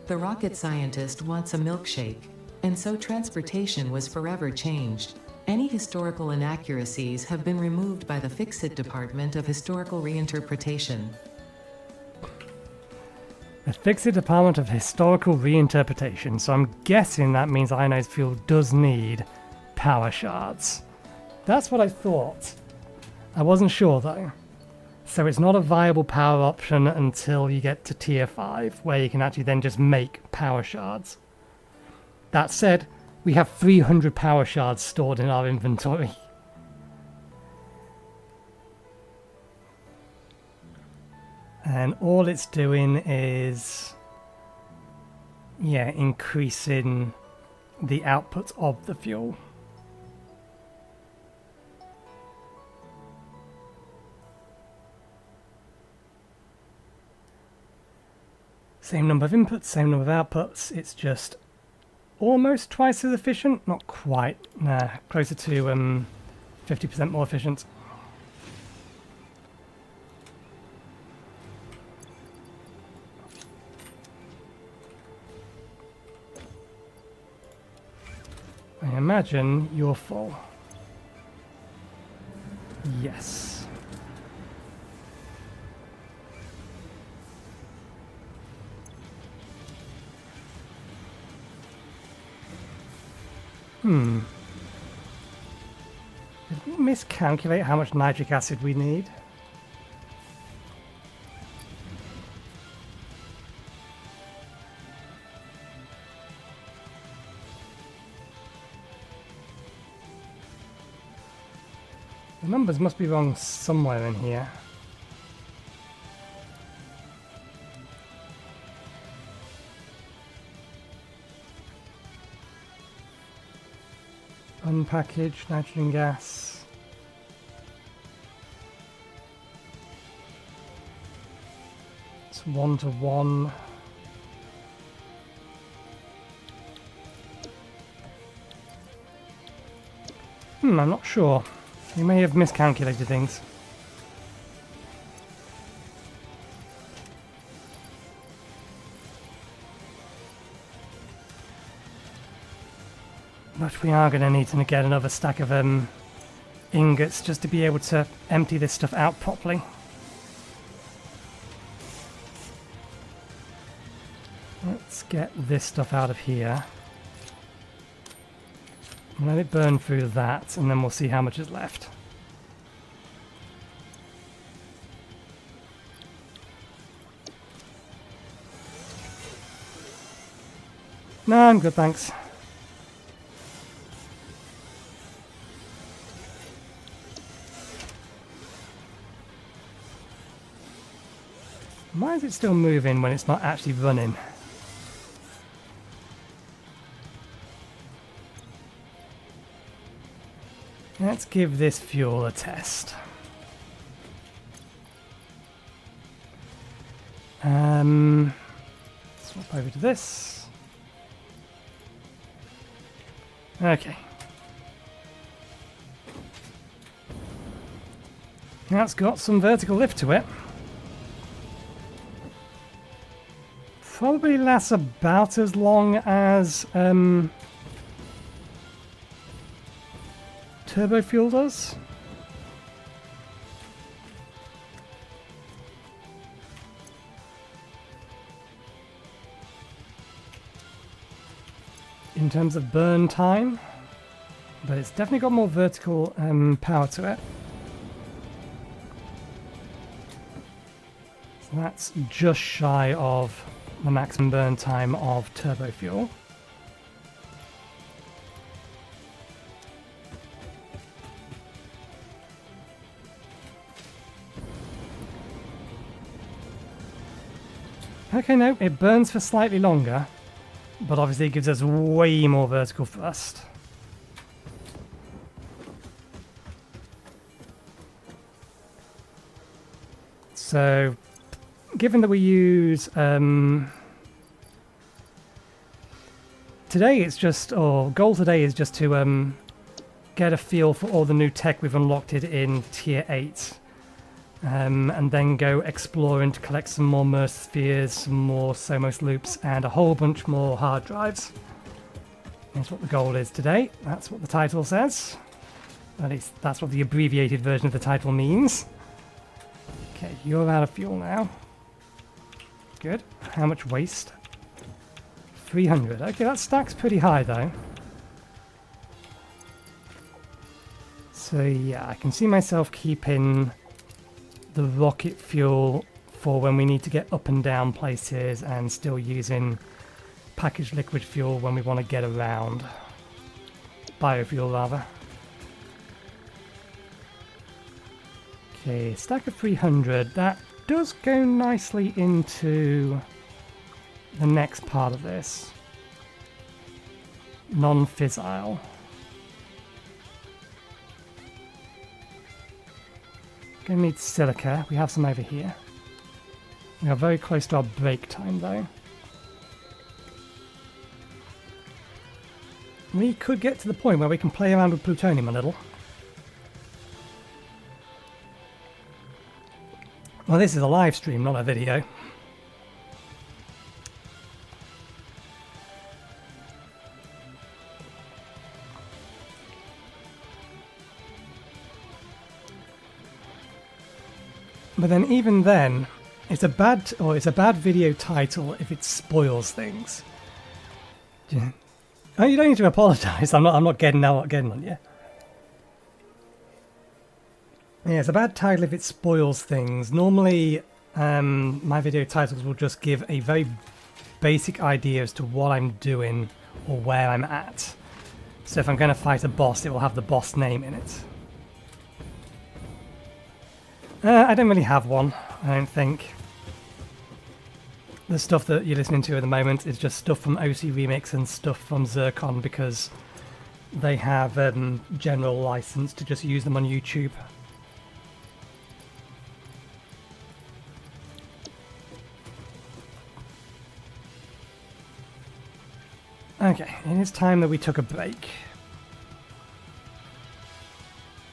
[SPEAKER 2] The rocket scientist wants a milkshake, and so transportation was forever changed. Any historical inaccuracies have been removed by the Fix-It Department of Historical Reinterpretation.
[SPEAKER 1] The Fix-It Department of Historical Reinterpretation, so I'm guessing that means ionized fuel does need power shards. That's what I thought. I wasn't sure though. So it's not a viable power option until you get to tier 5, where you can actually then just make power shards. That said, we have 300 power shards stored in our inventory. And all it's doing is, yeah, increasing the output of the fuel. Same number of inputs, same number of outputs, it's just almost twice as efficient, not quite, nah, closer to 50% more efficient. I imagine you're full. Yes. Did we miscalculate how much nitric acid we need? The numbers must be wrong somewhere in here. Unpackaged nitrogen gas. It's 1-to-1. I'm not sure. You may have miscalculated things. But we are going to need to get another stack of ingots just to be able to empty this stuff out properly. Let's get this stuff out of here. Let it burn through that, and then we'll see how much is left. No, I'm good, thanks. Why is it still moving when it's not actually running? Let's give this fuel a test. Swap over to this. Okay. That's got some vertical lift to it. Probably lasts about as long as turbo fuel does. In terms of burn time, but it's definitely got more vertical power to it. So that's just shy of the maximum burn time of turbo fuel. Okay, no, it burns for slightly longer, but obviously it gives us way more vertical thrust. So, given that we use today, it's just, or goal today is just to get a feel for all the new tech we've unlocked it in tier 8. And then go exploring to collect some more Mercer spheres, some more Somos loops, and a whole bunch more hard drives. That's what the goal is today. That's what the title says. At least that's what the abbreviated version of the title means. Okay, you're out of fuel now. Good. How much waste? 300. Okay, that stacks pretty high though. So yeah, I can see myself keeping the rocket fuel for when we need to get up and down places, and still using packaged liquid fuel when we want to get around. Biofuel rather. Okay, stack of 300. That does go nicely into the next part of this. Non-fissile. Gonna need silica. We have some over here. We are very close to our break time though. We could get to the point where we can play around with plutonium a little. Well, this is a live stream, not a video. But then even then, it's a bad video title if it spoils things. Yeah. Oh, you don't need to apologise. I'm not getting on you. Yeah, it's a bad title if it spoils things. Normally, my video titles will just give a very basic idea as to what I'm doing or where I'm at. So if I'm going to fight a boss, it will have the boss name in it. I don't really have one, I don't think. The stuff that you're listening to at the moment is just stuff from OC Remix and stuff from Zircon because they have general license to just use them on YouTube. Okay, it is time that we took a break.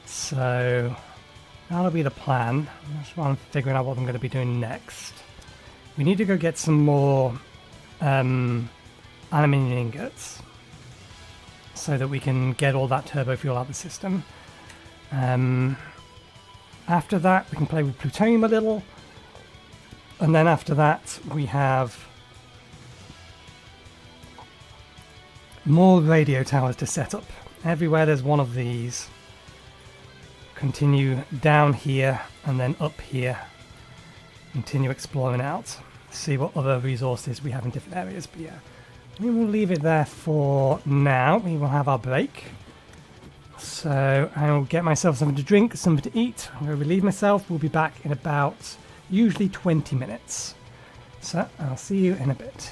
[SPEAKER 1] So that'll be the plan. That's why I'm figuring out what I'm going to be doing next. We need to go get some more aluminium ingots so that we can get all that turbo fuel out of the system. After that, we can play with plutonium a little. And then after that, we have more radio towers to set up. Everywhere there's one of these. Continue down here and then up here. Continue exploring out. See what other resources we have in different areas. But yeah, we will leave it there for now. We will have our break. So I'll get myself something to drink, something to eat. I'm going to relieve myself. We'll be back in about usually 20 minutes. So I'll see you in a bit.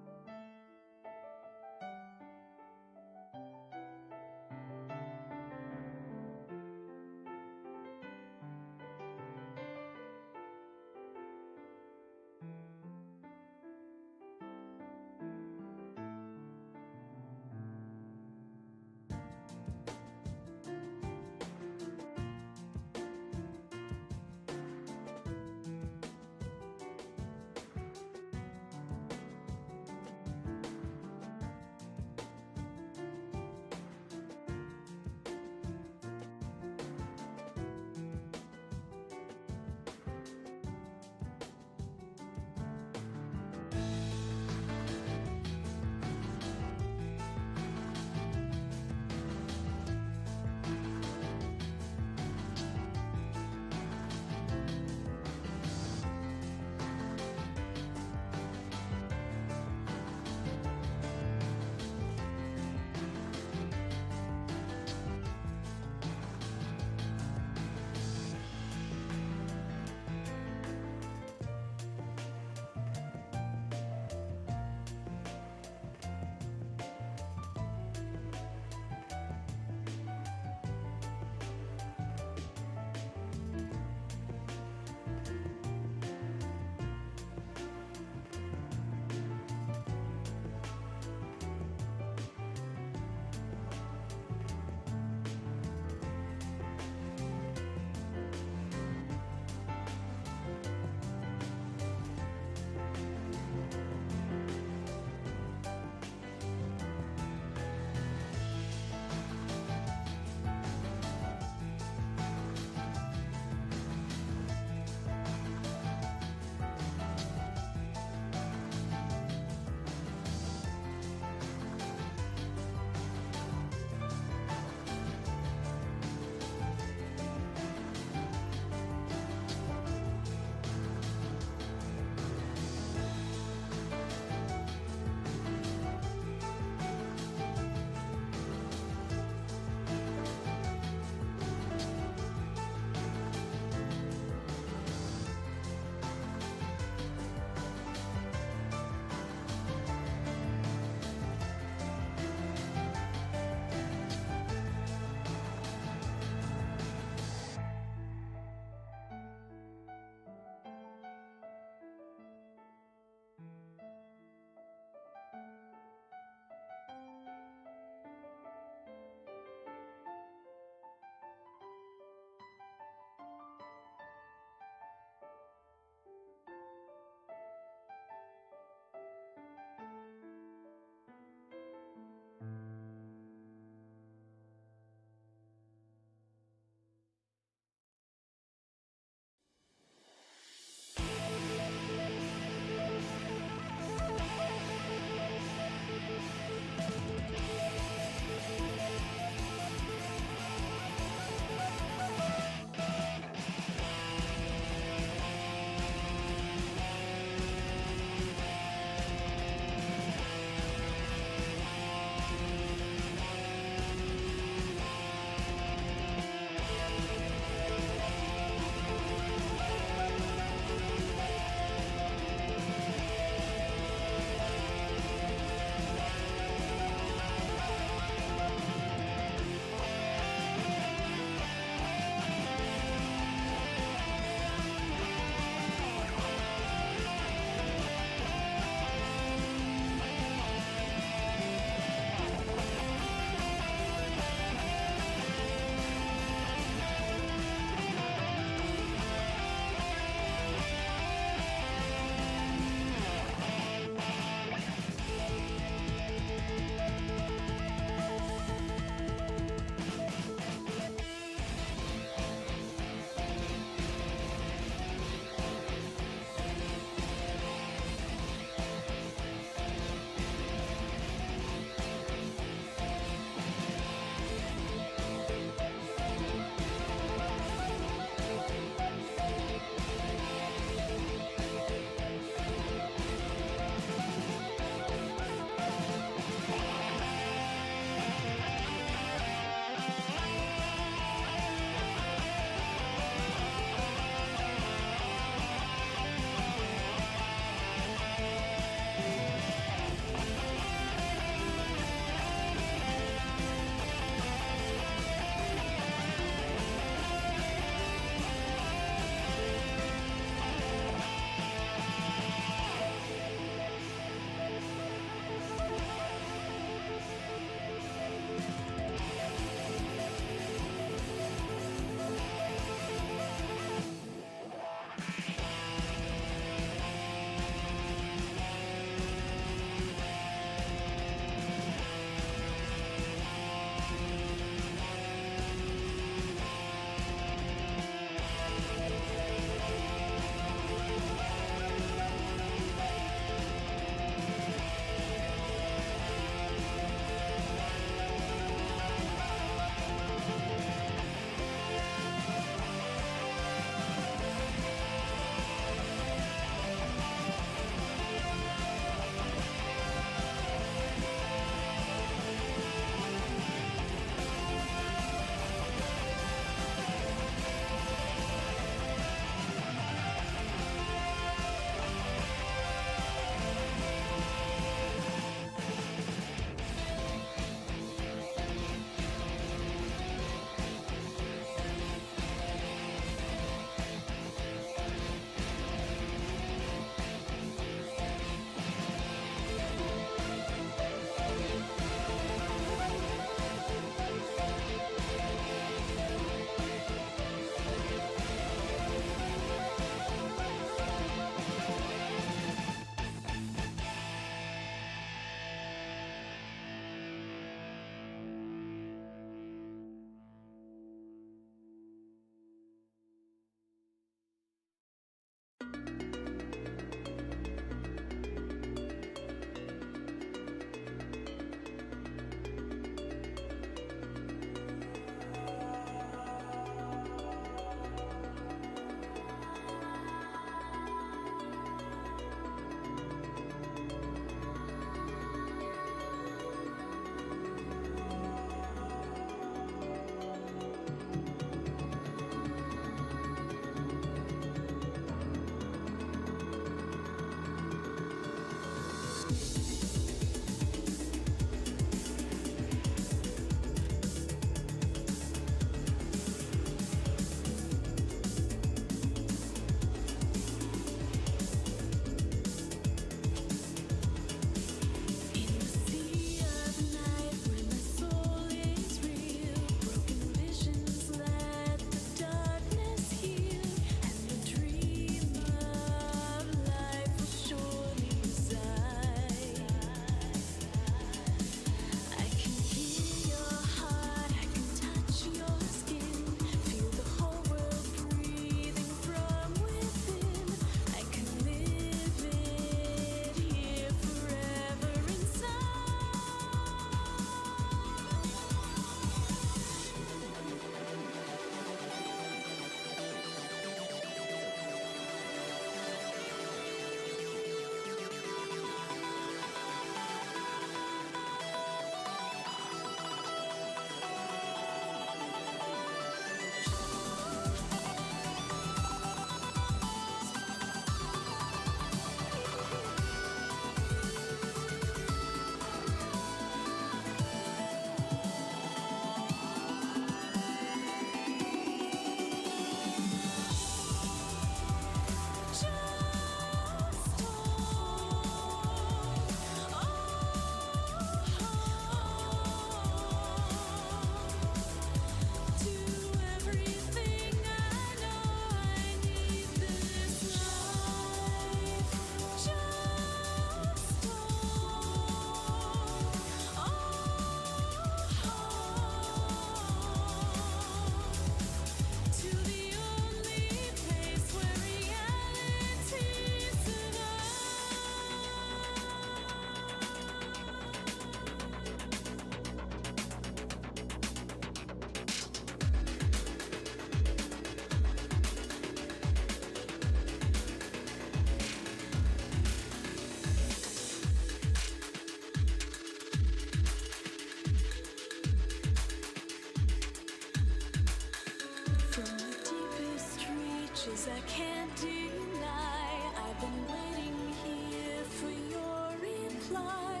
[SPEAKER 3] wishes I can't deny. I've been waiting here for your reply.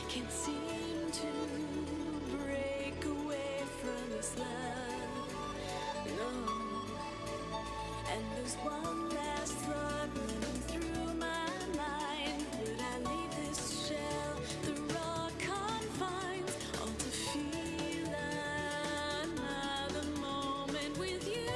[SPEAKER 3] Can't seem to break away from this love. No. And there's one last thought running through my mind. Would I leave this shell, the raw confines, all to feel another moment with you?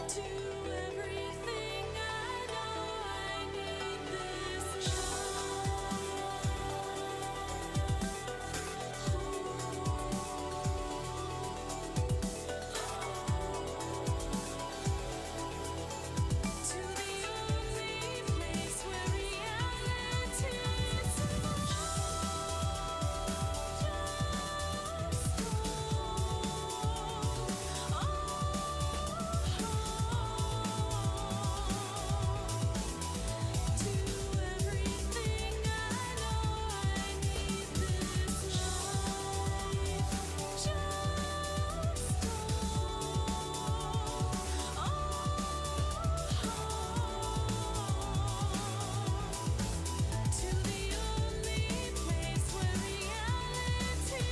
[SPEAKER 3] To everything I know, I need this to the only place where reality to everything I know, I need this life. To the only place where reality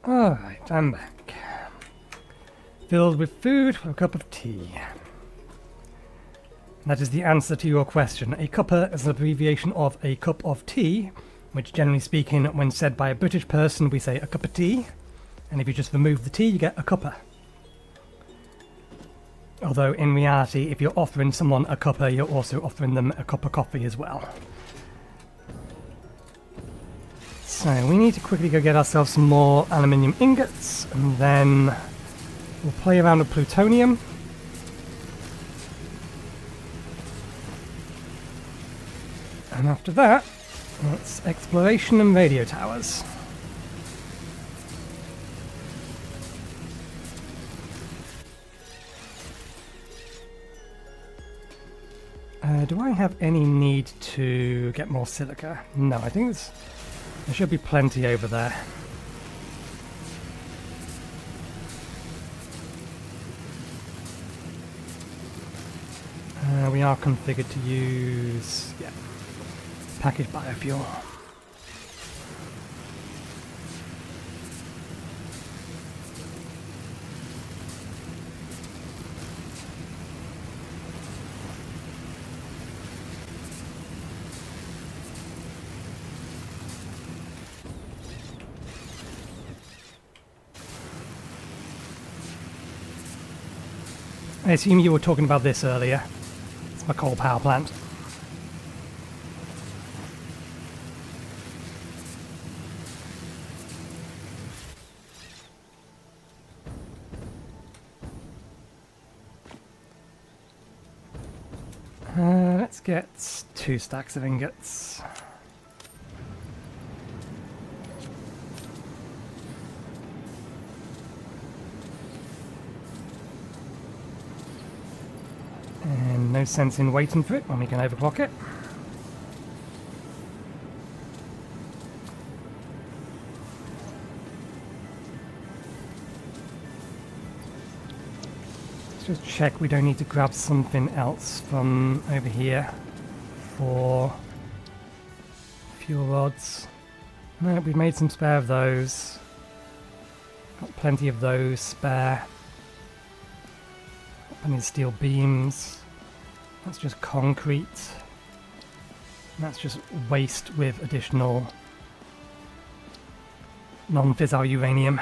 [SPEAKER 1] Alright, I'm back. Filled with food for a cup of tea. That is the answer to your question. A cuppa is an abbreviation of a cup of tea, which generally speaking, when said by a British person, we say a cup of tea. And if you just remove the tea, you get a cuppa. Although in reality, if you're offering someone a cuppa, you're also offering them a cup of coffee as well. So we need to quickly go get ourselves some more aluminium ingots, and then we'll play around with plutonium. And after that, it's exploration and radio towers. Do I have any need to get more silica? No, I think there should be plenty over there. We are configured to use, yeah, packaged biofuel. I assume you were talking about this earlier. It's my coal power plant. Let's get 2 stacks of ingots. And no sense in waiting for it when we can overclock it. Let's just check we don't need to grab something else from over here for fuel rods. No, we've made some spare of those. Got plenty of those spare. I need steel beams. That's just concrete. And that's just waste with additional non-fissile uranium.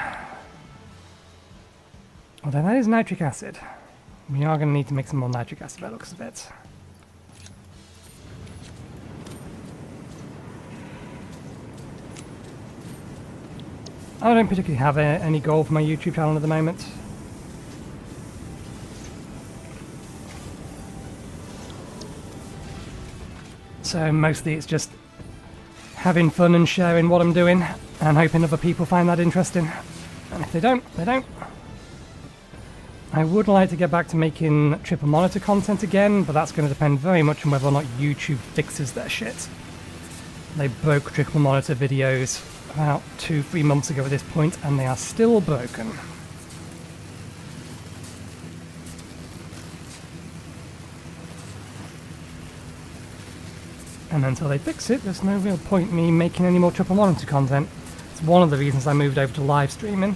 [SPEAKER 1] Although that is nitric acid. We are going to need to make some more nitric acid by the looks of it. I don't particularly have any goal for my YouTube channel at the moment. So mostly it's just having fun and sharing what I'm doing and hoping other people find that interesting. And if they don't, they don't. I would like to get back to making triple monitor content again, but that's going to depend very much on whether or not YouTube fixes their shit. They broke triple monitor videos about 2-3 months ago at this point, and they are still broken. And until they fix it, there's no real point in me making any more triple monitor content. It's one of the reasons I moved over to live streaming.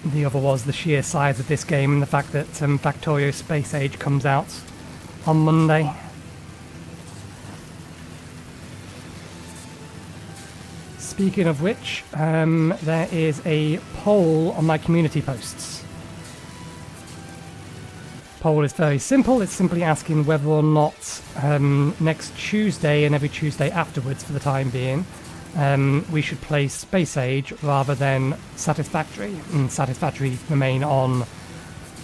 [SPEAKER 1] The other was the sheer size of this game and the fact that Factorio Space Age comes out on Monday. Speaking of which, there is a poll on my community posts. Poll is very simple. It's simply asking whether or not next Tuesday and every Tuesday afterwards for the time being we should play Space Age rather than Satisfactory, and Satisfactory remain on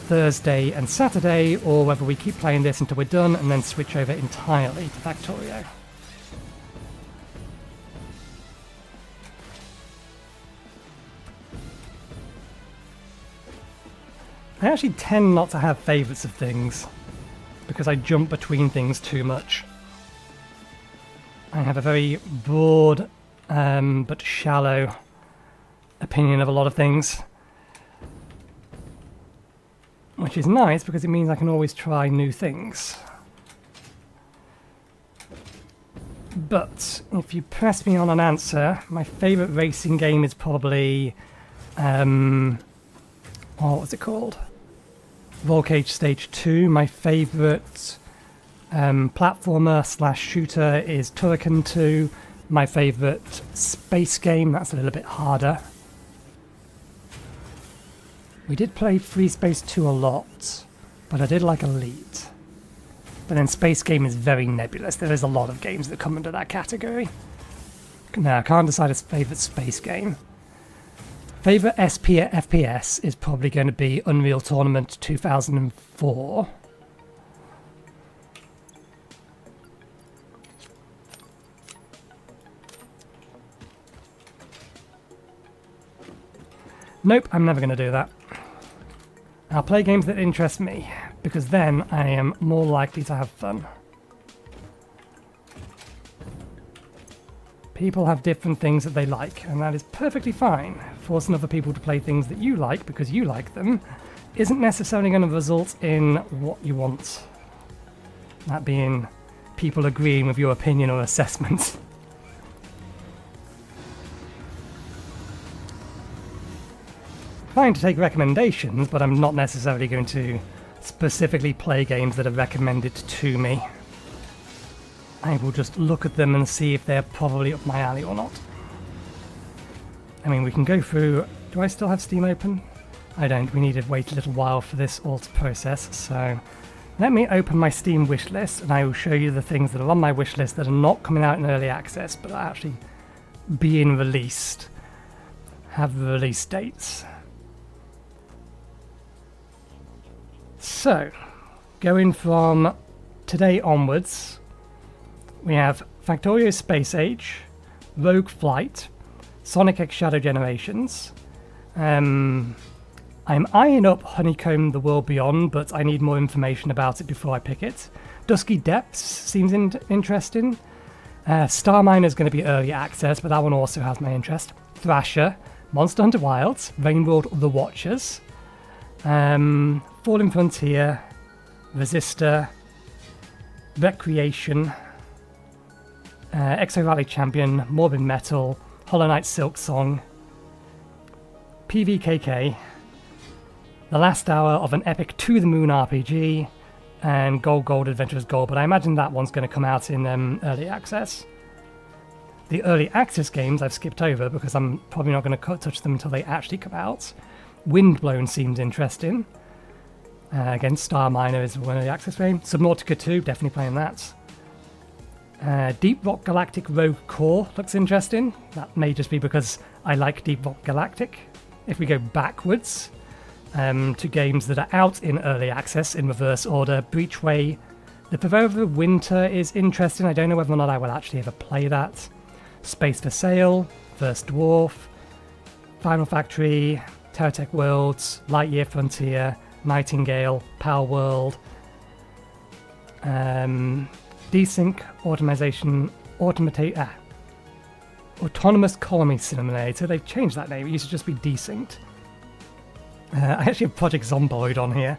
[SPEAKER 1] Thursday and Saturday, or whether we keep playing this until we're done and then switch over entirely to Factorio. I actually tend not to have favourites of things because I jump between things too much. I have a very broad but shallow opinion of a lot of things, which is nice because it means I can always try new things. But if you press me on an answer, my favourite racing game is probably... what was it called? Volcage Stage 2. My favourite platformer / shooter is Turrican 2. My favourite space game, that's a little bit harder. We did play Free Space 2 a lot, but I did like Elite. But then space game is very nebulous. There is a lot of games that come under that category. No, I can't decide a favourite space game. Favourite SP FPS is probably going to be Unreal Tournament 2004. Nope, I'm never going to do that. I'll play games that interest me, because then I am more likely to have fun. People have different things that they like, and that is perfectly fine. Forcing other people to play things that you like because you like them isn't necessarily going to result in what you want. That being people agreeing with your opinion or assessment. Fine to take recommendations, but I'm not necessarily going to specifically play games that are recommended to me. I will just look at them and see if they're probably up my alley or not. I mean, we can go through... Do I still have Steam open? I don't. We need to wait a little while for this all to process, so... Let me open my Steam wishlist, and I will show you the things that are on my wishlist that are not coming out in early access, but are actually being released. Have the release dates. So, going from today onwards... We have Factorio Space Age, Rogue Flight, Sonic X Shadow Generations. I'm eyeing up Honeycomb The World Beyond, but I need more information about it before I pick it. Dusky Depths seems interesting. Star Miner is going to be early access, but that one also has my interest. Thrasher, Monster Hunter Wilds, Rainworld The Watchers, Fallen Frontier, Resistor, Recreation, Exo Rally Champion, Morbid Metal, Hollow Knight Silk Song, PVKK, The Last Hour of an Epic to the Moon RPG, and Gold Adventurers Gold, but I imagine that one's going to come out in early access. The early access games I've skipped over because I'm probably not going to touch them until they actually come out. Windblown seems interesting. Again, Star Miner is one early access game. Subnautica 2, definitely playing that. Deep Rock Galactic Rogue Core looks interesting. That may just be because I like Deep Rock Galactic. If we go backwards to games that are out in early access in reverse order, Breachway, The Forever Winter is interesting. I don't know whether or not I will actually ever play that. Space for Sale, First Dwarf, Final Factory, Terratech Worlds, Lightyear Frontier, Nightingale, Power World, Desync, Autonomous Colony Simulator. They've changed that name. It used to just be Desynced. I actually have Project Zomboid on here.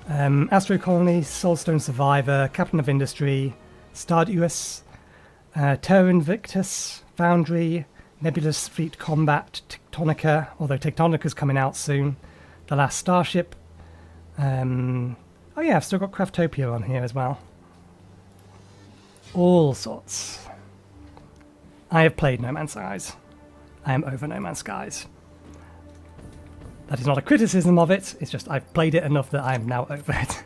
[SPEAKER 1] Astro Colony, Soulstone Survivor, Captain of Industry, Stardew, Terra Invictus, Foundry, Nebulous Fleet Combat, Tectonica, although Tectonica's coming out soon. The Last Starship. Oh yeah, I've still got Craftopia on here as well. All sorts. I have played No Man's Skies. I am over No Man's Skies. That is not a criticism of it, it's just I've played it enough that I am now over it.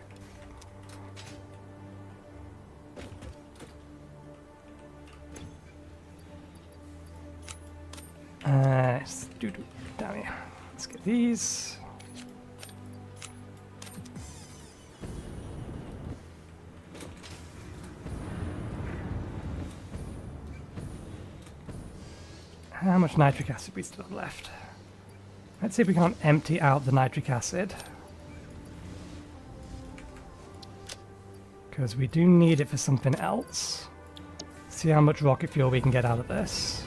[SPEAKER 1] Down here. Let's get these. How much nitric acid we still have left? Let's see if we can't empty out the nitric acid. Because we do need it for something else. See how much rocket fuel we can get out of this.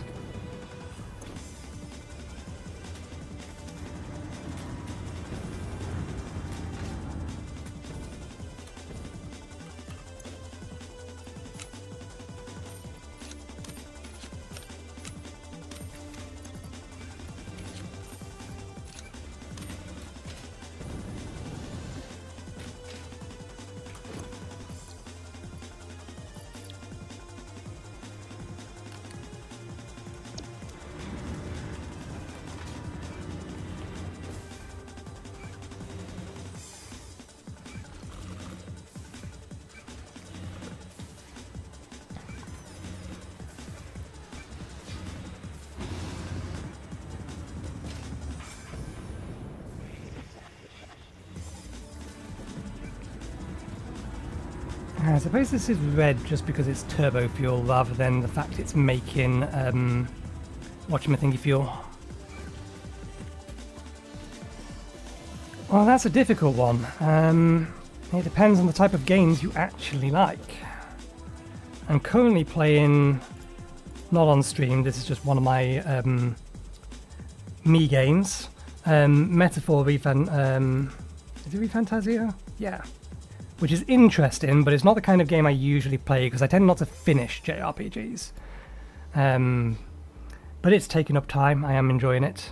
[SPEAKER 1] I suppose this is red just because it's turbo fuel rather than the fact it's making whatchamacallit fuel. Well, that's a difficult one. It depends on the type of games you actually like. I'm currently playing, not on stream, this is just one of my me games. Metaphor is it Refantasia? Yeah. Which is interesting, but it's not the kind of game I usually play because I tend not to finish JRPGs. But it's taken up time, I am enjoying it.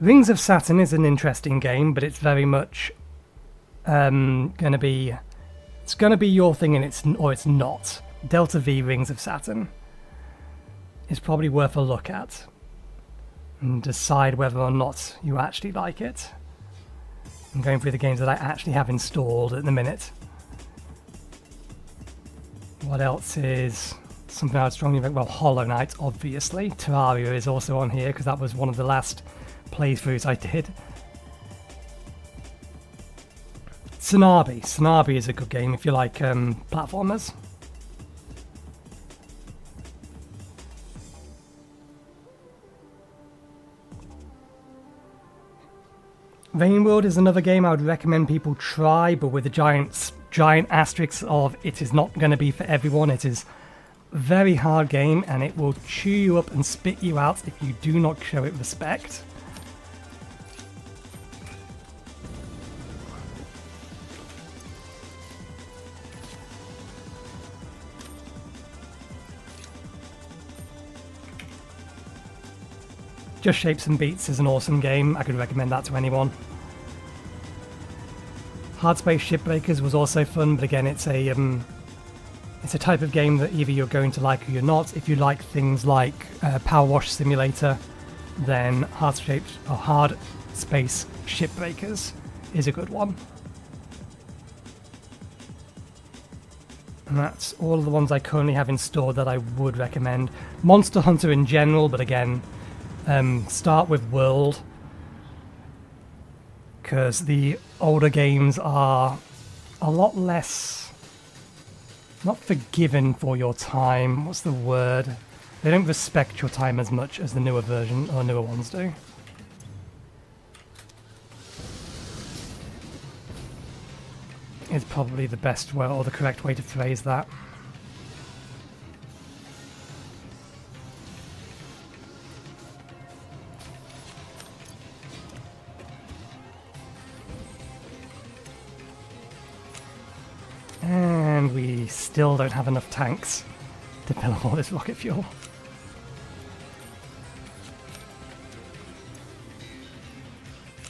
[SPEAKER 1] Rings of Saturn is an interesting game, but it's very much gonna be your thing, and it's not. Delta V Rings of Saturn is probably worth a look at and decide whether or not you actually like it. I'm going through the games that I actually have installed at the minute. What else is something I would strongly recommend? Well, Hollow Knight, obviously. Terraria is also on here because that was one of the last playthroughs I did. Tsunabi. Tsunabi is a good game if you like platformers. Rainworld is another game I would recommend people try, but with a giant asterisk of it is not going to be for everyone. It is a very hard game and it will chew you up and spit you out if you do not show it respect. Just Shapes and Beats is an awesome game. I could recommend that to anyone. Hard Space Shipbreakers was also fun, but again, it's a type of game that either you're going to like or you're not. If you like things like Power Wash Simulator, then Hard Space Shipbreakers is a good one. And that's all of the ones I currently have installed that I would recommend. Monster Hunter in general, but again, start with World, because the older games are a lot less, not forgiven for your time, what's the word? They don't respect your time as much as the newer version, or newer ones do. Is probably the best way, or the correct way to phrase that. And we still don't have enough tanks to fill up all this rocket fuel.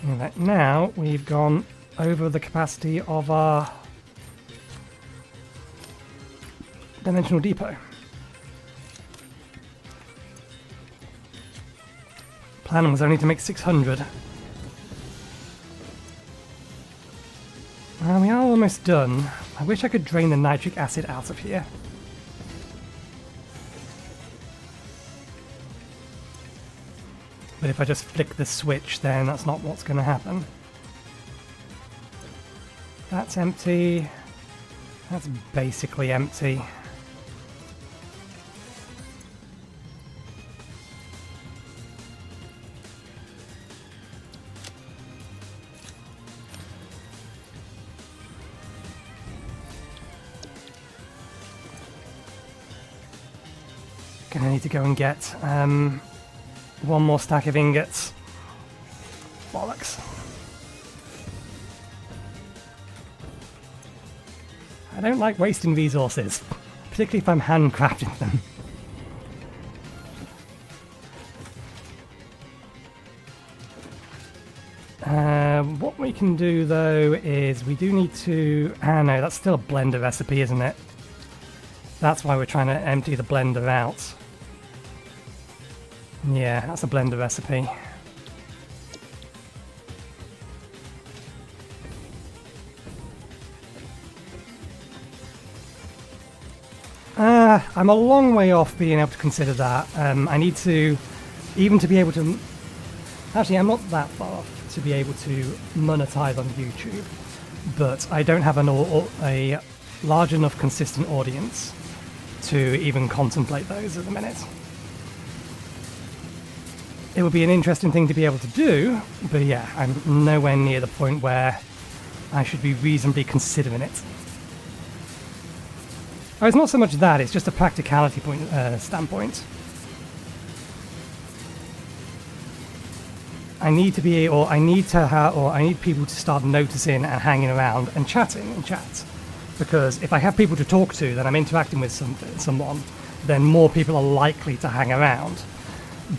[SPEAKER 1] Right, now we've gone over the capacity of our dimensional depot. Plan was only to make 600. Well, we are almost done. I wish I could drain the nitric acid out of here. But if I just flick the switch, then that's not what's going to happen. That's empty. That's basically empty. Gonna need to go and get one more stack of ingots. Bollocks. I don't like wasting resources, particularly if I'm handcrafting them. What we can do though is we do need to... Ah no, that's still a blender recipe, isn't it? That's why we're trying to empty the blender out. Yeah, that's a blender recipe. I'm a long way off being able to consider that. I need to, even to be able to... Actually, I'm not that far off to be able to monetize on YouTube. But I don't have a large enough consistent audience to even contemplate those at the minute. It would be an interesting thing to be able to do, but yeah, I'm nowhere near the point where I should be reasonably considering it. Oh, it's not so much that, it's just a practicality standpoint. I need to be, or I need people to start noticing and hanging around and chatting in chat. Because if I have people to talk to, then I'm interacting with someone, then more people are likely to hang around.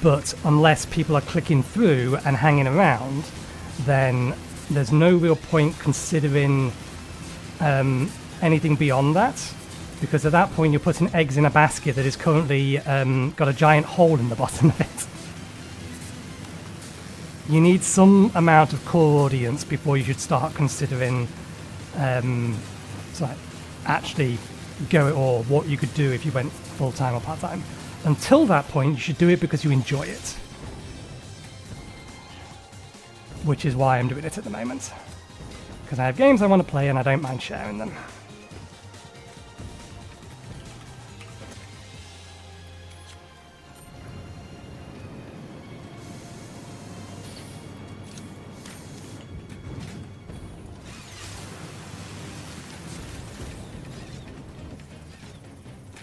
[SPEAKER 1] But unless people are clicking through and hanging around, then there's no real point considering anything beyond that. Because at that point you're putting eggs in a basket that is currently got a giant hole in the bottom of it. You need some amount of core audience before you should start considering actually go or what you could do if you went full-time or part-time. Until that point, you should do it because you enjoy it. Which is why I'm doing it at the moment. Because I have games I want to play and I don't mind sharing them.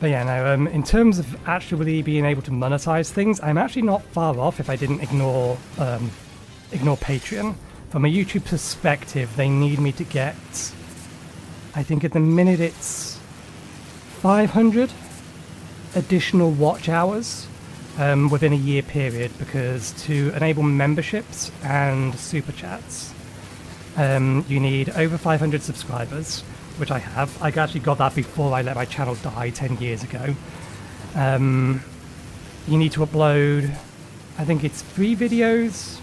[SPEAKER 1] But yeah, no, in terms of actually being able to monetize things, I'm actually not far off if I didn't ignore Patreon. From a YouTube perspective, they need me to get, I think at the minute it's 500 additional watch hours within a year period, because to enable memberships and super chats, you need over 500 subscribers, which I have. I actually got that before I let my channel die 10 years ago. You need to upload, I think it's 3 videos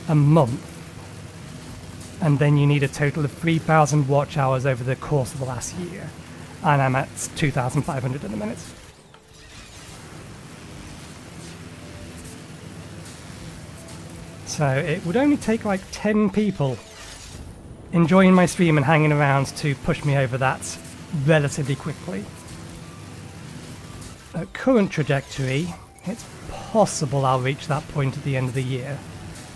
[SPEAKER 1] a month. And then you need a total of 3,000 watch hours over the course of the last year. And I'm at 2,500 in a minute. So it would only take like 10 people enjoying my stream and hanging around to push me over that relatively quickly. At current trajectory, it's possible I'll reach that point at the end of the year.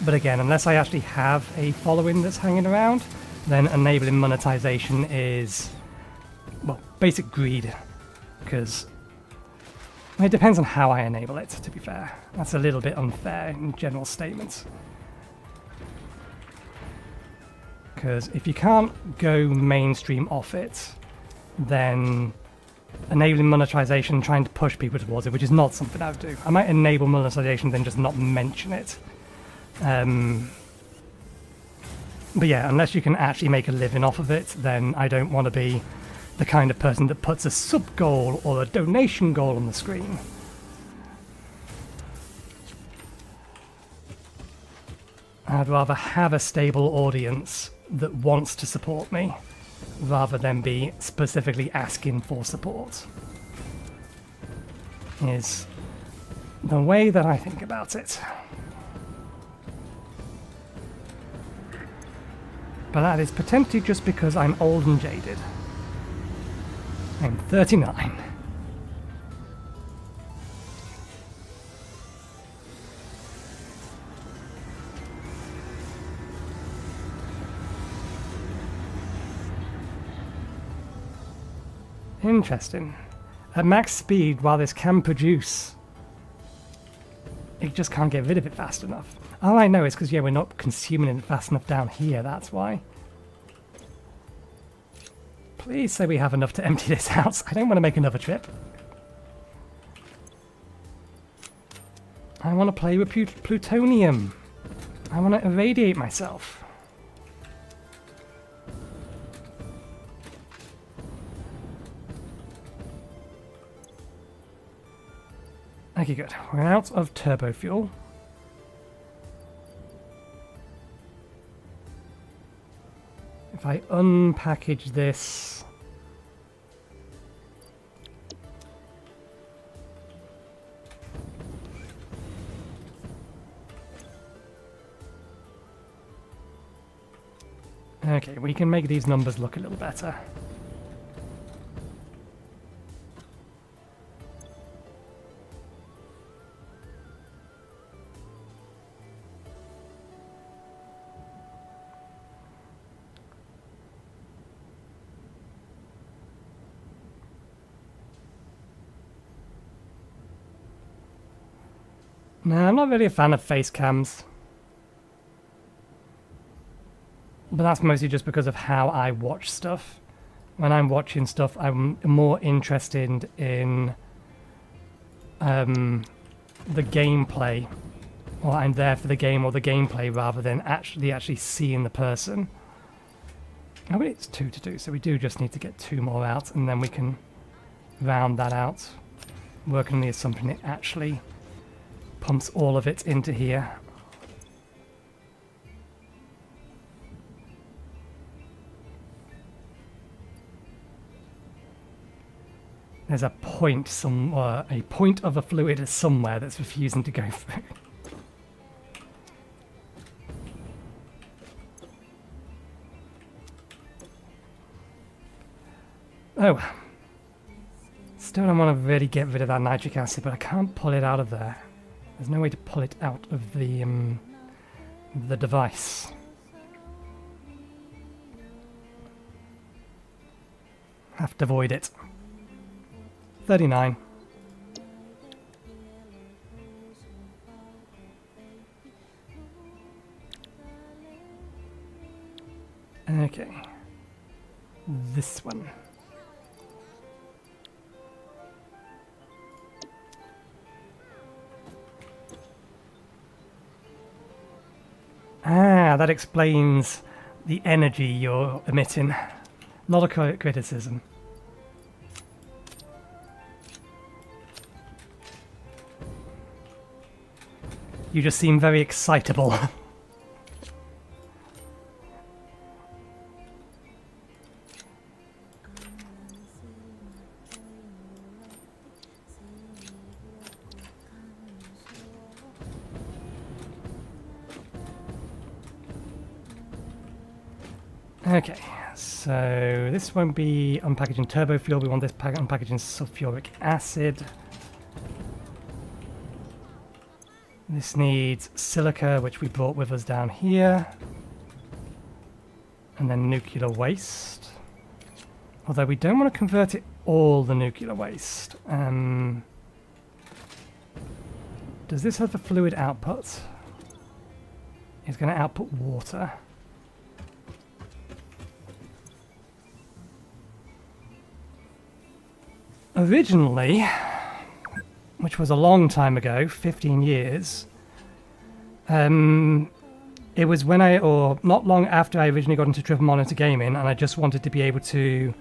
[SPEAKER 1] But again, unless I actually have a following that's hanging around, then enabling monetization is, well, basic greed. Because it depends on how I enable it, to be fair. That's a little bit unfair in general statements. Because if you can't go mainstream off it, then enabling monetization, trying to push people towards it, which is not something I would do. I might enable monetization, then just not mention it. But yeah, unless you can actually make a living off of it, then I don't want to be the kind of person that puts a sub goal or a donation goal on the screen. I'd rather have a stable audience that wants to support me, rather than be specifically asking for support. Is the way that I think about it. But that is potentially just because I'm old and jaded. I'm 39. Interesting. At max speed, while this can produce, it just can't get rid of it fast enough. All I know is because, yeah, we're not consuming it fast enough down here, that's why. Please say we have enough to empty this out. I don't want to make another trip. I want to play with plutonium. I want to irradiate myself. Okay, good. We're out of turbo fuel. If I unpackage this... Okay, we can make these numbers look a little better. No, I'm not really a fan of face cams. But that's mostly just because of how I watch stuff. When I'm watching stuff, I'm more interested in the gameplay. Or I'm there for the game or the gameplay rather than actually seeing the person. Oh, but it's 2 to do, so we do just need to get 2 more out, and then we can round that out. Working on the assumption it actually pumps all of it into here. There's a point a point of a fluid somewhere that's refusing to go through. Oh. Still don't want to really get rid of that nitric acid, but I can't pull it out of there. There's no way to pull it out of the device. Have to void it. 39. Okay. This one. Ah, that explains the energy you're emitting. Not a criticism. You just seem very excitable. Okay, so this won't be unpackaging turbo fuel. We want this unpackaging sulfuric acid. This needs silica, which we brought with us down here. And then nuclear waste. Although we don't want to convert it all the nuclear waste. Does this have a fluid output? It's going to output water. Originally, which was a long time ago, 15 years, it was when or not long after I originally got into triple monitor gaming, and I just wanted to be able to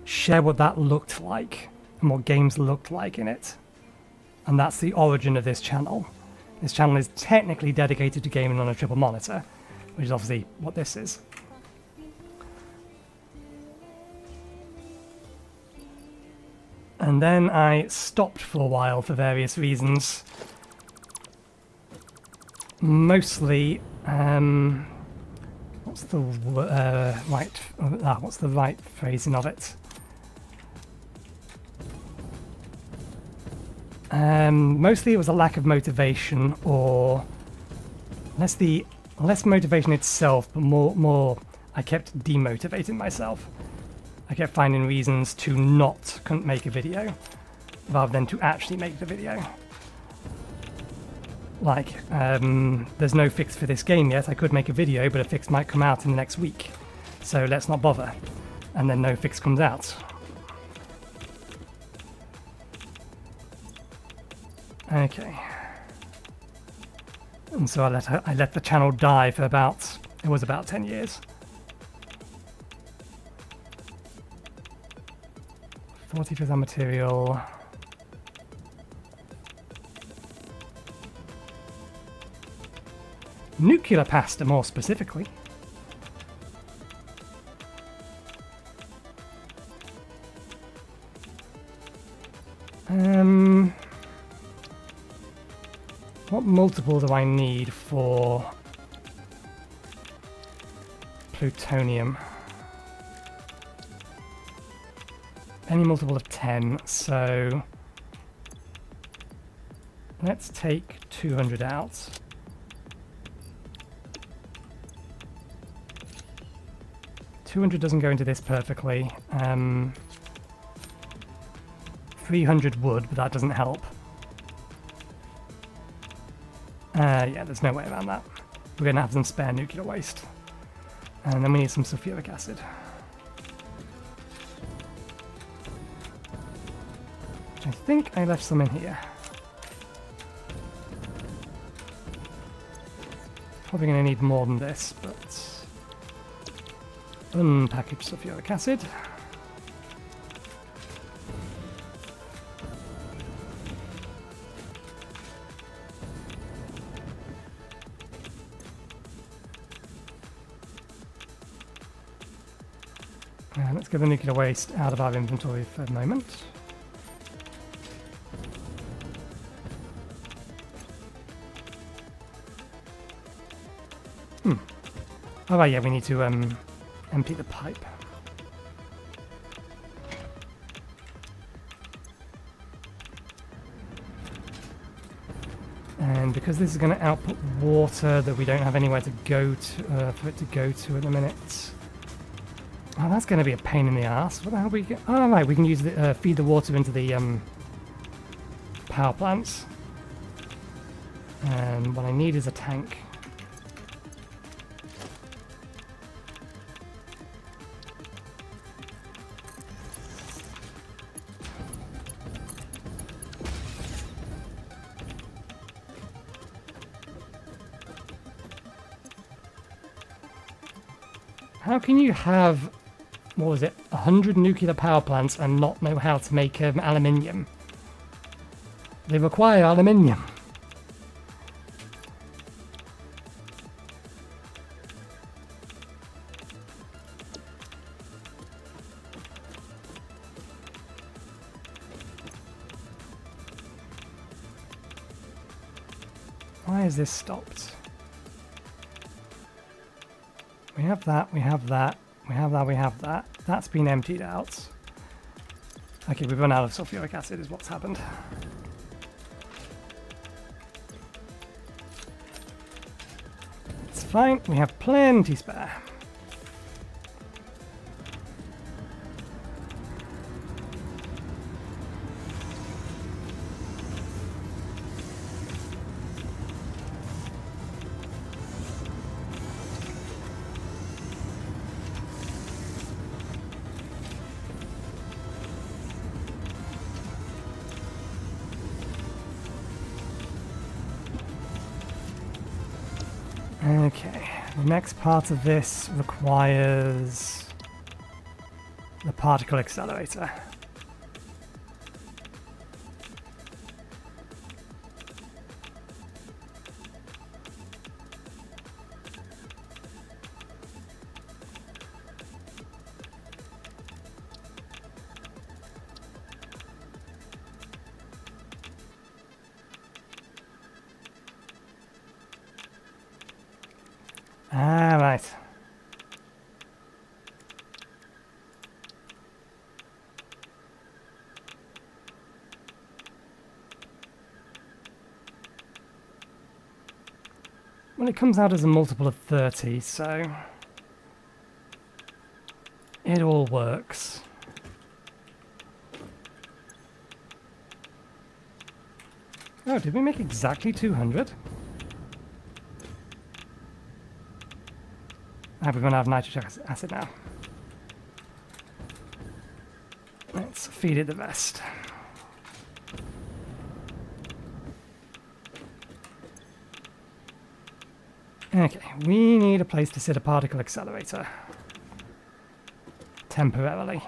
[SPEAKER 1] share what that looked like and what games looked like in it. And that's the origin of this channel. This channel is technically dedicated to gaming on a triple monitor, which is obviously what this is. And then I stopped for a while for various reasons. Mostly, what's the right phrasing of it? Mostly it was a lack of motivation, or less motivation itself, but more I kept demotivating myself. I kept finding reasons to not make a video, rather than to actually make the video. Like, there's no fix for this game yet. I could make a video, but a fix might come out in the next week. So let's not bother. And then no fix comes out. Okay. And so I let the channel die for about 10 years. 40 for that material. Nuclear pasta, more specifically. What multiple do I need for plutonium? Any multiple of 10, so let's take 200 out. $200 doesn't go into this perfectly. 300 would, but that doesn't help. Yeah, there's no way around that. We're going to have some spare nuclear waste. And then we need some sulfuric acid. I think I left some in here. Probably going to need more than this, but... unpackaged sulfuric acid. Let's get the nuclear waste out of our inventory for a moment. Oh right, yeah, we need to empty the pipe. And because this is going to output water that we don't have anywhere to go to, for it to go to at the minute. Oh, that's going to be a pain in the ass. What the hell we get? Oh, right, we can use the feed the water into the power plants. And what I need is a tank. How can you have, what was it, 100 nuclear power plants and not know how to make aluminium? They require aluminium. Why is this stopped? We have that, we have that, we have that, we have that. That's been emptied out. Okay, we've run out of sulfuric acid is what's happened. It's fine, we have plenty spare. Okay, the next part of this requires the particle accelerator. Ah, right. Well, it comes out as a multiple of 30, so it all works. Oh, did we make exactly 200? We've run out of nitric acid now. Let's feed it the rest. Okay, we need a place to sit a particle accelerator. Temporarily.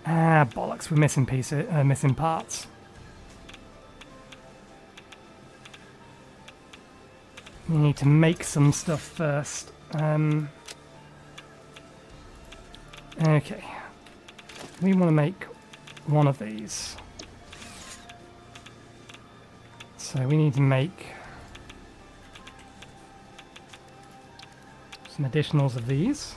[SPEAKER 1] Ah, bollocks, we're missing pieces, missing parts. We need to make some stuff first. Okay. We want to make one of these. So we need to make some additionals of these.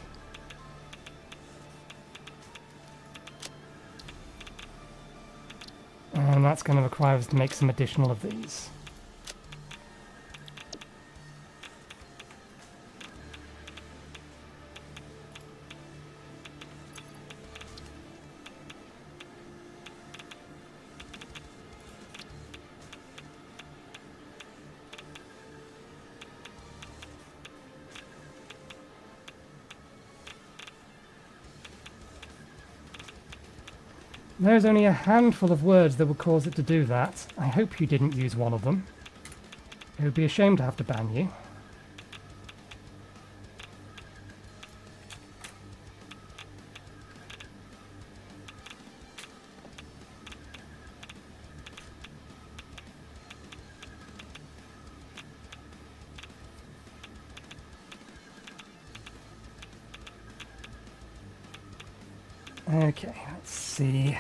[SPEAKER 1] And that's going to require us to make some additional of these. There's only a handful of words that would cause it to do that. I hope you didn't use one of them. It would be a shame to have to ban you. Okay, let's see.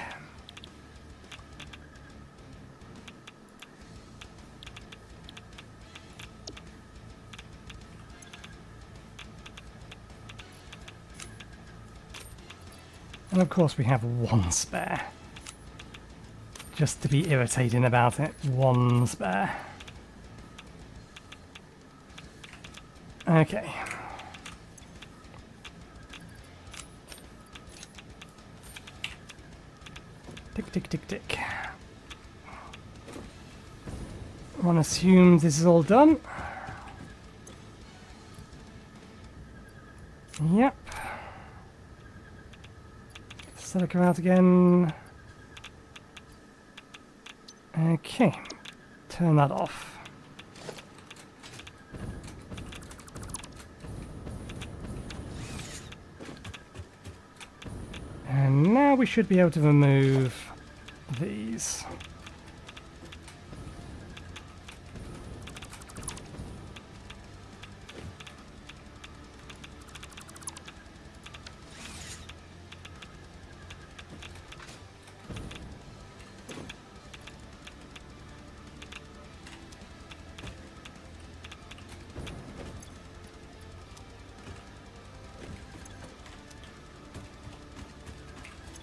[SPEAKER 1] And of course we have one spare. Just to be irritating about it. One spare. Okay. Tick, tick, tick, tick. One assumes this is all done. Yep. Silica out again. Okay. Turn that off. And now we should be able to remove these.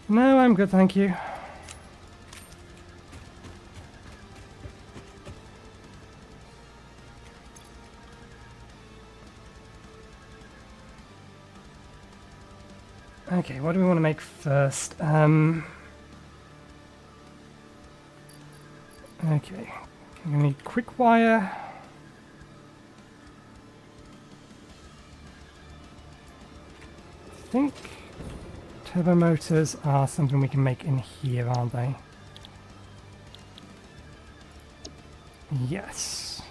[SPEAKER 1] No, I'm good, thank you. Okay, what do we want to make first? Okay, we need quick wire. I think turbo motors are something we can make in here, aren't they? Yes.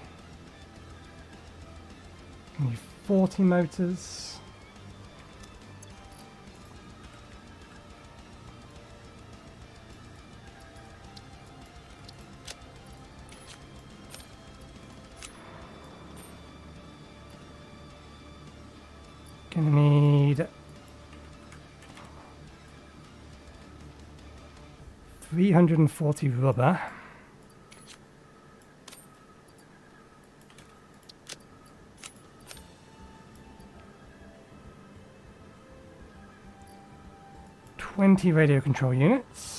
[SPEAKER 1] We need 40 motors. Gonna need 340 rubber. $20 radio control units.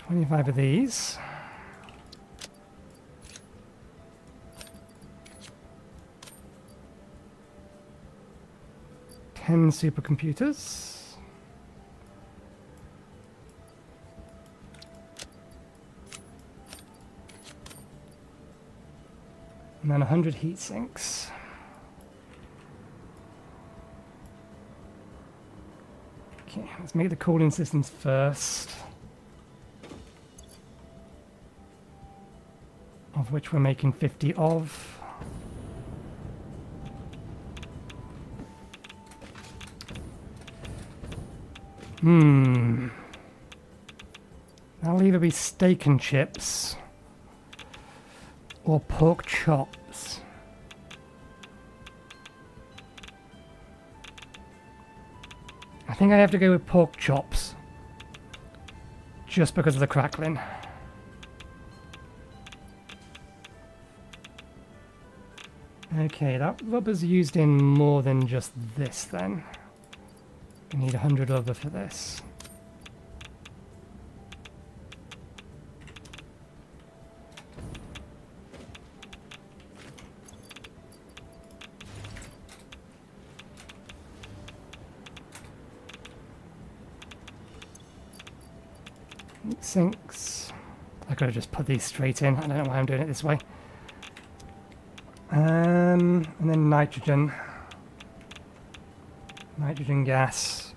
[SPEAKER 1] $25 of these. Ten supercomputers. And then 100 heat sinks. Okay, let's make the cooling systems first. Of which we're making 50 of. That'll either be steak and chips or pork chops. I think I have to go with pork chops. Just because of the crackling. Okay, that rubber's used in more than just this then. We need 100 rubber for this. Heat sinks. I could have just put these straight in. I don't know why I'm doing it this way. And then nitrogen. Nitrogen gas.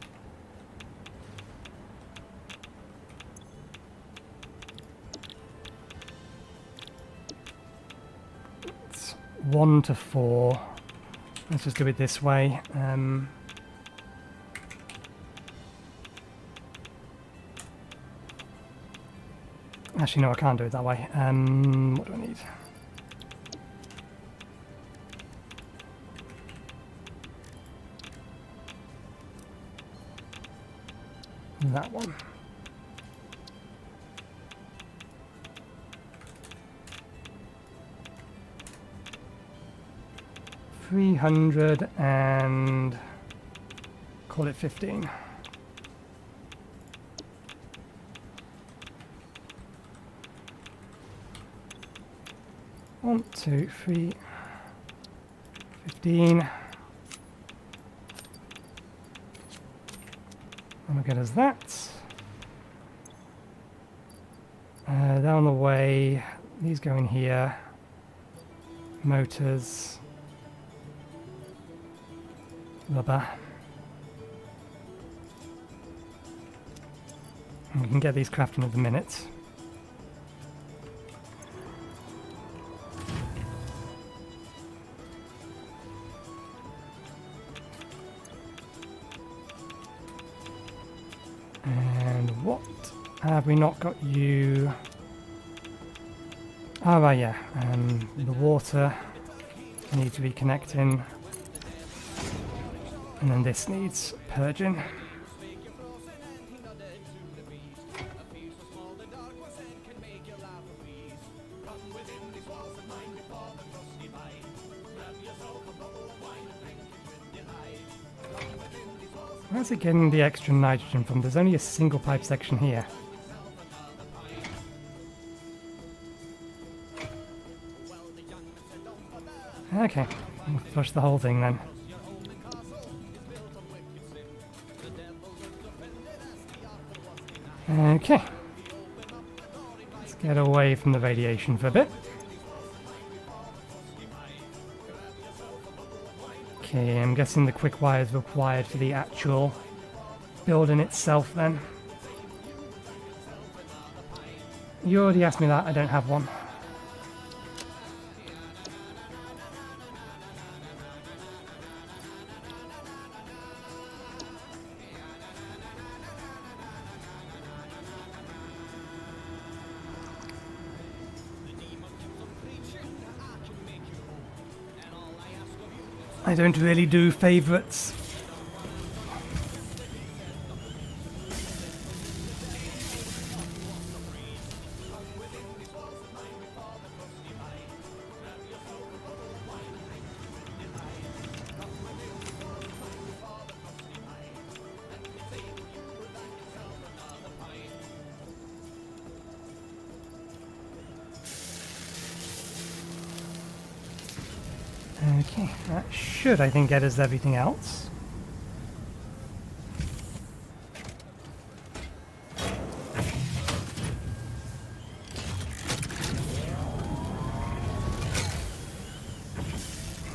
[SPEAKER 1] It's 1 to 4. Let's just do it this way. Actually, no, I can't do it that way. What do I need? That one. $300 and call it 15. One, two, three, 15. And we'll get us that. Down the way, these go in here. Motors. Rubber. And we can get these crafting at the minute. And what have we not got you? Oh, right, yeah. The water needs reconnecting. And then this needs purging. Where's it getting the extra nitrogen from? There's only a single pipe section here. Okay, we'll flush the whole thing then. Okay. Let's get away from the radiation for a bit. Okay, I'm guessing the quick wire is required for the actual building itself then. You already asked me that, I don't have one. I don't really do favourites. Okay, that should, I think, get us everything else.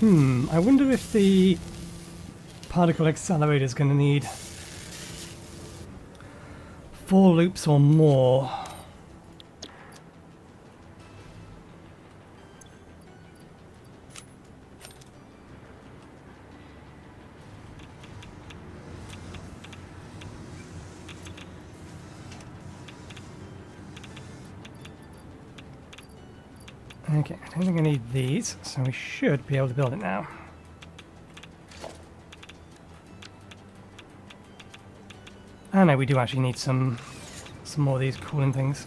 [SPEAKER 1] I wonder if the particle accelerator is going to need 4 loops or more. Okay, I don't think I need these, so we should be able to build it now. Ah no, we do actually need some more of these cooling things.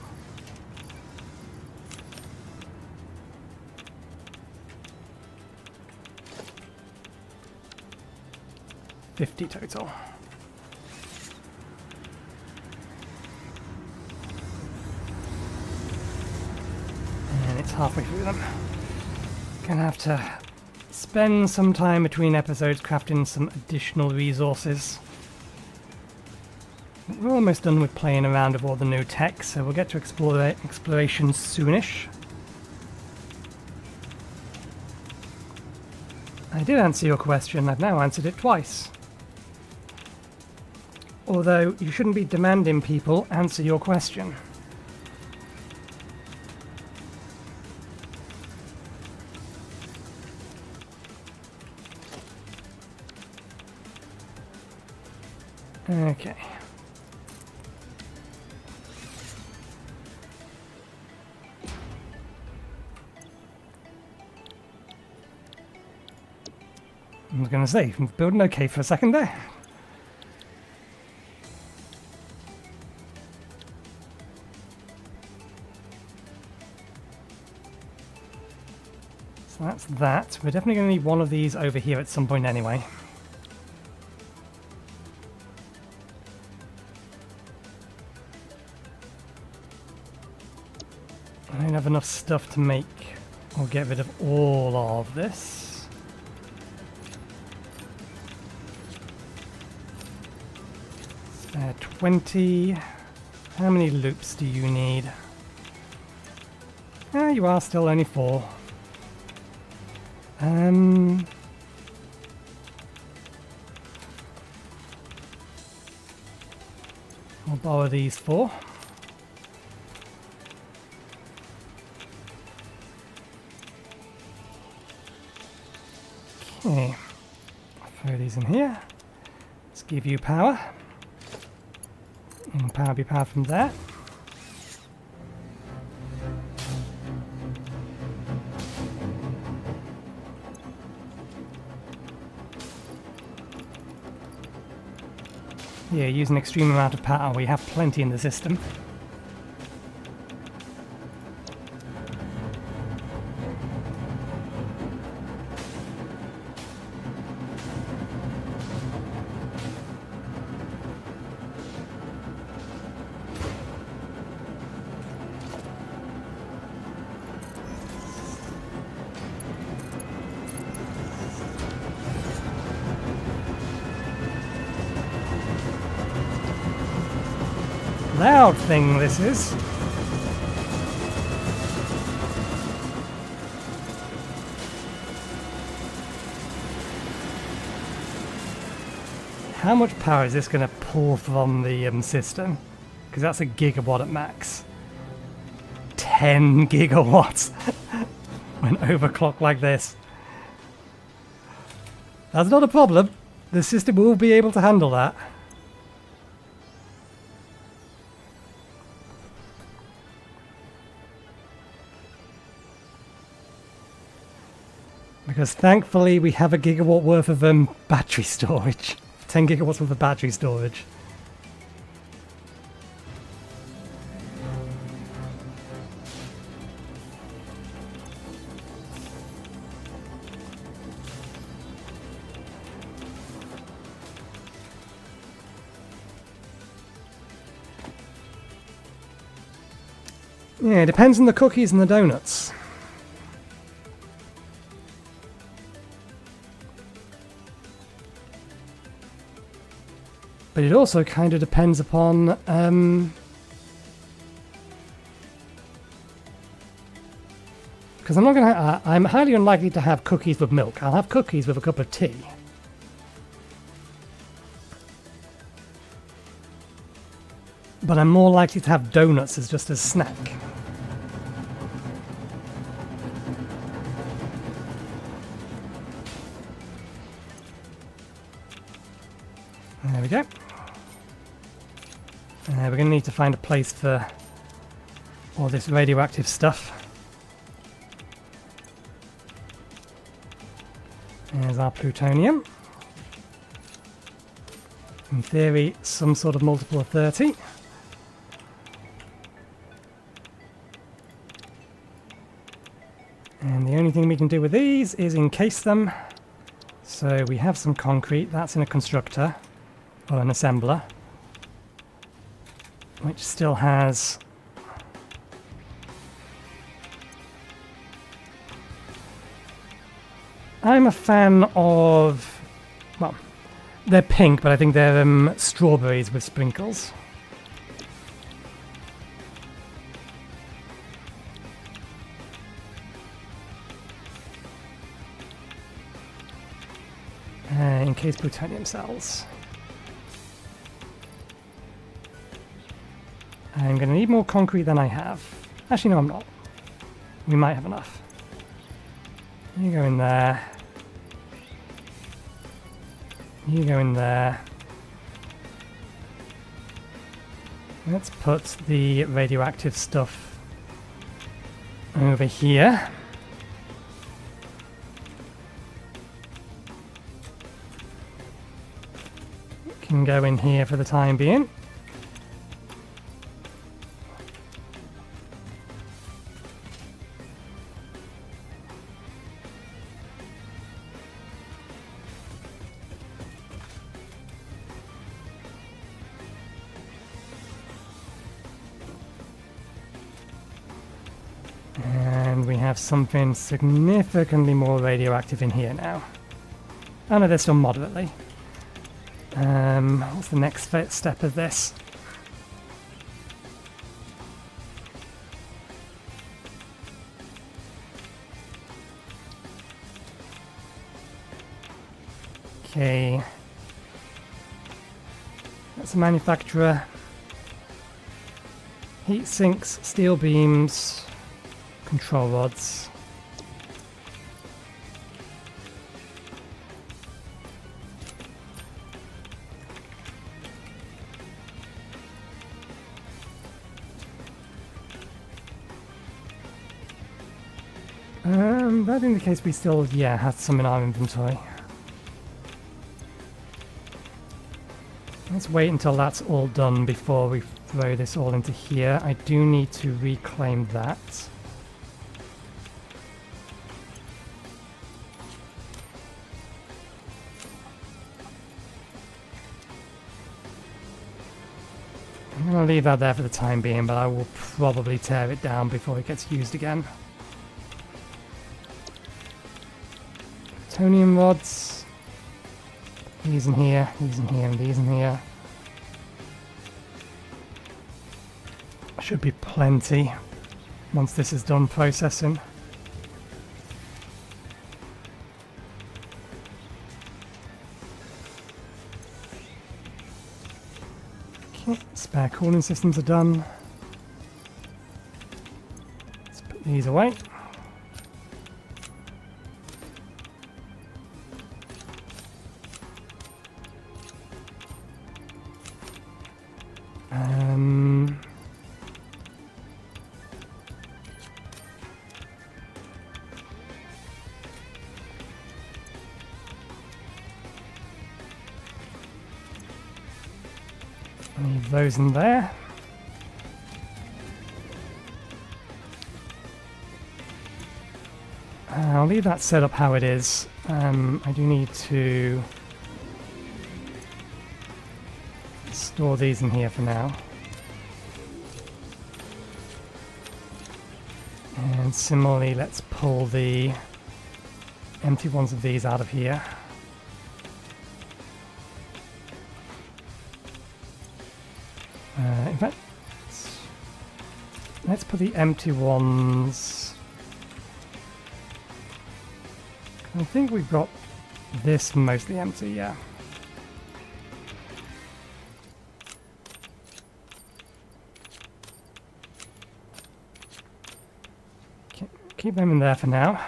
[SPEAKER 1] $50 total. It's halfway through them. Gonna have to spend some time between episodes crafting some additional resources. We're almost done with playing around with all the new tech, so we'll get to exploration soonish. I did answer your question, I've now answered it twice. Although, you shouldn't be demanding people answer your question. Okay. I was going to say, building okay for a second there. So that's that. We're definitely going to need one of these over here at some point anyway. I don't have enough stuff to make or get rid of all of this. 20. How many loops do you need? Ah, you are still only 4. I'll borrow these 4. Okay, throw these in here. Let's give you power. And power be power from there. Yeah, use an extreme amount of power. We have plenty in the system. Loud thing this is. How much power is this going to pull from the system? Because that's a gigawatt at max. 10 gigawatts when overclocked like this. That's not a problem. The system will be able to handle that. Because thankfully we have a gigawatt worth of battery storage. 10 gigawatts worth of battery storage. Yeah, it depends on the cookies and the donuts. But it also kind of depends upon because I'm highly unlikely to have cookies with milk. I'll have cookies with a cup of tea. But I'm more likely to have donuts as just a snack. There we go. We're going to need to find a place for all this radioactive stuff. There's our plutonium. In theory, some sort of multiple of 30. And the only thing we can do with these is encase them. So we have some concrete. That's in a constructor, or an assembler, which still has I'm a fan of, well, They're pink, but I think they're strawberries with sprinkles. Encased plutonium cells. I'm going to need more concrete than I have. Actually, no, I'm not. We might have enough. You go in there. You go in there. Let's put the radioactive stuff over here. Can go in here for the time being. And we have something significantly more radioactive in here now. Oh no, there's still moderately. What's the next step of this? Okay. That's a manufacturer. Heat sinks, steel beams, control rods. That indicates we still, have some in our inventory. Let's wait until that's all done before we throw this all into here. I do need to reclaim that. I'm going to leave that there for the time being, but I will probably tear it down before it gets used again. Plutonium rods. These in here, these in here, and these in here. Should be plenty once this is done processing. Okay, spare cooling systems are done. Let's put these away. Leave those in there. I'll leave that set up how it is. I do need to store these in here for now. And similarly, let's pull the empty ones of these out of here. In fact, let's put the empty ones. I think we've got this mostly empty, yeah. Keep them in there for now.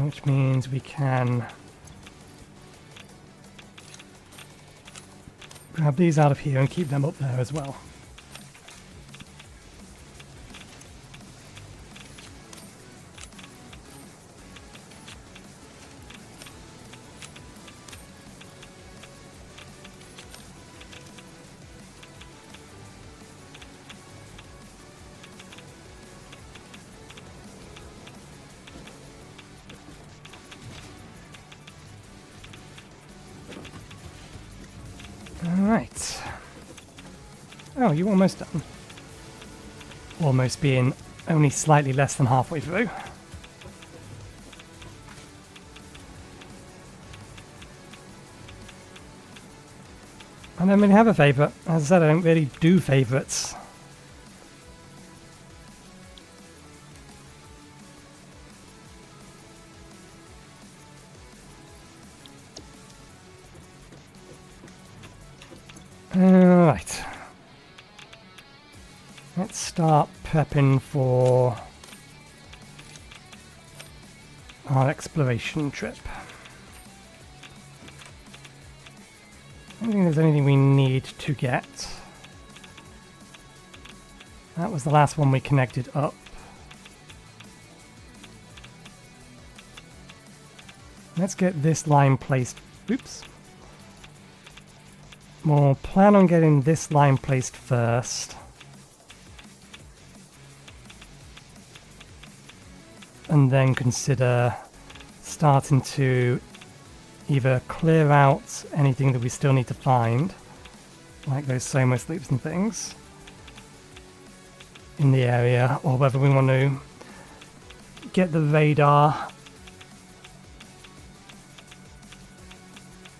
[SPEAKER 1] Which means we can grab these out of here and keep them up there as well. Oh, you're almost done. Almost being only slightly less than halfway through. I don't really have a favourite. As I said, I don't really do favourites. Alright. Let's start prepping for our exploration trip. I don't think there's anything we need to get. That was the last one we connected up. Let's get this line placed. Oops. We'll plan on getting this line placed first. And then consider starting to either clear out anything that we still need to find, like those Somos loops and things, in the area, or whether we want to get the radar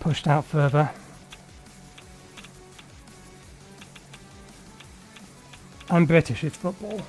[SPEAKER 1] pushed out further. I'm British, it's football.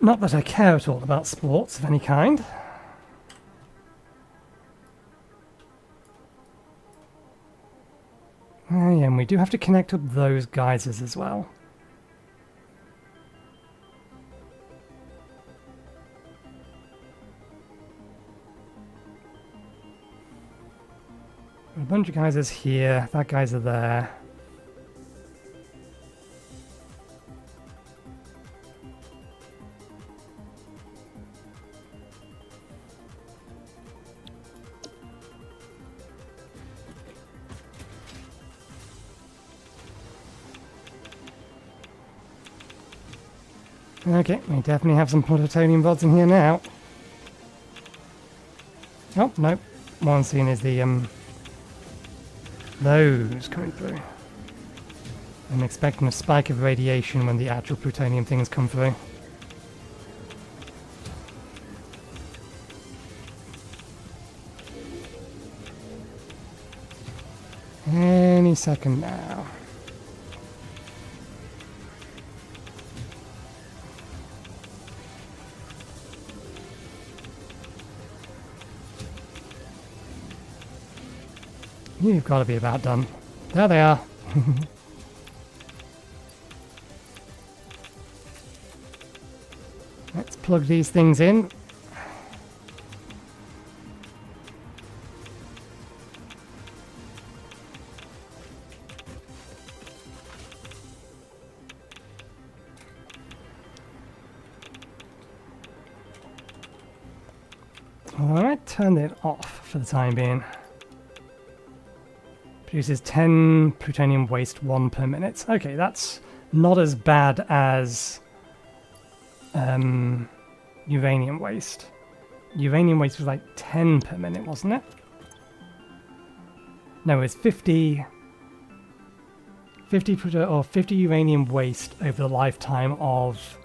[SPEAKER 1] Not that I care at all about sports of any kind. Oh yeah, and we do have to connect up those geysers as well. A bunch of geysers here, that geyser there. Okay, we definitely have some plutonium VoDs in here now. Oh, no. What I'm seeing is the, those coming through. I'm expecting a spike of radiation when the actual plutonium things come through. Any second now. You've got to be about done. There they are. Let's plug these things in. Alright, turn it off for the time being. Produces 10 plutonium waste, 1 per minute. Okay, that's not as bad as uranium waste. Uranium waste was like 10 per minute, wasn't it? No, it's 50 uranium waste over the lifetime of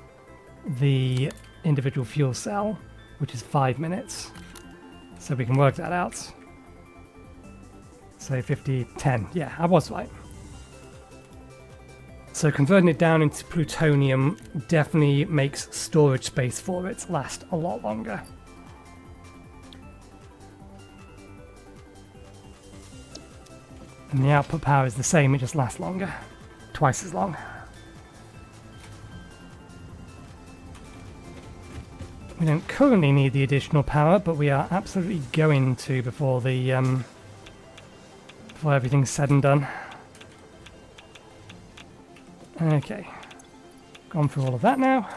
[SPEAKER 1] the individual fuel cell, which is 5 minutes. So we can work that out. So 50, 10. Yeah, I was right. So converting it down into plutonium definitely makes storage space for it last a lot longer. And the output power is the same, it just lasts longer. Twice as long. We don't currently need the additional power, but we are absolutely going to before the before everything's said and done. Okay. Gone through all of that now.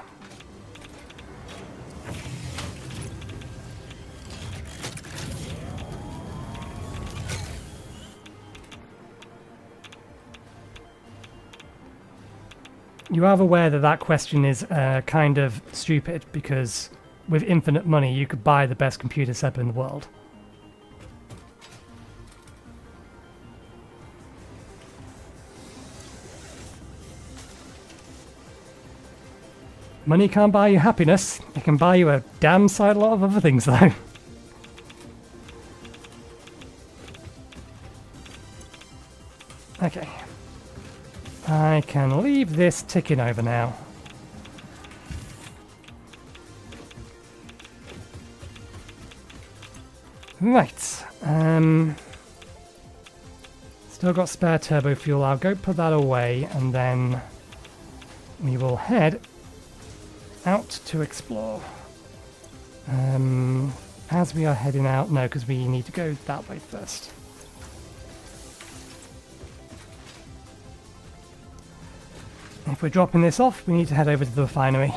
[SPEAKER 1] You are aware that that question is kind of stupid, because with infinite money you could buy the best computer setup in the world. Money can't buy you happiness. It can buy you a damn sight lot of other things, though. Okay. I can leave this ticking over now. Right. Still got spare turbo fuel. I'll go put that away, and then we will head out to explore. As we are heading out, no, because we need to go that way first. If we're dropping this off, we need to head over to the refinery.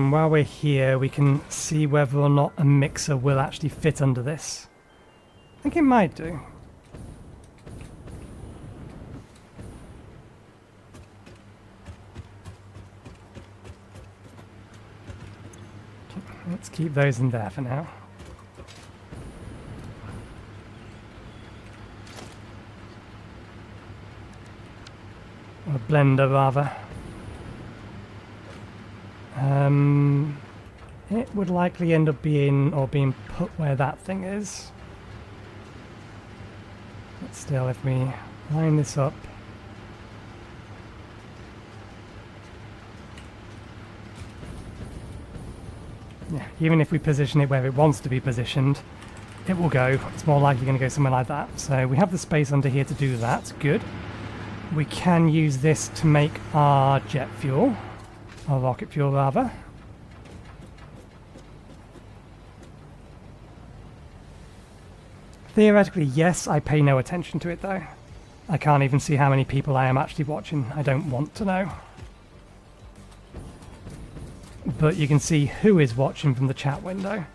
[SPEAKER 1] While we're here, we can see whether or not a mixer will actually fit under this. I think it might do. Let's keep those in there for now. Or a blender, rather. It would likely end up being put where that thing is. But still, if we line this up, yeah, even if we position it where it wants to be positioned, it will go. It's more likely going to go somewhere like that. So we have the space under here to do that. Good. We can use this to make our jet fuel, or rocket fuel rather. Theoretically, yes, I pay no attention to it though. I can't even see how many people I am actually watching. I don't want to know. But you can see who is watching from the chat window,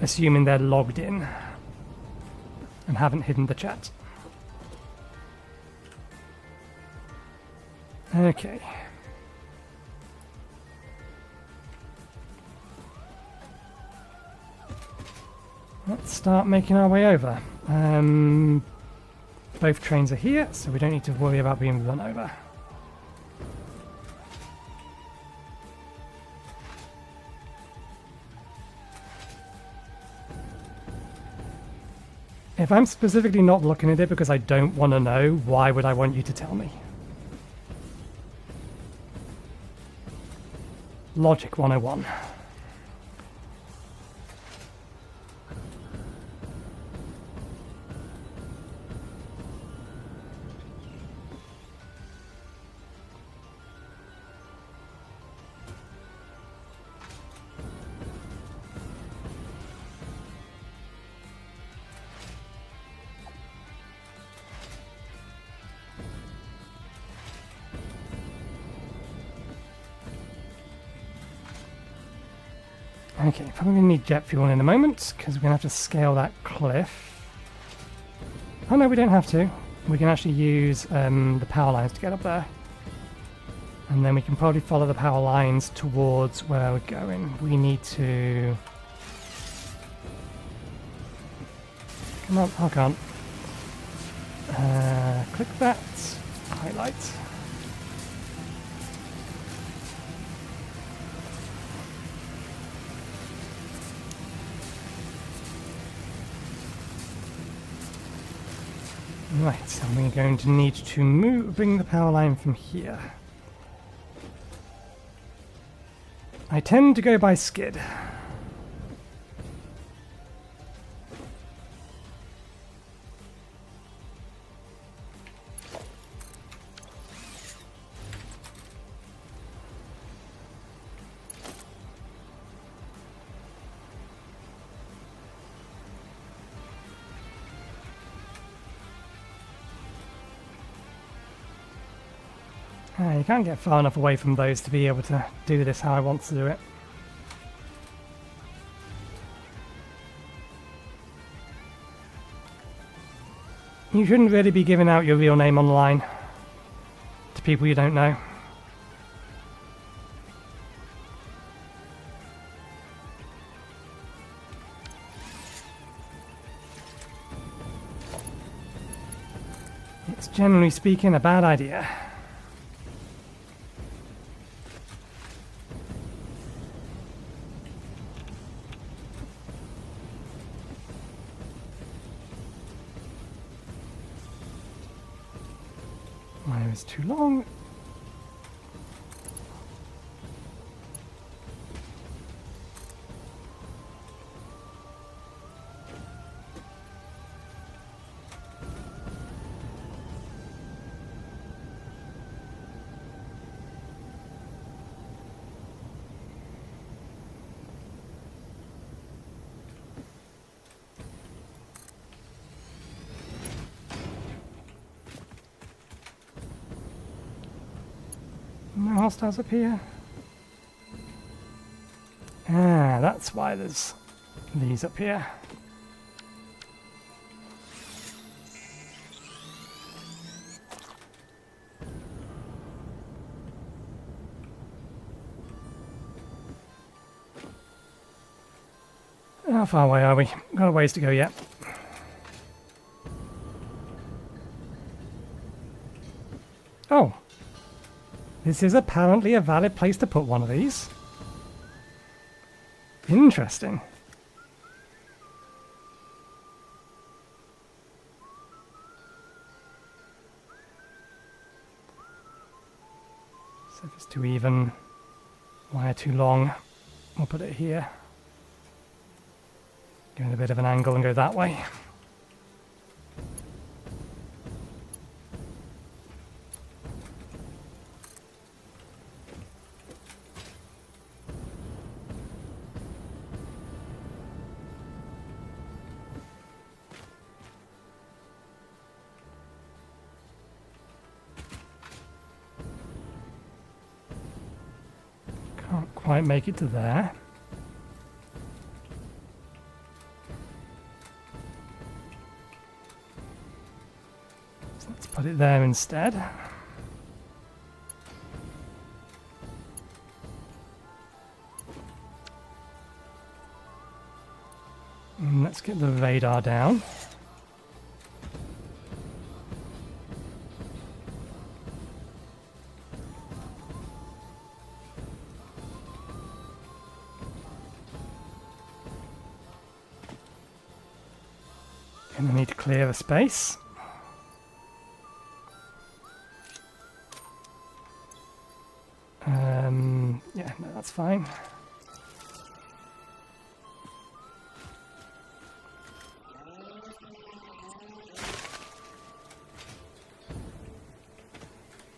[SPEAKER 1] assuming they're logged in and haven't hidden the chat. Okay. Let's start making our way over. Both trains are here, so we don't need to worry about being run over. If I'm specifically not looking at it because I don't want to know, why would I want you to tell me? Logic 101. Okay, probably going to need jet fuel in a moment, because we're going to have to scale that cliff. Oh no, we don't have to. We can actually use the power lines to get up there. And then we can probably follow the power lines towards where we're going. We need to... Come on, I can't. Click that. Highlight. Right, and we're going to need to bring the power line from here. I tend to go by skid. You can't get far enough away from those to be able to do this how I want to do it. You shouldn't really be giving out your real name online to people you don't know. It's generally speaking a bad idea. Wire is too long. No hostiles up here. Ah, that's why there's these up here. How far away are we? Got a ways to go yet. Oh. This is apparently a valid place to put one of these. Interesting. So if it's too even, wire too long, we'll put it here. Give it a bit of an angle and go that way. Can't quite make it to there. So let's put it there instead. And let's get the radar down. Gonna need to clear a space. Yeah, no, that's fine.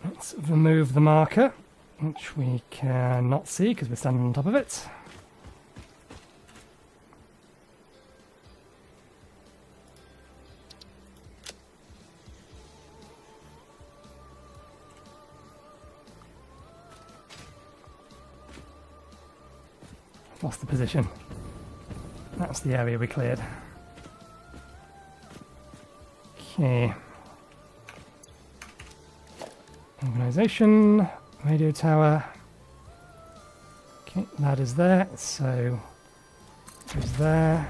[SPEAKER 1] Let's remove the marker, which we cannot see because we're standing on top of it. Lost the position. That's the area we cleared. Okay. Organisation, radio tower. Okay, that is there, so goes there.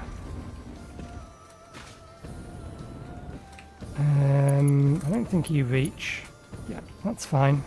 [SPEAKER 1] I don't think you reach. Yeah, that's fine.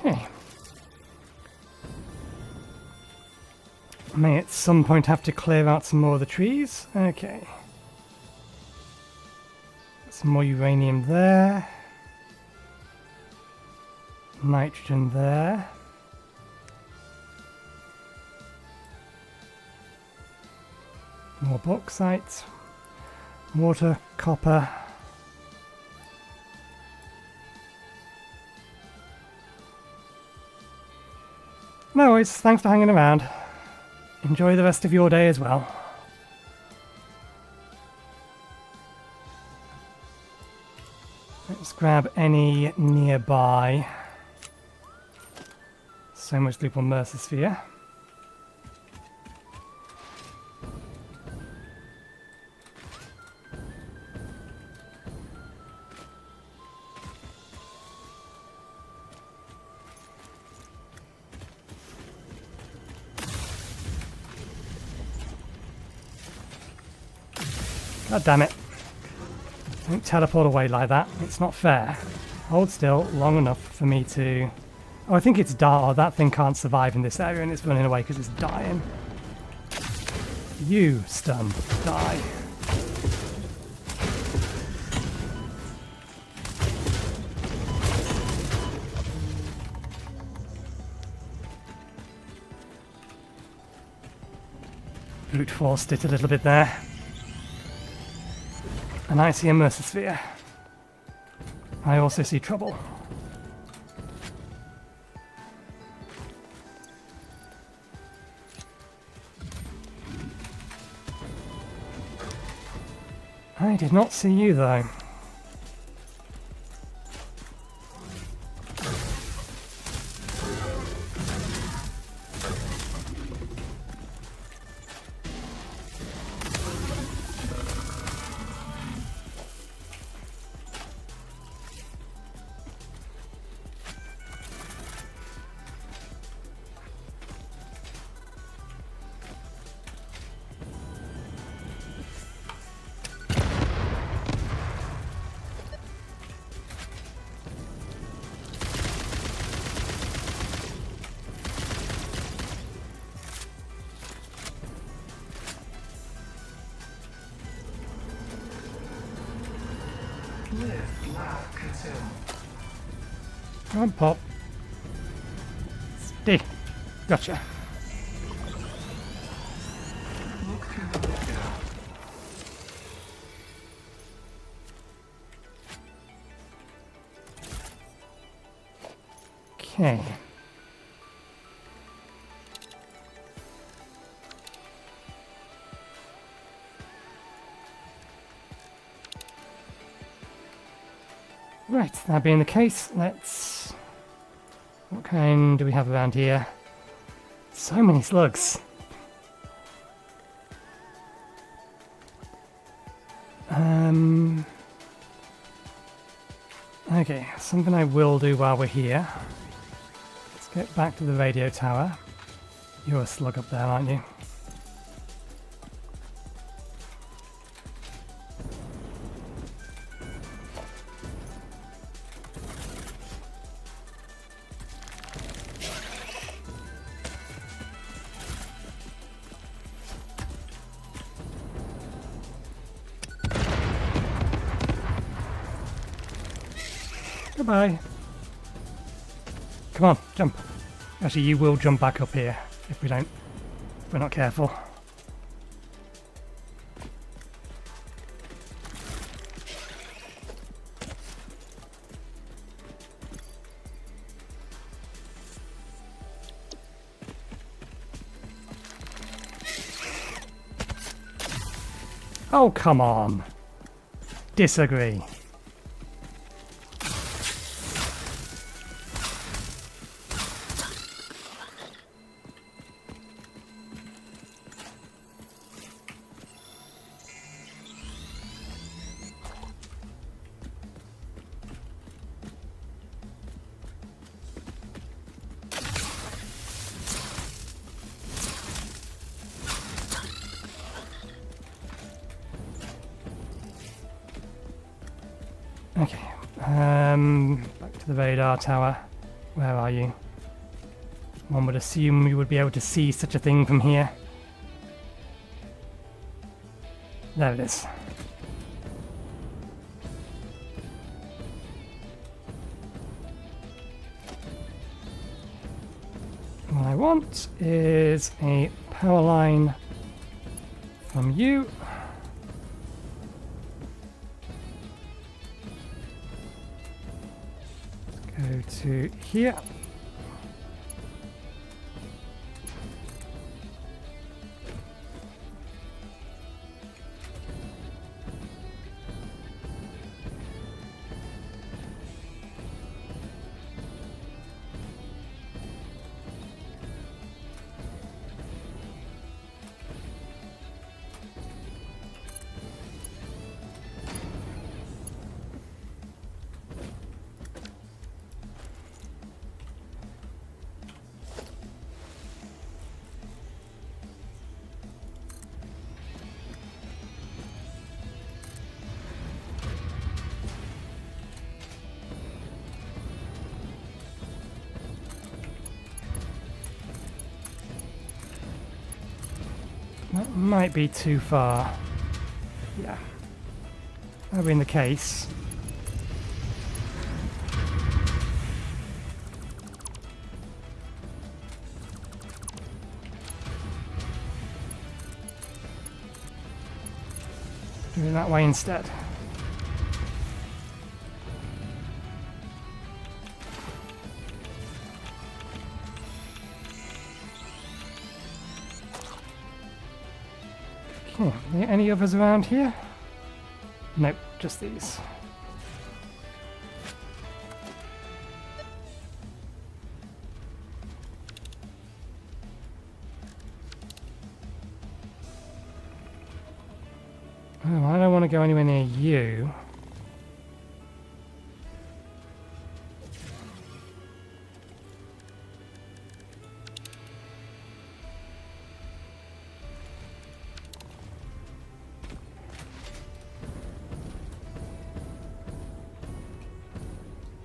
[SPEAKER 1] Okay. May at some point have to clear out some more of the trees. Okay. Some more uranium there. Nitrogen there. More bauxite. Water, copper. No worries, thanks for hanging around. Enjoy the rest of your day as well. Let's grab any nearby. So much loop on Mercer. God damn it. Don't teleport away like that. It's not fair. Hold still long enough for me to... Oh, I think it's oh, that thing can't survive in this area and it's running away because it's dying. You, stun. Die. Brute forced it a little bit there. And I see a Mercer. I also see trouble. I did not see you though. Come on, Pop. Stay. Gotcha. Okay. Right, that being the case, let's... What kind do we have around here? So many slugs. Okay, something I will do while we're here. Let's get back to the radio tower. You're a slug up there, aren't you? Goodbye. Come on, jump. Actually, you will jump back up here if we're not careful. Oh, come on. Disagree. Okay, back to the radar tower. Where are you? One would assume you would be able to see such a thing from here. There it is. What I want is a power line from you. Let's go to here. That might be too far. Yeah. That being the case. Do it that way instead. Okay, are there any others around here? Nope, just these. Oh, I don't want to go anywhere near you.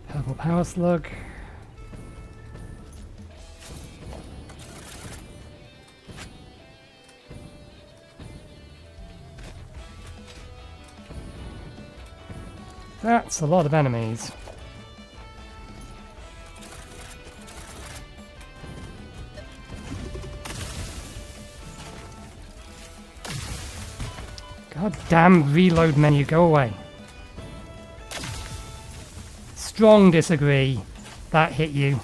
[SPEAKER 1] Purple power slug. That's a lot of enemies. God damn reload menu, go away. Strong disagree. That hit you.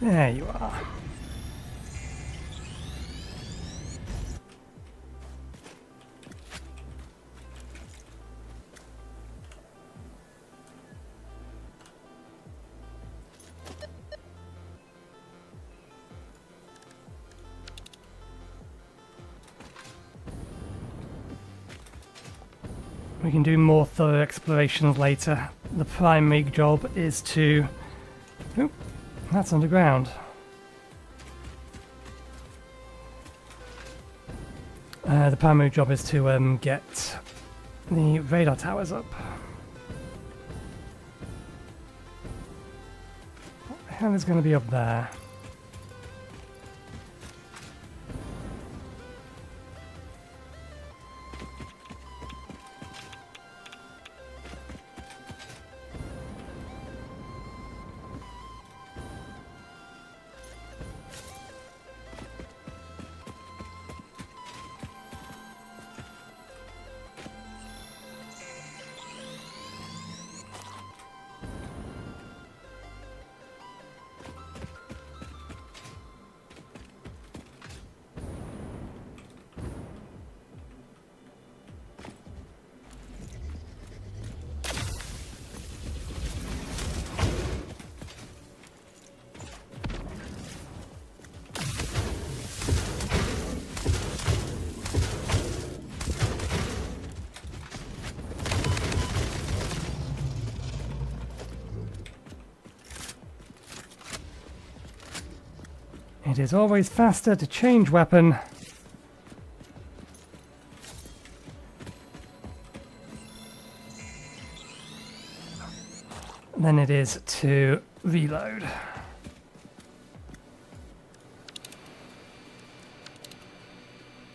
[SPEAKER 1] There you are. We can do more thorough explorations later. The primary job is to... Oop, that's underground. The primary job is to get the radar towers up. What the hell is going to be up there? It is always faster to change weapon than it is to reload.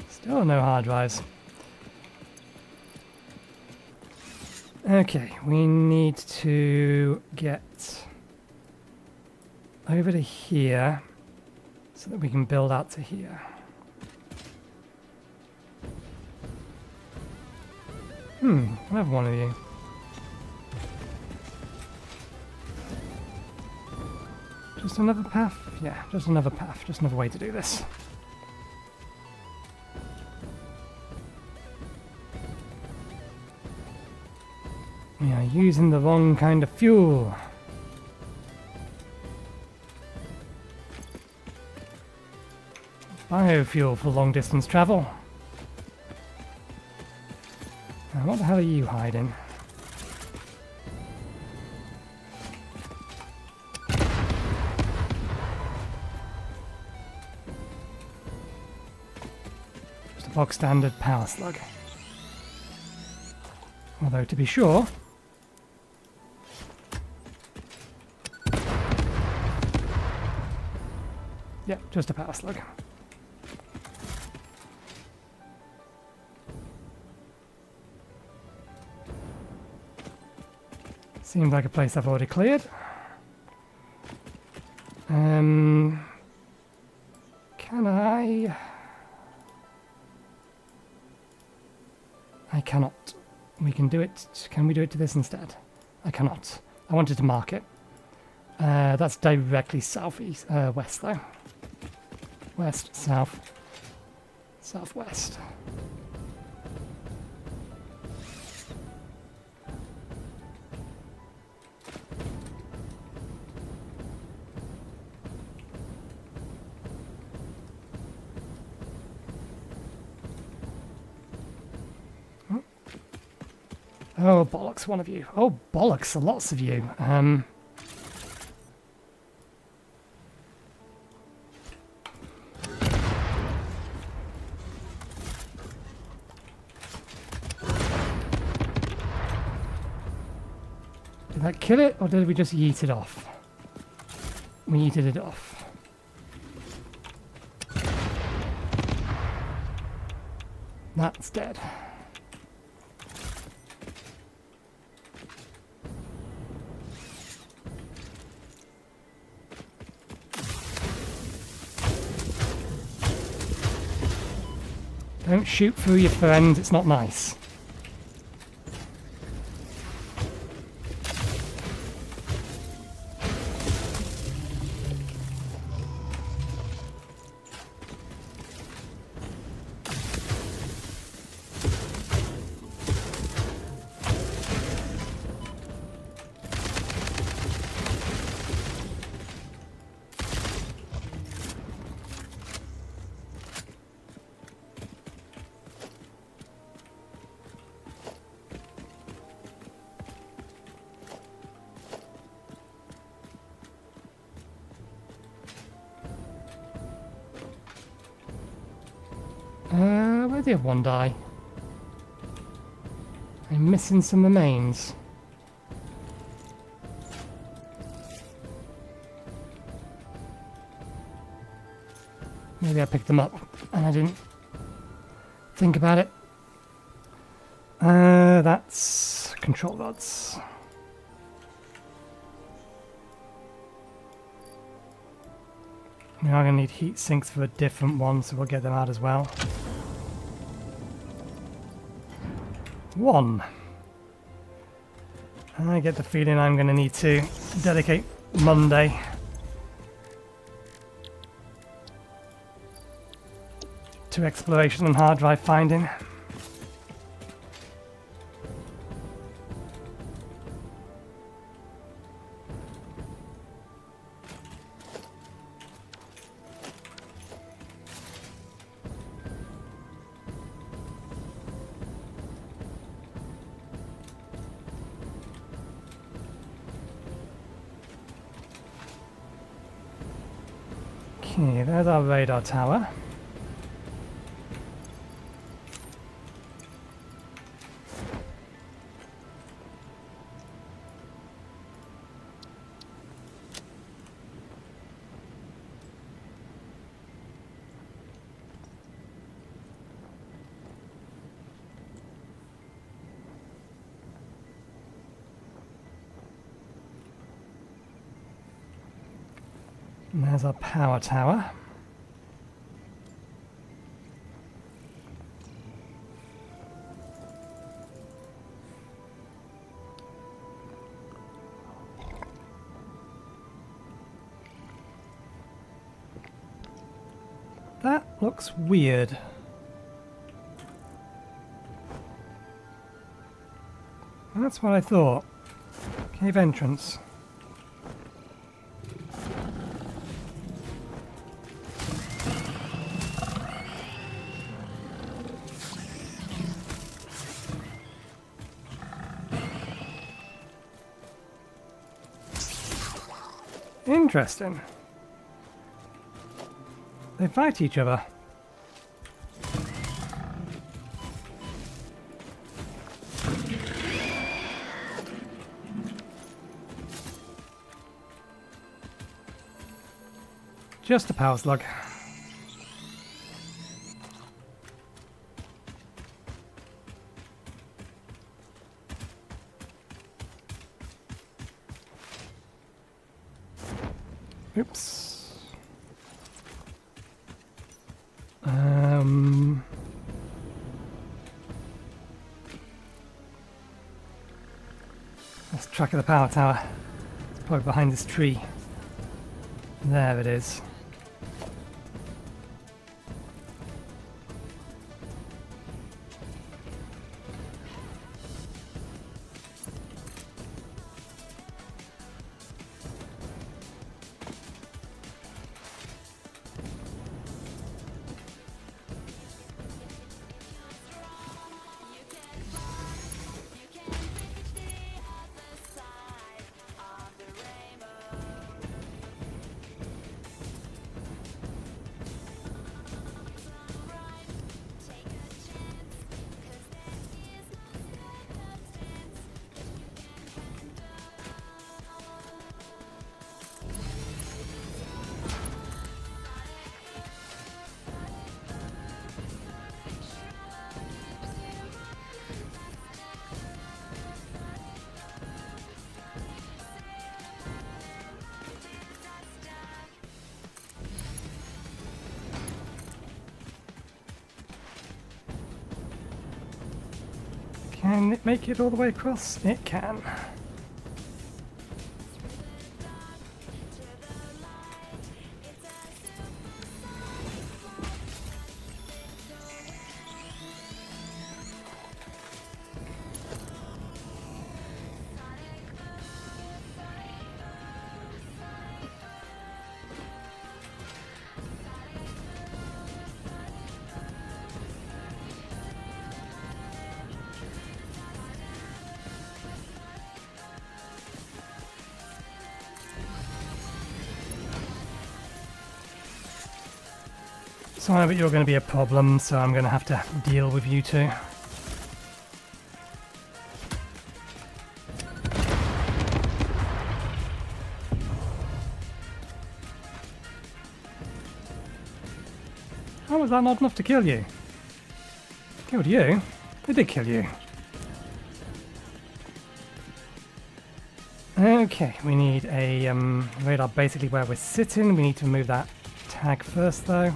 [SPEAKER 1] Still no hard drives. Okay, we need to get over to here so that we can build out to here. I'll have one of you. Just another path? Yeah, just another path. Just another way to do this. We are using the wrong kind of fuel. Biofuel for long distance travel. Now what the hell are you hiding? Just a bog standard power slug. Although to be sure, yeah, just a power slug. Seems like a place I've already cleared. Can I? I cannot. We can do it. Can we do it to this instead? I cannot. I wanted to mark it. That's directly southeast, west though. West, south, southwest. Oh, bollocks, one of you. Oh, bollocks, lots of you. Did that kill it, or did we just yeet it off? We yeeted it off. That's dead. Don't shoot through your friends, it's not nice. where'd the other one die? I'm missing some remains. Maybe I picked them up and I didn't think about it. That's control rods. We are going to need heat sinks for a different one, so we'll get them out as well. 1. I get the feeling I'm going to need to dedicate Monday to exploration and hard drive finding. Okay, there's our radar tower. And there's our power tower. That looks weird. That's what I thought. Cave entrance. Interesting. They fight each other. Just a power slug. Oops. Let's track of the power tower. It's probably behind this tree. There it is. Can it make it all the way across? It can. Sorry, but you're going to be a problem, so I'm going to have to deal with you two. How was that not enough to kill you? Killed you? It did kill you. Okay, we need a radar basically where we're sitting. We need to remove that tag first though.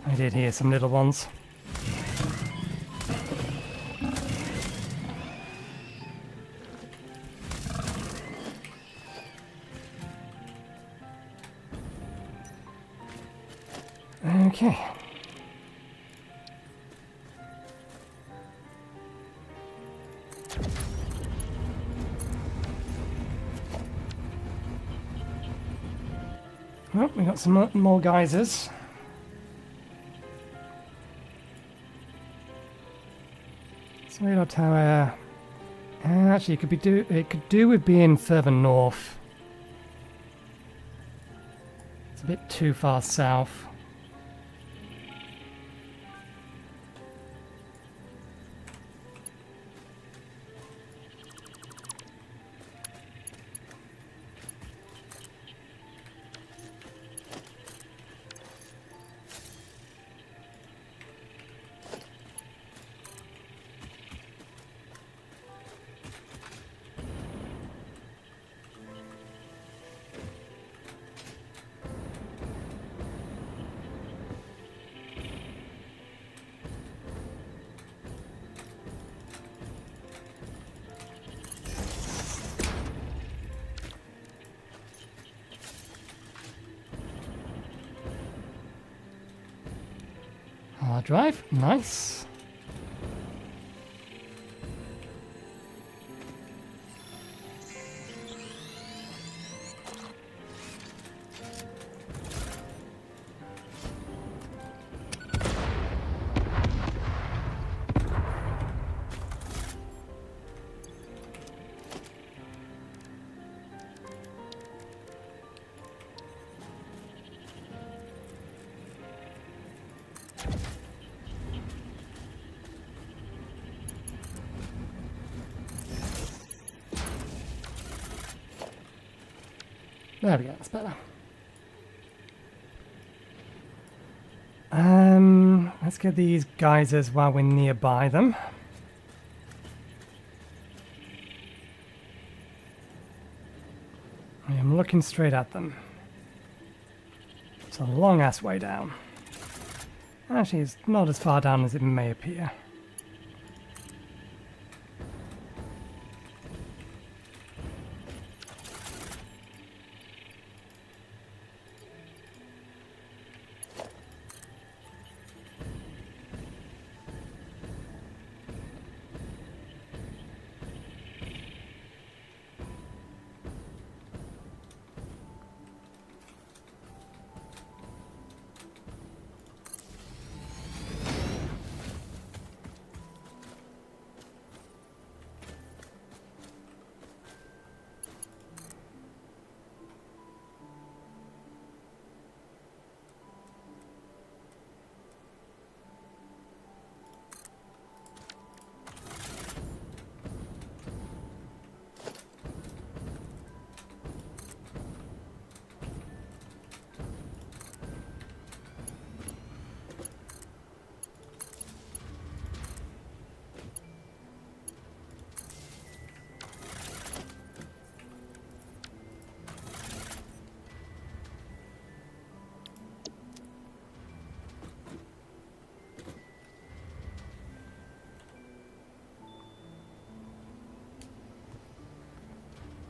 [SPEAKER 1] I did hear some little ones. Okay. Oh, we got some more geysers. Radar tower. Actually, it could do with being further north. It's a bit too far south. Hard drive, nice. There we go, that's better. Let's get these geysers while we're nearby them. I am looking straight at them. It's a long ass way down. Actually, it's not as far down as it may appear.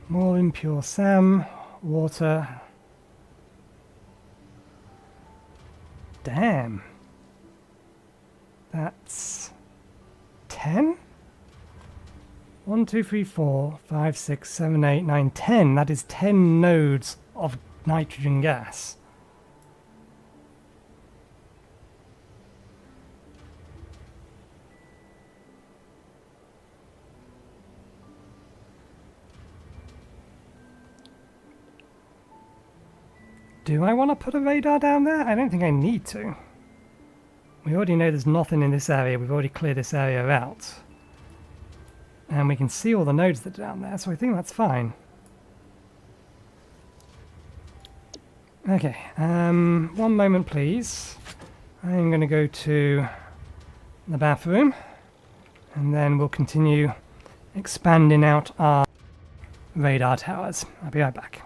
[SPEAKER 1] More impure SAM, water. Damn. That's 10? 1, 2, 3, 4, 5, 6, 7, 8, 9, 10. That is 10 nodes of nitrogen gas. Do I want to put a radar down there? I don't think I need to. We already know there's nothing in this area. We've already cleared this area out. And we can see all the nodes that are down there, so I think that's fine. Okay, one moment please. I'm going to go to the bathroom, and then we'll continue expanding out our radar towers. I'll be right back.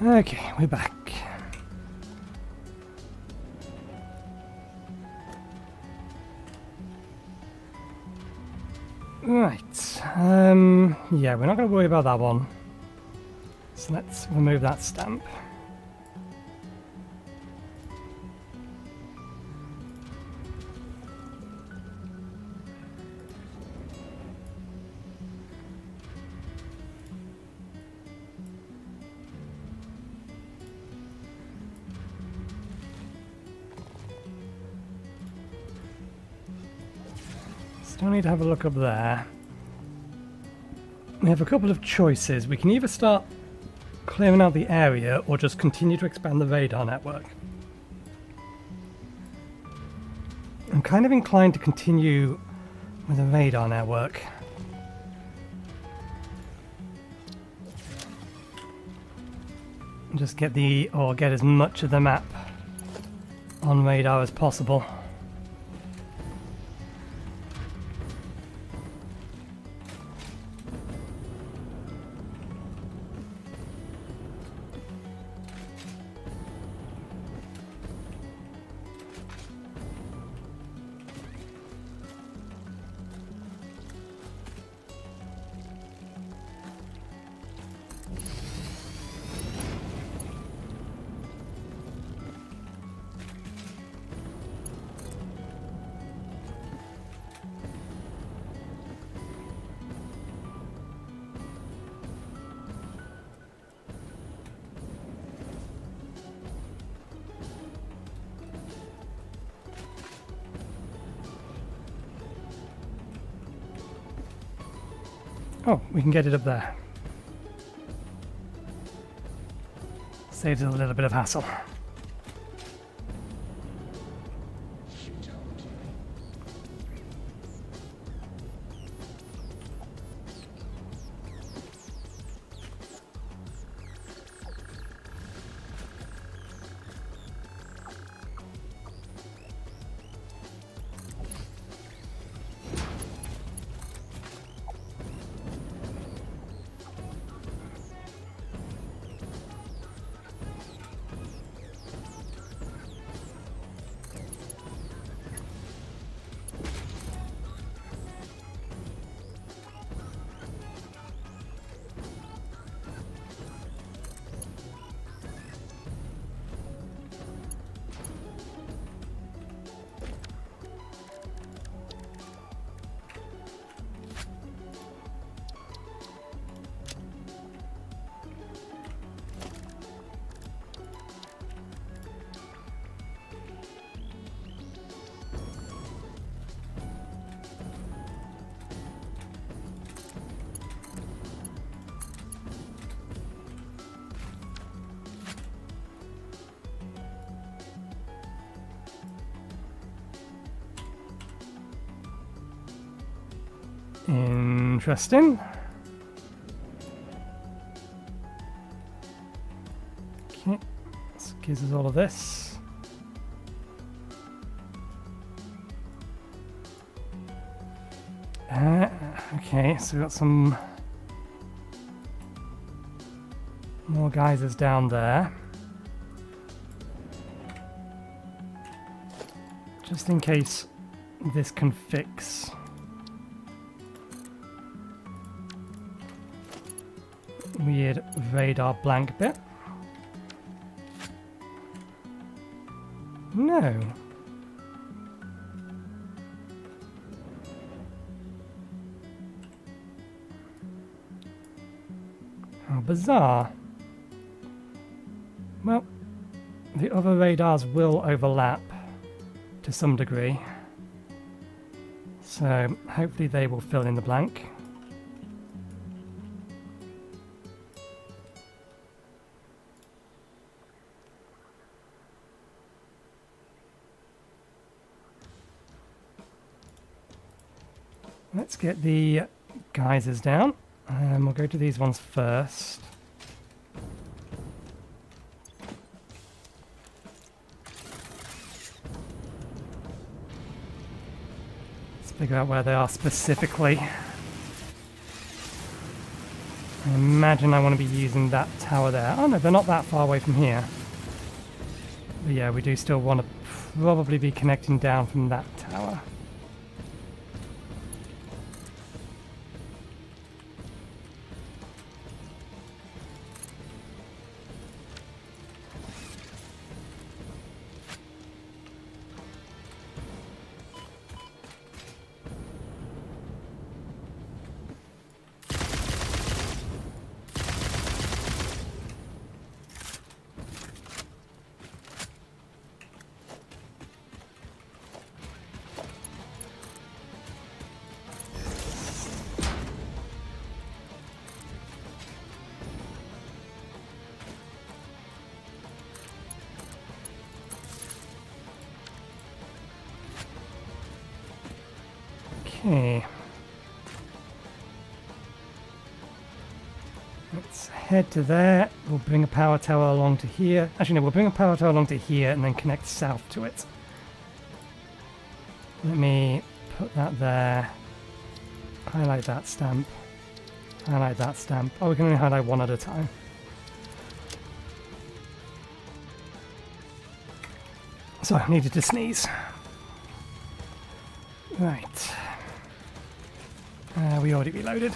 [SPEAKER 1] Okay, we're back. Right. Yeah, we're not going to worry about that one. So let's remove that stamp. Still need to have a look up there. We have a couple of choices. We can either start clearing out the area or just continue to expand the radar network. I'm kind of inclined to continue with the radar network. And just get as much of the map on radar as possible. Oh, we can get it up there. Saves us a little bit of hassle. Interesting. Okay, this gives us all of this. Okay, so we've got some more geysers down there. Just in case this can fix weird radar blank bit. No. How bizarre. Well, the other radars will overlap to some degree, so hopefully they will fill in the blank. Let's get the geysers down, and we'll go to these ones first. Let's figure out where they are specifically. I imagine I want to be using that tower there. Oh no, they're not that far away from here. But yeah, we do still want to probably be connecting down from that tower. Okay. Let's head to there. We'll bring a power tower along to here. Actually, no, we'll bring a power tower along to here and then connect south to it. Let me put that there. Highlight that stamp. Highlight that stamp. Oh, we can only highlight one at a time. So I needed to sneeze. Right. We already reloaded.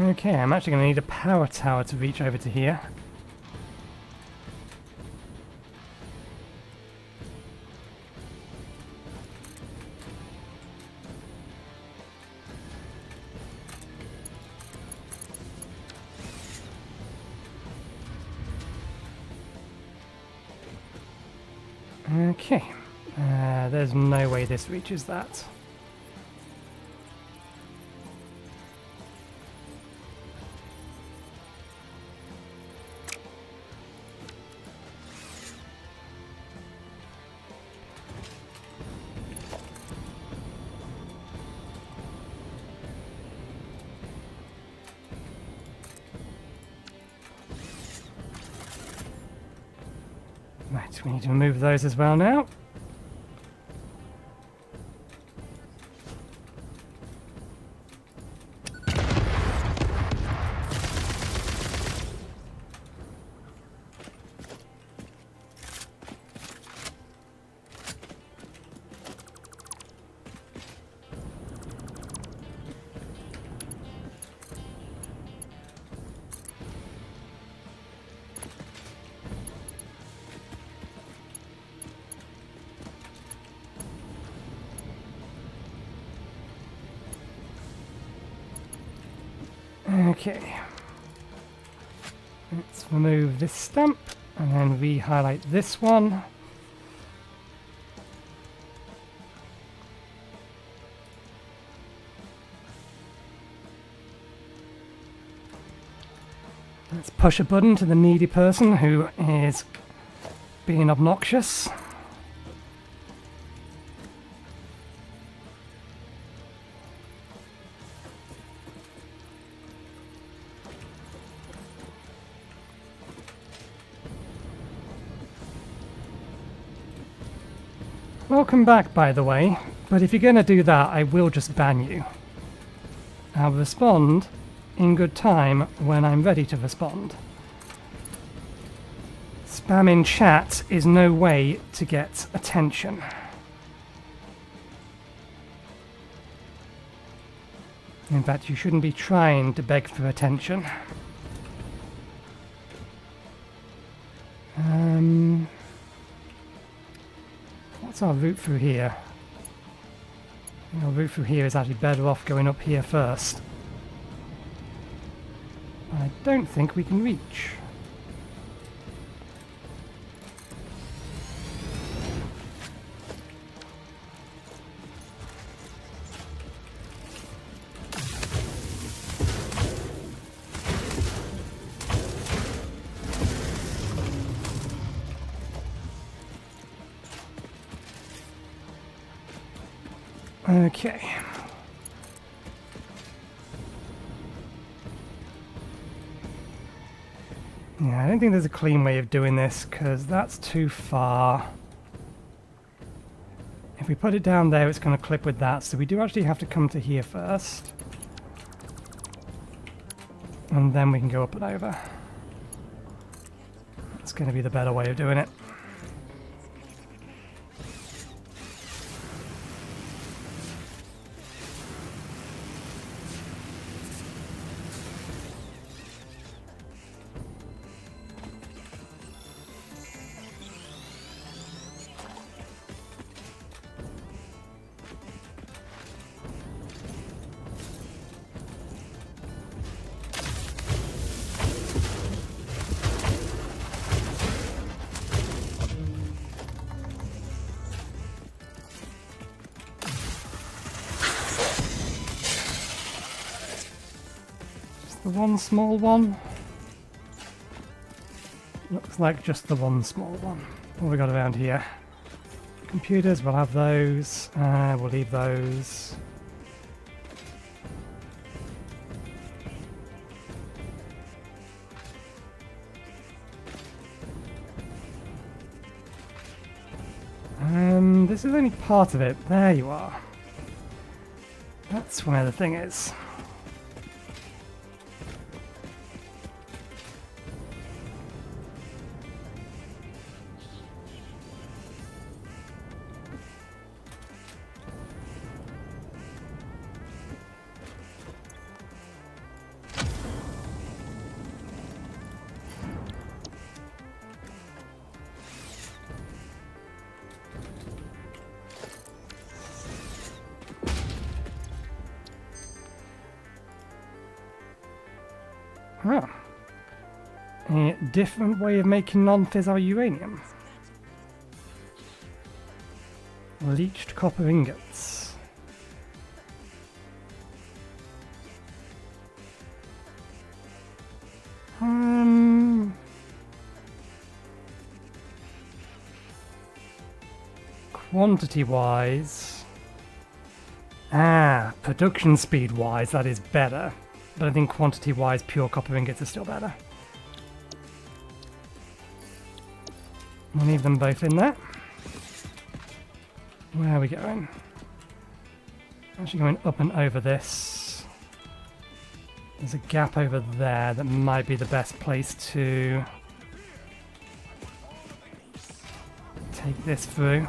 [SPEAKER 1] Okay, I'm actually going to need a power tower to reach over to here. Okay, there's no way this reaches that. Right, we need to remove those as well now. Okay, let's remove this stamp and then re-highlight this one. Let's push a button to the needy person who is being obnoxious. Welcome back, by the way, but if you're going to do that, I will just ban you. I'll respond in good time when I'm ready to respond. Spam in chat is no way to get attention. In fact, you shouldn't be trying to beg for attention. What's our route through here? I think our route through here is actually better off going up here first. I don't think we can reach. Okay. Yeah, I don't think there's a clean way of doing this, because that's too far. If we put it down there, it's going to clip with that, so we do actually have to come to here first. And then we can go up and over. That's going to be the better way of doing it. The one small one? Looks like just the one small one. What have we got around here? Computers, we'll have those. We'll leave those. This is only part of it. There you are. That's where the thing is. Ah. A different way of making non-fissile uranium. Leached copper ingots. Quantity-wise... production speed-wise, that is better. But I think quantity-wise, pure copper ingots are still better. We'll leave them both in there. Where are we going? Actually going up and over this. There's a gap over there that might be the best place to take this through.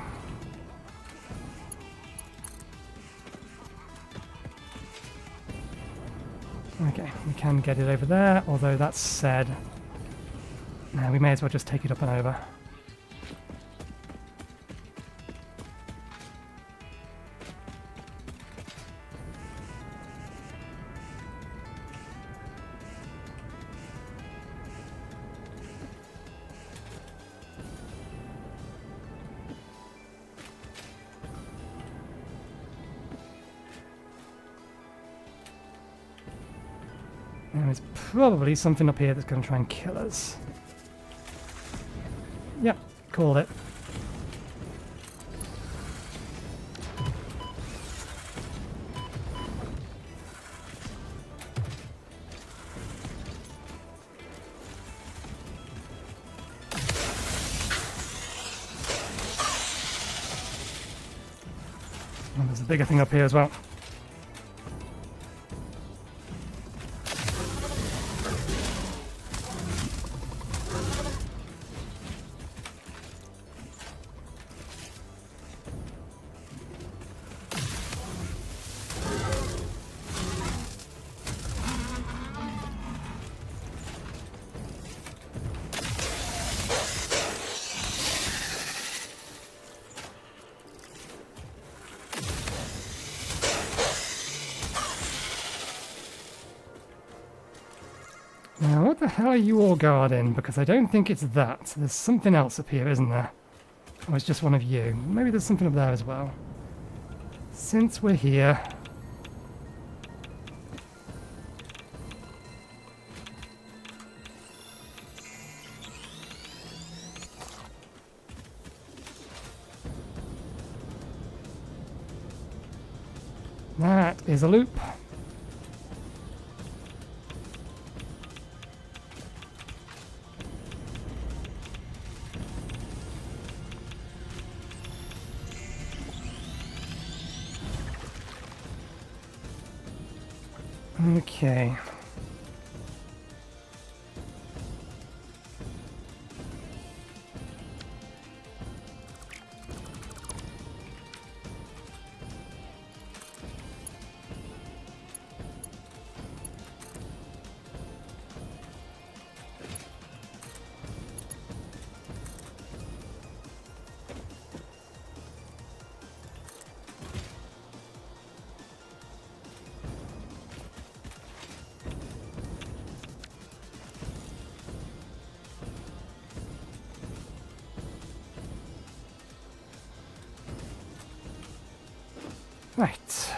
[SPEAKER 1] Okay, we can get it over there, although that said, no, we may as well just take it up and over. There's probably something up here that's going to try and kill us. Yep, called it. And there's a bigger thing up here as well. the hell are you all guarding? Because I don't think it's that. There's something else up here, isn't there? Or it's just one of you. Maybe there's something up there as well. Since we're here... That is a loop. Okay. Right.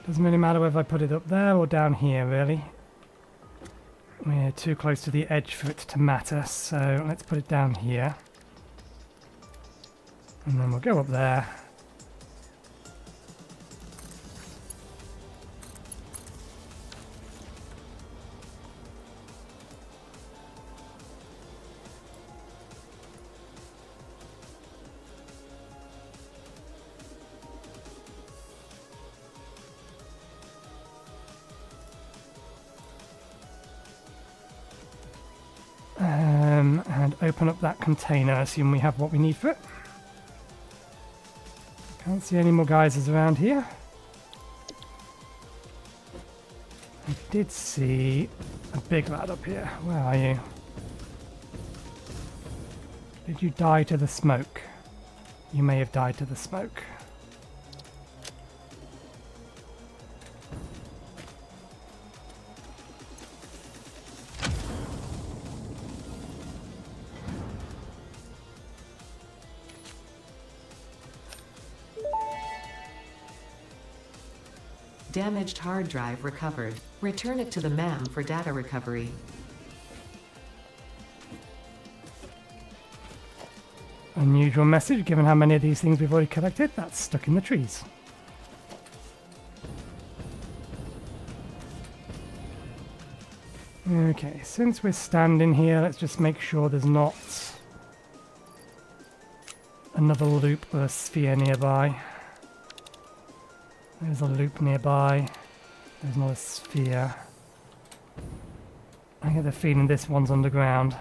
[SPEAKER 1] Doesn't really matter whether I put it up there or down here, really. We're too close to the edge for it to matter, so let's put it down here. And then we'll go up there. And open up that container, assume we have what we need for it. Can't see any more geysers around here. I did see a big lad up here. Where are you? Did you die to the smoke? You may have died to the smoke.
[SPEAKER 2] Damaged hard drive recovered. Return it to the MAM for data recovery.
[SPEAKER 1] Unusual message, given how many of these things we've already collected. That's stuck in the trees. Okay, since we're standing here, let's just make sure there's not another loop or a sphere nearby. There's a loop nearby. There's not a sphere. I get the feeling this one's underground.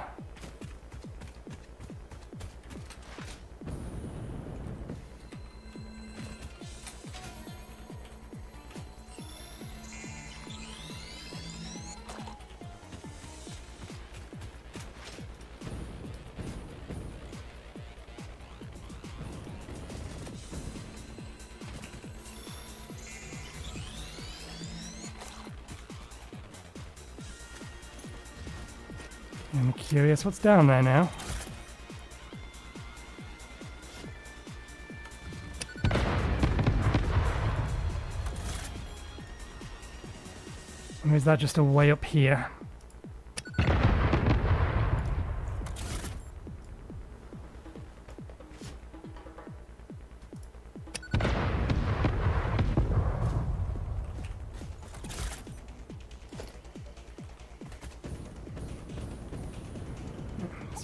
[SPEAKER 1] I'm curious what's down there now. Or is that just a way up here?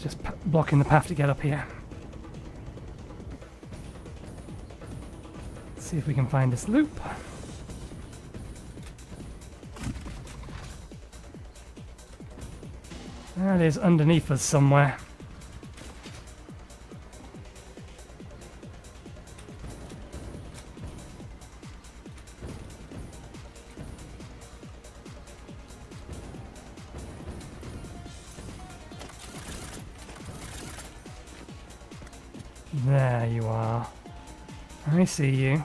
[SPEAKER 1] Just blocking the path to get up here. Let's see if we can find this loop. That is underneath us somewhere. There you are. I see you.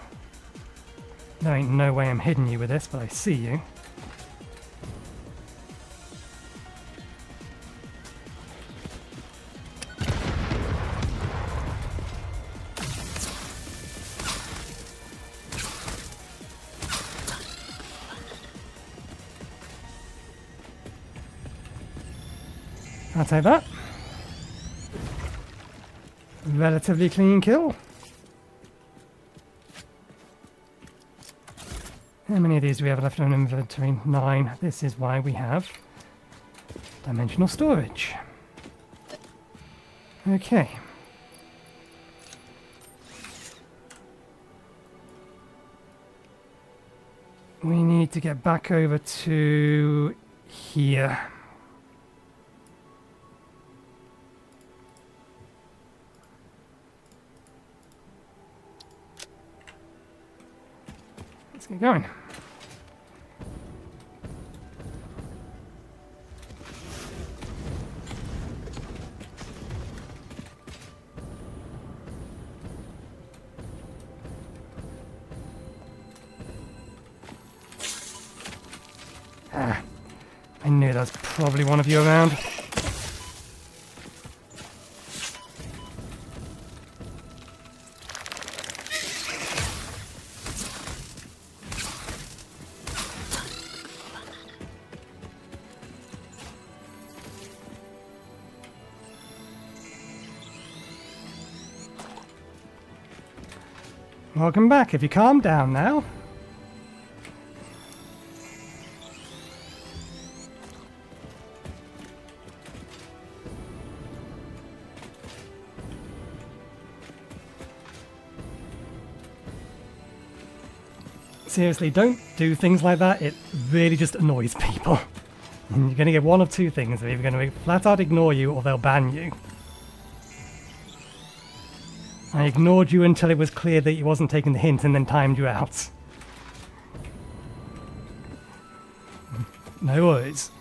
[SPEAKER 1] There ain't no way I'm hitting you with this, but I see you. I'll take that. Relatively clean kill. How many of these do we have left in inventory? 9. This is why we have dimensional storage. Okay. We need to get back over to here. Let's get going. Ah, I knew there was probably one of you around. Welcome back. If you calm down now. Seriously, don't do things like that. It really just annoys people. And you're going to get one of two things. They're either going to flat out ignore you or they'll ban you. I ignored you until it was clear that you wasn't taking the hint and then timed you out. No worries.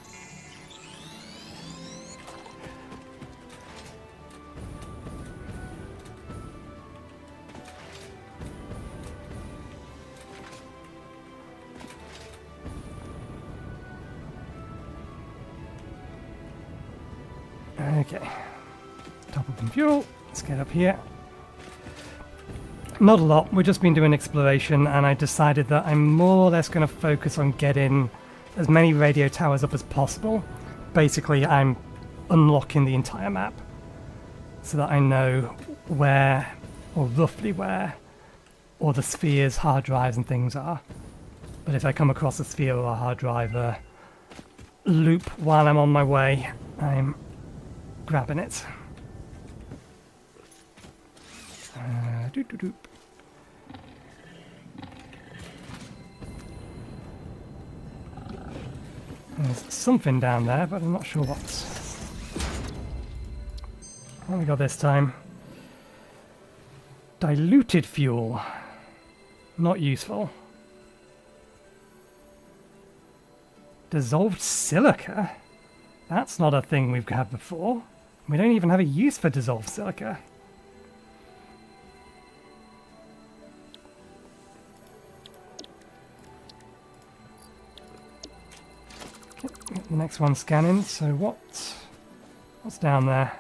[SPEAKER 1] Okay. Top up on fuel. Let's get up here. Not a lot, we've just been doing exploration and I decided that I'm more or less going to focus on getting as many radio towers up as possible. Basically, I'm unlocking the entire map so that I know where, or roughly where, all the spheres, hard drives and things are. But if I come across a sphere or a hard drive loop while I'm on my way, I'm grabbing it. Doop. There's something down there, but I'm not sure what. What we got this time? Diluted fuel. Not useful. Dissolved silica? That's not a thing we've had before. We don't even have a use for dissolved silica. The next one's scanning, so what's down there?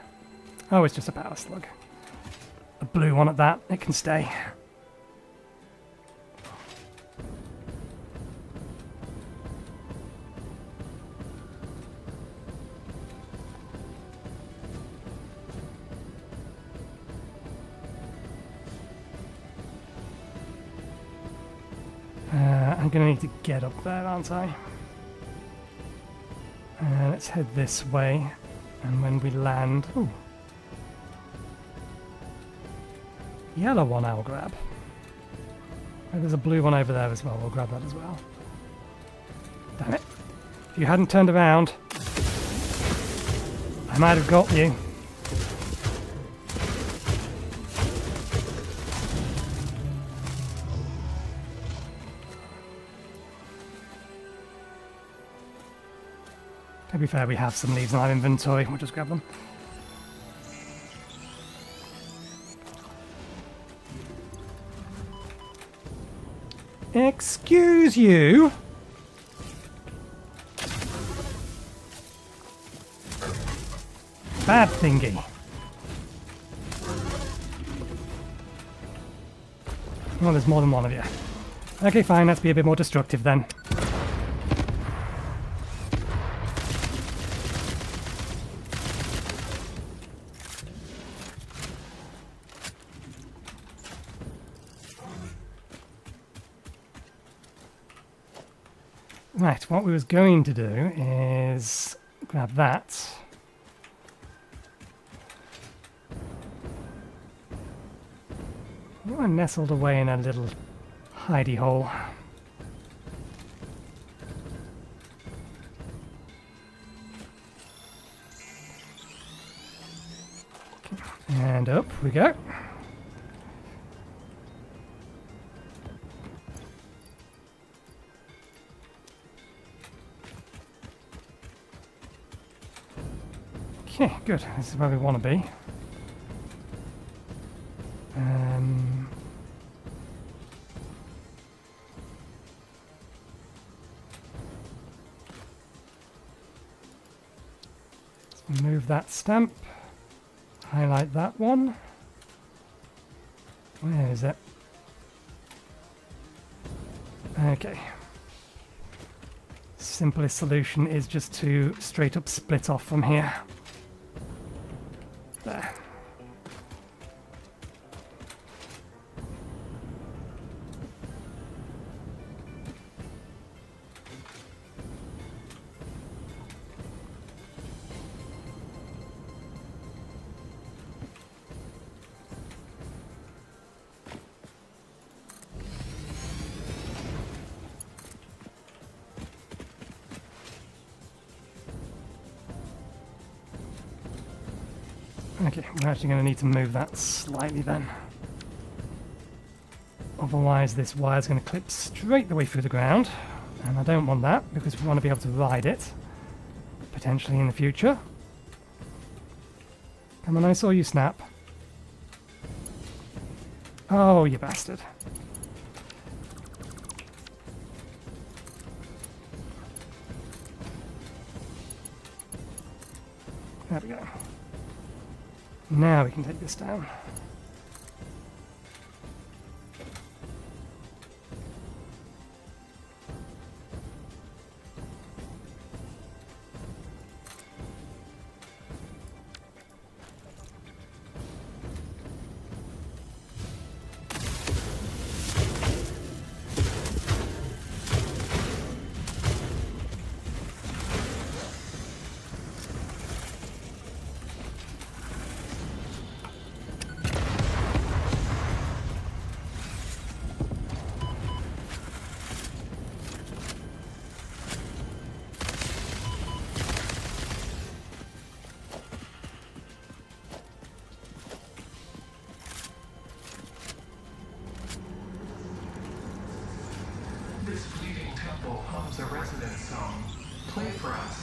[SPEAKER 1] Oh, it's just a power slug. A blue one at that, it can stay. I'm gonna need to get up there, aren't I? Let's head this way, and when we land... Ooh. Yellow one I'll grab. Oh, there's a blue one over there as well, we'll grab that as well. Damn it. If you hadn't turned around, I might have got you. To be fair, we have some leaves in our inventory. We'll just grab them. Excuse you? Bad thingy. Oh, there's more than one of you. Okay, fine, let's be a bit more destructive then. Right, what we was going to do is grab that. You are nestled away in a little hidey hole. And up we go. Okay, good. This is where we want to be. Let's remove that stamp. Highlight that one. Where is it? Okay. Simplest solution is just to straight up split off from here. There. Okay, we're actually going to need to move that slightly then. Otherwise this wire's going to clip straight the way through the ground. And I don't want that because we want to be able to ride it. Potentially in the future. Come on, I saw you snap. Oh, you bastard. There we go. Now we can take this down.
[SPEAKER 4] This fleeting temple hums a resident song. Play for us.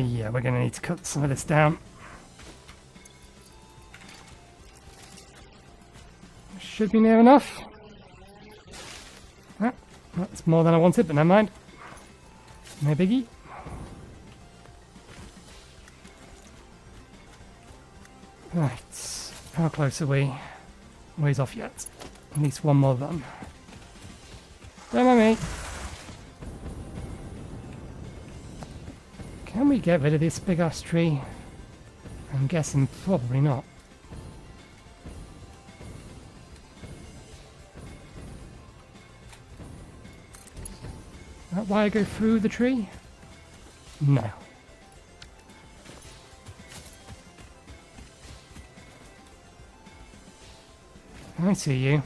[SPEAKER 1] Yeah, we're going to need to cut some of this down. Should be near enough. Ah, that's more than I wanted, but never mind. No biggie. Right, how close are we? Ways off yet. At least one more run. Don't mind me. Can we get rid of this big ass tree? I'm guessing probably not. Is that why I go through the tree? No. I see you.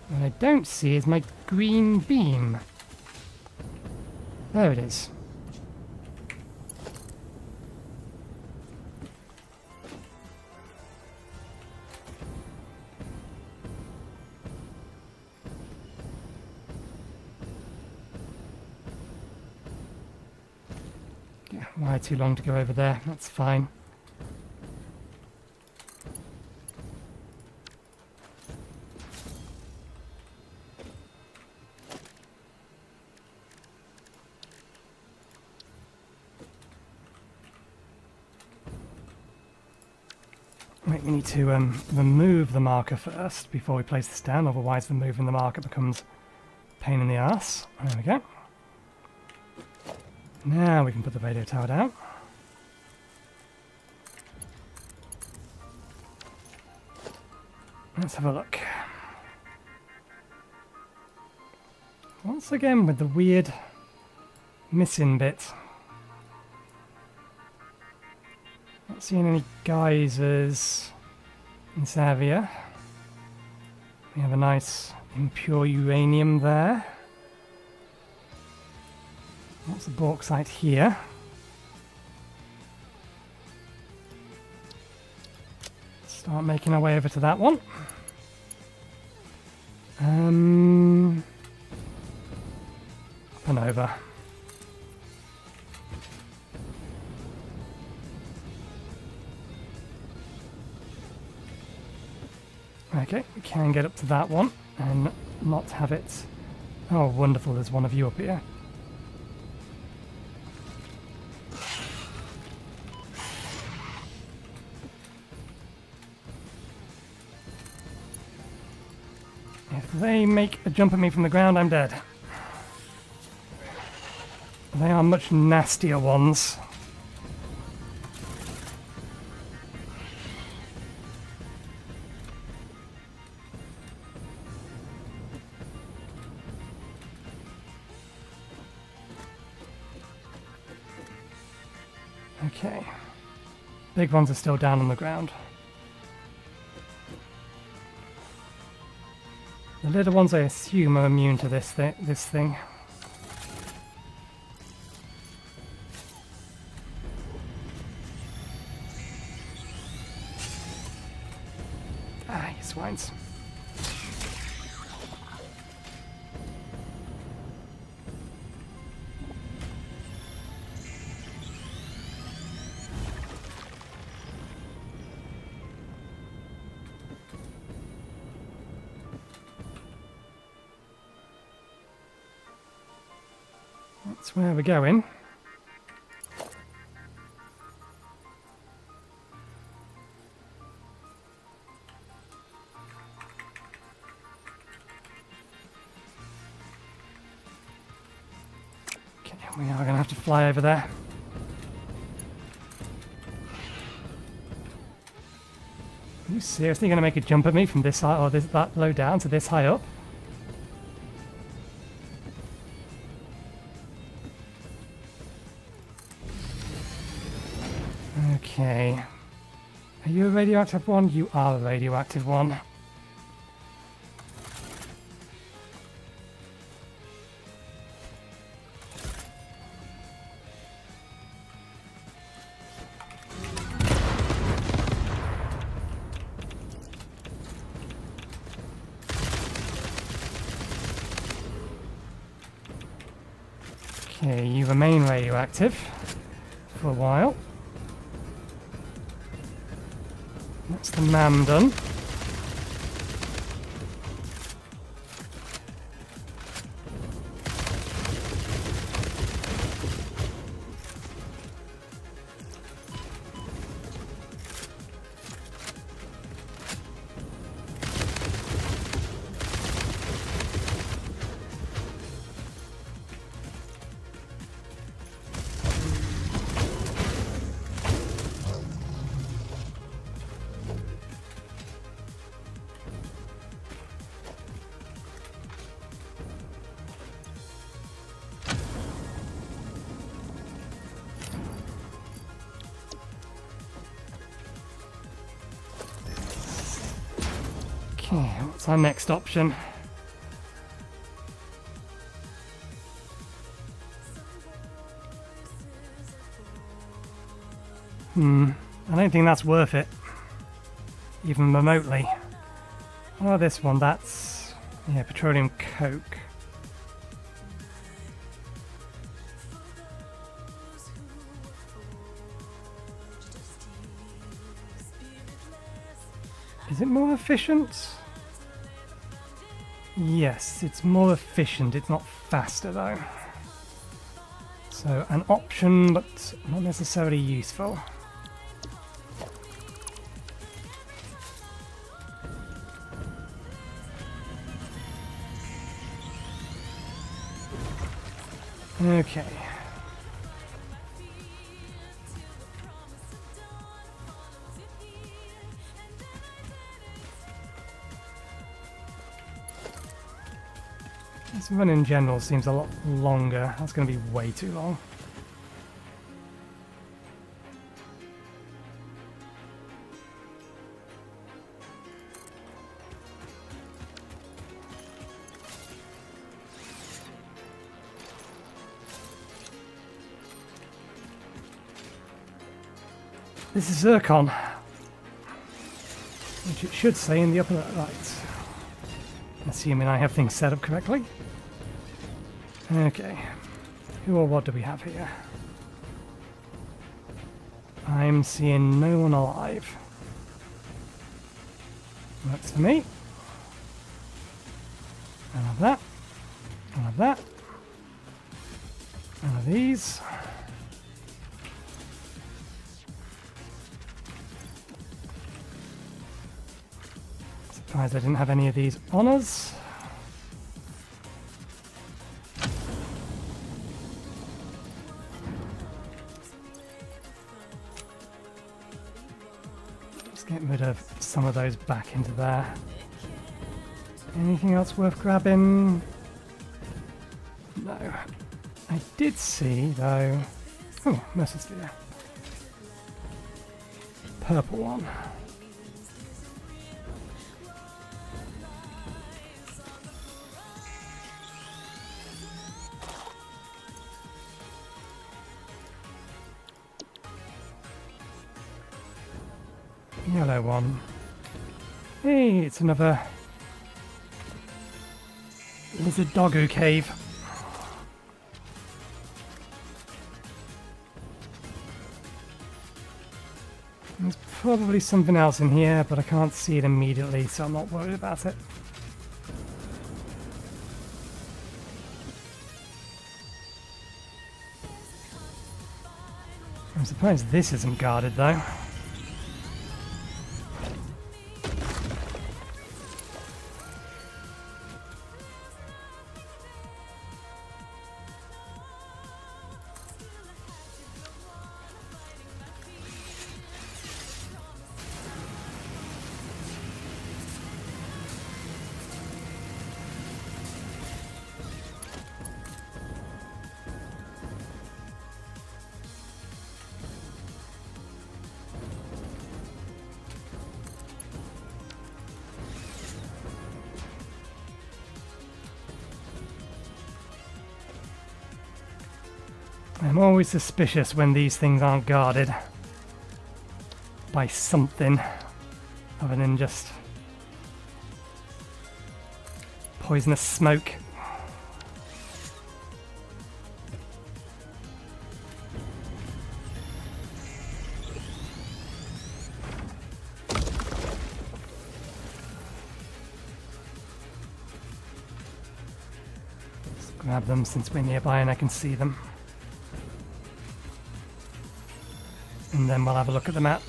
[SPEAKER 1] What I don't see is my green beam. There it is. Why too long to go over there? That's fine. Right, we need to remove the marker first before we place this down, otherwise removing the marker becomes a pain in the ass. There we go. Now we can put the radio tower down. Let's have a look. Once again with the weird missing bit. Not seeing any geysers in this area. We have a nice impure uranium there. What's the bauxite here? Start making our way over to that one. Up and over. Okay, we can get up to that one and not have it... Oh, wonderful, there's one of you up here. If they make a jump at me from the ground, I'm dead. They are much nastier ones. Okay. Big ones are still down on the ground. The little ones, I assume, are immune to this thing. Ah, you swines. That's where we're going. Okay, we are going to have to fly over there. Are you seriously going to make a jump at me from this high, or that low down to this high up? Okay. Are you a radioactive one? You are a radioactive one. Okay, you remain radioactive for a while. That's the MAM done. Okay, what's our next option? I don't think that's worth it, even remotely. Oh, this one, that's... yeah, petroleum coke. Is it more efficient? Yes, it's more efficient. It's not faster though. So an option, but not necessarily useful. Okay. This run in general seems a lot longer. That's going to be way too long. This is Zircon, which it should say in the upper right. Assuming I have things set up correctly. Okay. Who or what do we have here? I'm seeing no one alive. Works for me. I'll have that. I'll have that. I'll have these. Surprised I didn't have any of these on us. Just get rid of some of those back into there. Anything else worth grabbing? No. I did see, though... Oh, Mercy Sphere. Purple one. Yellow one. Hey, it's another lizard doggo cave. There's probably something else in here, but I can't see it immediately, so I'm not worried about it. I'm surprised this isn't guarded though. I'm always suspicious when these things aren't guarded by something other than just poisonous smoke. Let's grab them since we're nearby and I can see them. And then we'll have a look at the map.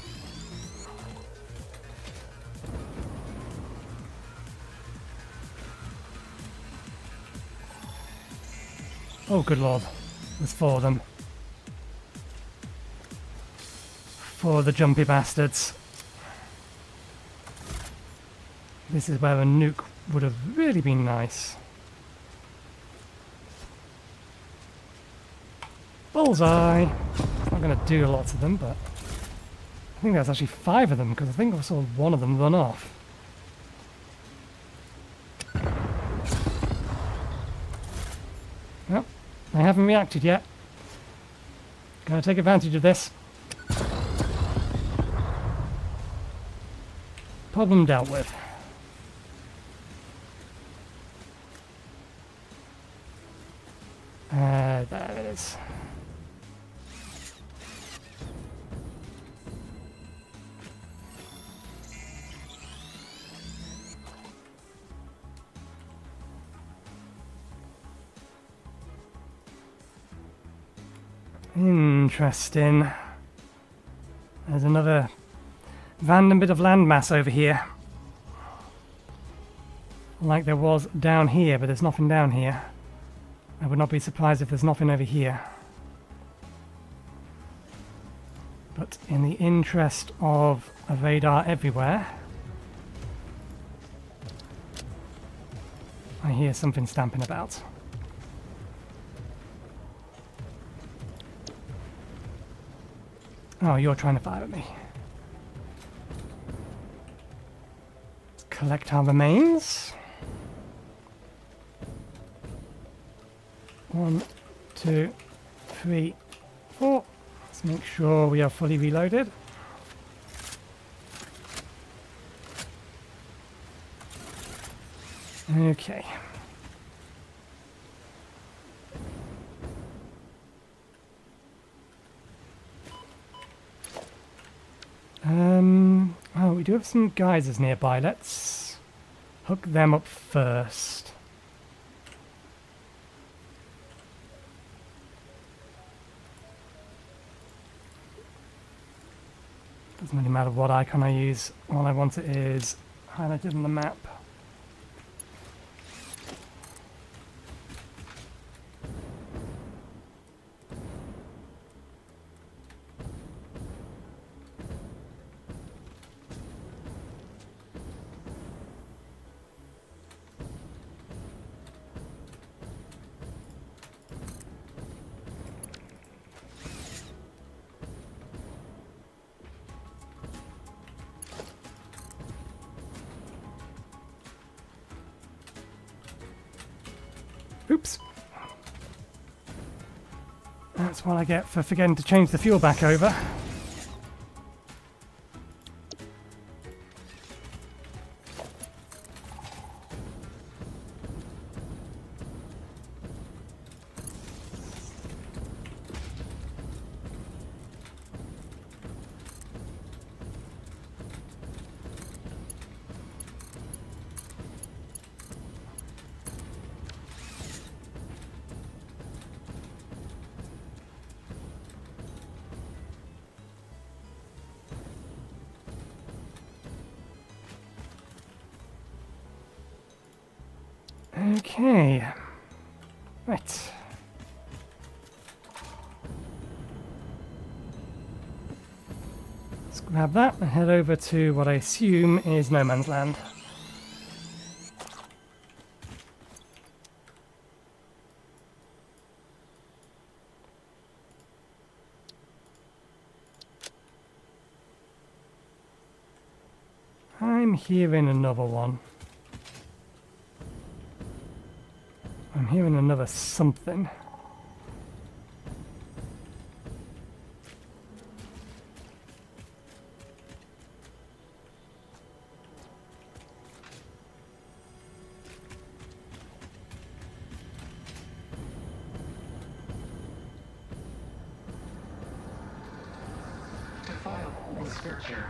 [SPEAKER 1] Oh, good lord. There's four of them. Four of the jumpy bastards. This is where a nuke would have really been nice. Bullseye! Not going to do lots of them, but I think that's actually 5 of them because I think I saw one of them run off. Well, I haven't reacted yet. Gonna take advantage of this. Problem dealt with. There it is. Interesting. There's another random bit of landmass over here. Like there was down here, but there's nothing down here. I would not be surprised if there's nothing over here. But in the interest of a radar everywhere, I hear something stamping about. Oh, you're trying to fire at me. Let's collect our remains. 1, 2, 3, 4. Let's make sure we are fully reloaded. Okay. Oh, we do have some geysers nearby. Let's hook them up first. Doesn't really matter what icon I use. All I want it is highlighted on the map. Oops. That's what I get for forgetting to change the fuel back over. Okay. Right. Let's grab that and head over to what I assume is no man's land. I'm hearing another one. I'm hearing another something.
[SPEAKER 4] Defile the scripture.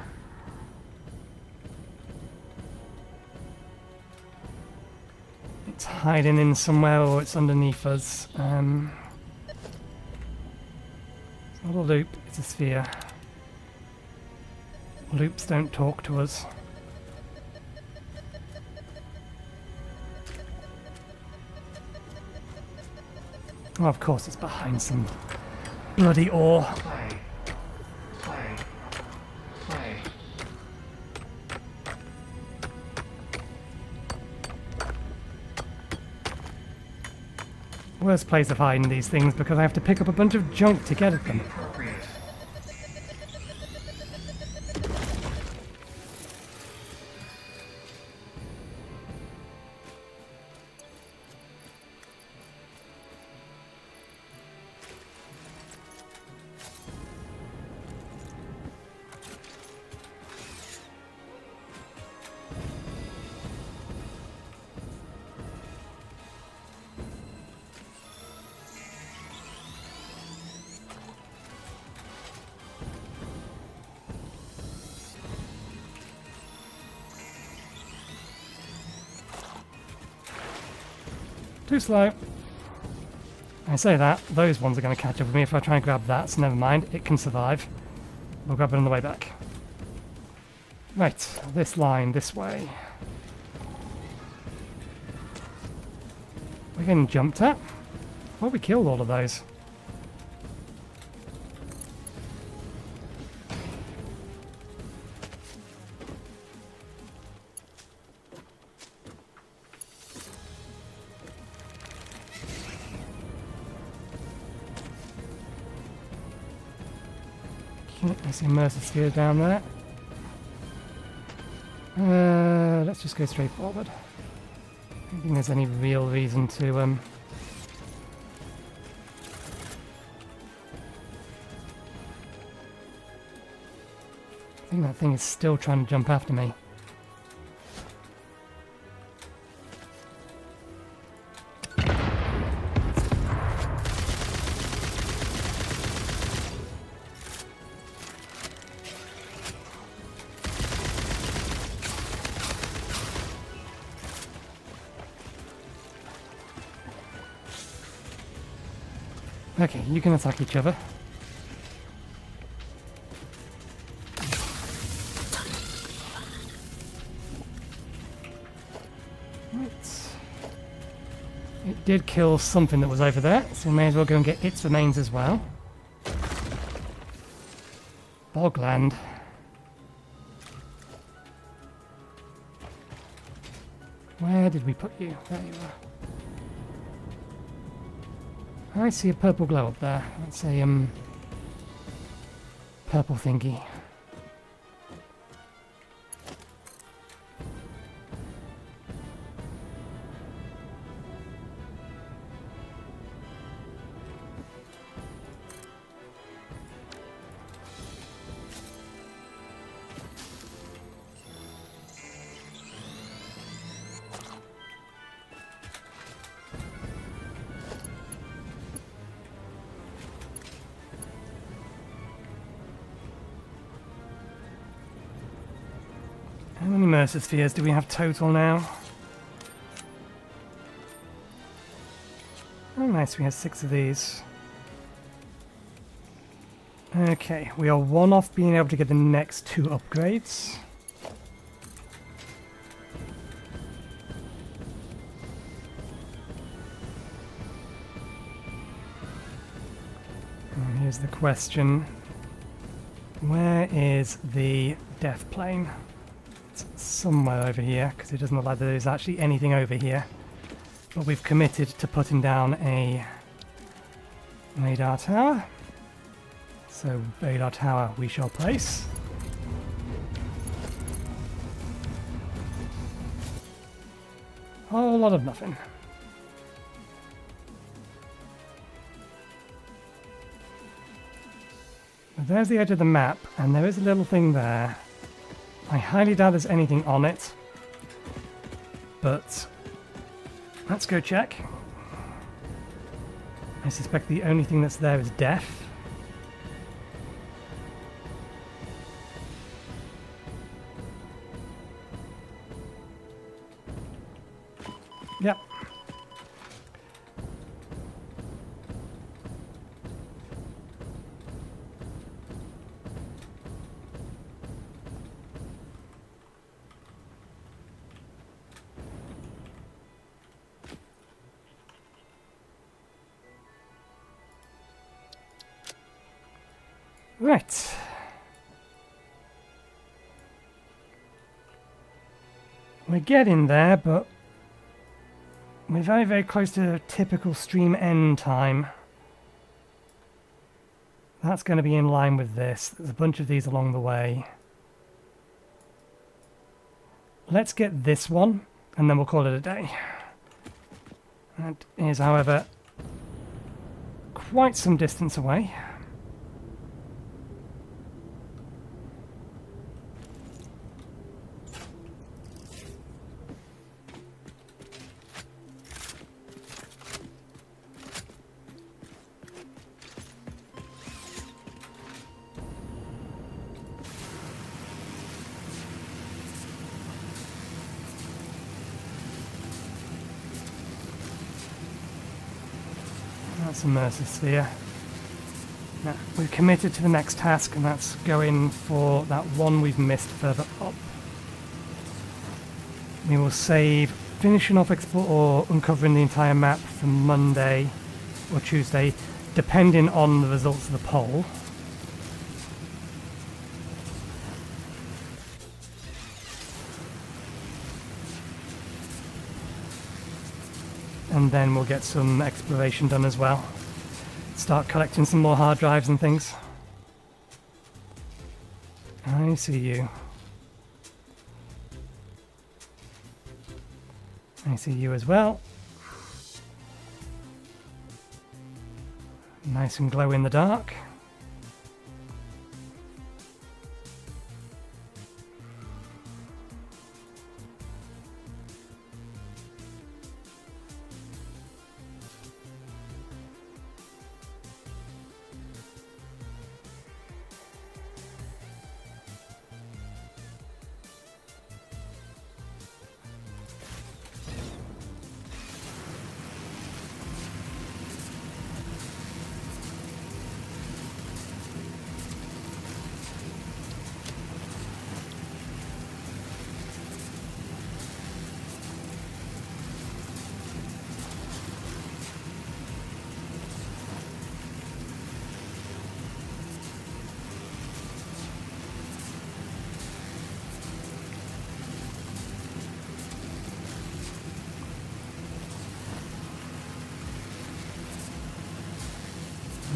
[SPEAKER 1] It's hiding in somewhere or it's underneath us. It's not a loop, it's a sphere. Loops don't talk to us. Oh, of course it's behind some bloody ore.
[SPEAKER 4] Play. Play. Play.
[SPEAKER 1] Worst place of hiding these things because I have to pick up a bunch of junk to get at them.
[SPEAKER 4] Appropriate.
[SPEAKER 1] Too slow. I say that, those ones are going to catch up with me if I try and grab that, so never mind, it can survive. We'll grab it on the way back. Right, this line, this way. We're getting jumped at? Well, we killed all of those. I see Mercer sphere down there. Let's just go straight forward. I don't think there's any real reason to I think that thing is still trying to jump after me. Okay, you can attack each other. Right. It did kill something that was over there, so we may as well go and get its remains as well. Bogland. Where did we put you? There you are. I see a purple glow up there. That's a purple thingy. How many Mercer spheres do we have total now? Oh nice, we have 6 of these. Okay, we are 1 off being able to get the next 2 upgrades. And here's the question. Where is the death plane? Somewhere over here, because it doesn't look like there's actually anything over here. But we've committed to putting down a radar tower. So radar tower we shall place. A whole lot of nothing. But there's the edge of the map, and there is a little thing there. I highly doubt there's anything on it, but let's go check. I suspect the only thing that's there is death. Yep. Right. We're getting there, but we're very, very close to typical stream end time. That's going to be in line with this. There's a bunch of these along the way. Let's get this one, and then we'll call it a day. That is, however, quite some distance away. That's a Mercer Sphere. Now, we're committed to the next task, and that's going for that one we've missed further up. We will save finishing off or uncovering the entire map for Monday or Tuesday, depending on the results of the poll. And then we'll get some exploration done as well. Start collecting some more hard drives and things. I see you. I see you as well. Nice and glow in the dark.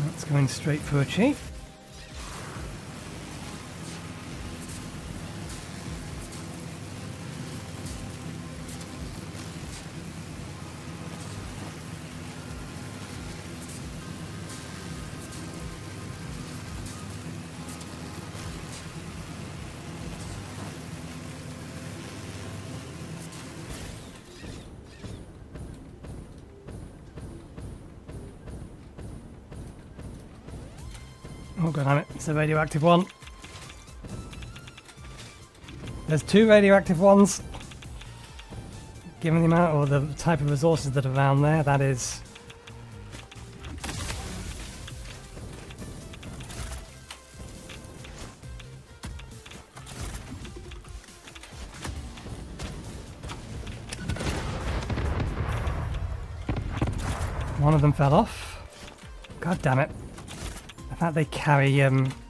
[SPEAKER 1] That's going straight for a chief. Oh god damn it, it's a radioactive one. There's 2 radioactive ones. Given the amount or the type of resources that are around there, that is... One of them fell off. God damn it. The fact they carry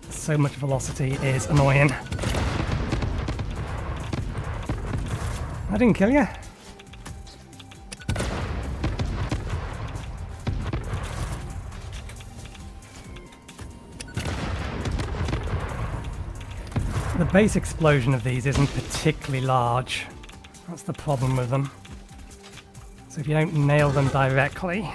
[SPEAKER 1] so much velocity is annoying. I didn't kill you. The base explosion of these isn't particularly large. That's the problem with them. So if you don't nail them directly...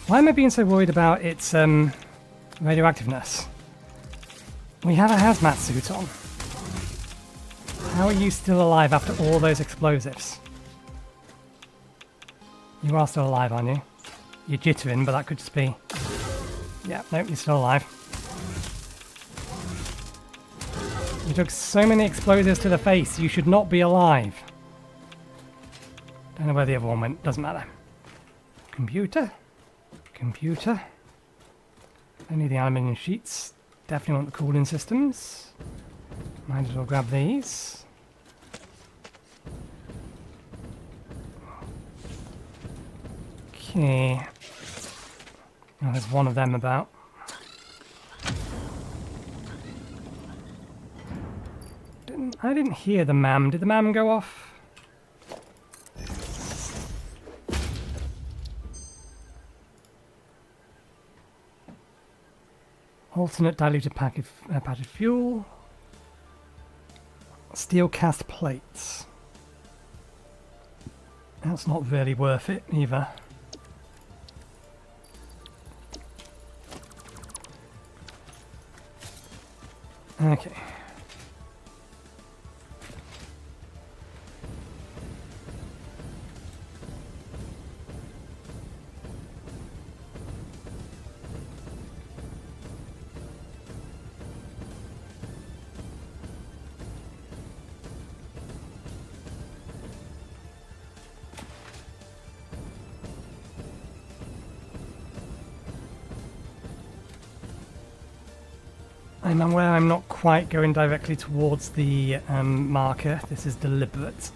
[SPEAKER 1] Why am I being so worried about its radioactiveness? We have a hazmat suit on. How are you still alive after all those explosives? You are still alive, aren't you? You're jittering, but that could just be... Yeah, nope, you're still alive. You took so many explosives to the face, you should not be alive. Don't know where the other one went, doesn't matter. Computer? Computer. I need the aluminium sheets. Definitely want the cooling systems. Might as well grab these. Okay. Oh, there's one of them about. I didn't hear the MAM. Did the MAM go off? Alternate diluted package fuel. Steel cast plates. That's not really worth it either. Okay. I'm aware I'm not quite going directly towards the marker. This is deliberate.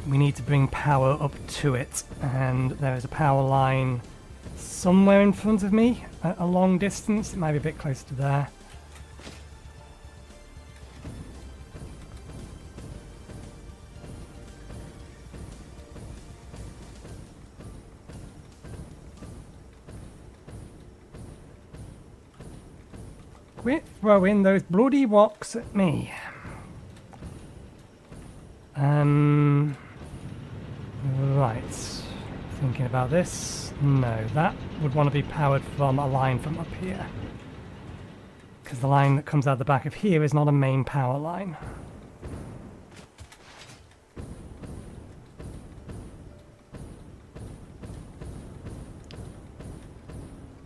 [SPEAKER 1] We need to bring power up to it, and there is a power line somewhere in front of me at a long distance. It might be a bit closer to there. Quit throwing those bloody rocks at me. Right. Thinking about this. No, that would want to be powered from a line from up here. Because the line that comes out the back of here is not a main power line.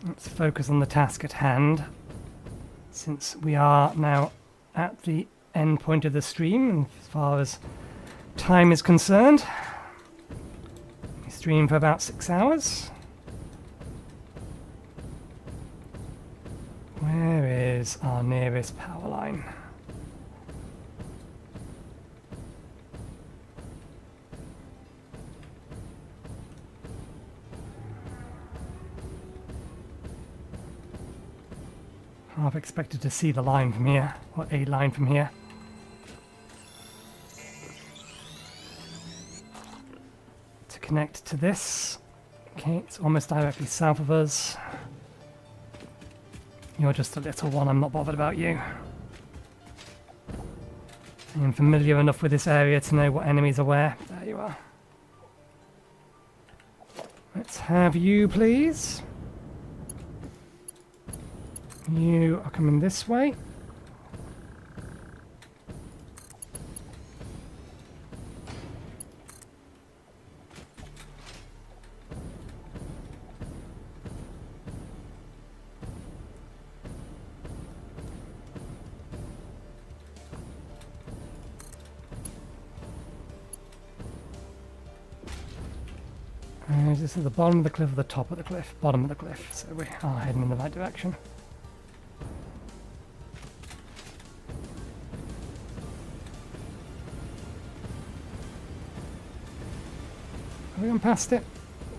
[SPEAKER 1] Let's focus on the task at hand. Since we are now at the end point of the stream, as far as time is concerned. We stream for about 6 hours. Where is our nearest power line? I've expected to see the line from here, or a line from here. To connect to this. Okay, it's almost directly south of us. You're just a little one, I'm not bothered about you. I'm familiar enough with this area to know what enemies are where. There you are. Let's have you, please. You are coming this way. Is this at the bottom of the cliff or the top of the cliff? Bottom of the cliff, so we are heading in the right direction. Have we gone past it?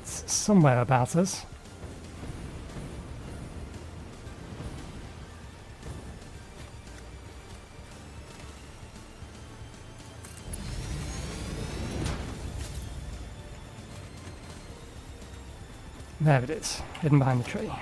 [SPEAKER 1] It's somewhere about us. There it is, hidden behind the tree.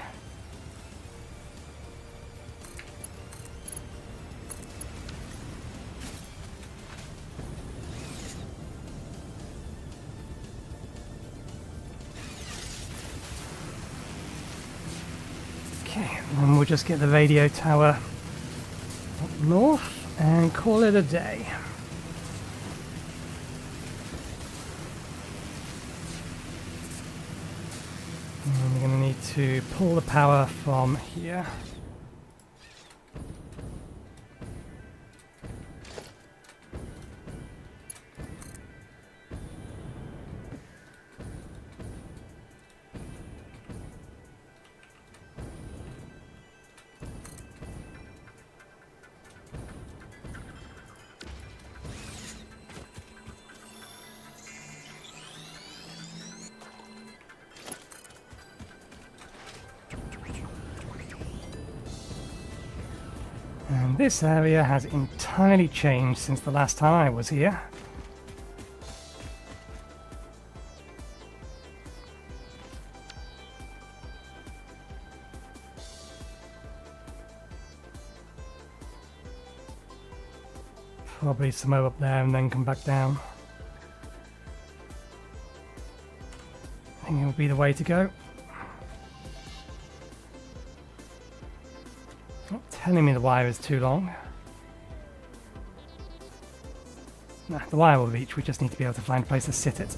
[SPEAKER 1] Okay, and we'll just get the radio tower up north and call it a day. And we're going to need to pull the power from here. And this area has entirely changed since the last time I was here. Probably somewhere up there and then come back down. I think it would be the way to go. Not telling me the wire is too long. Nah, the wire will reach, we just need to be able to find a place to sit it.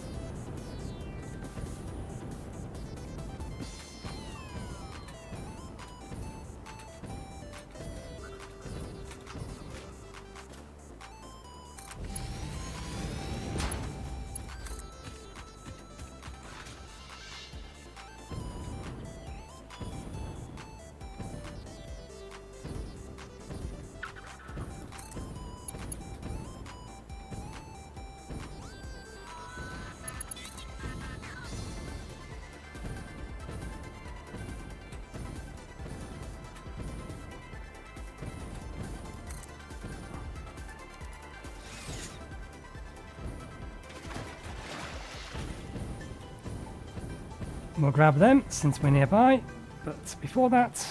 [SPEAKER 1] We'll grab them since we're nearby, but before that...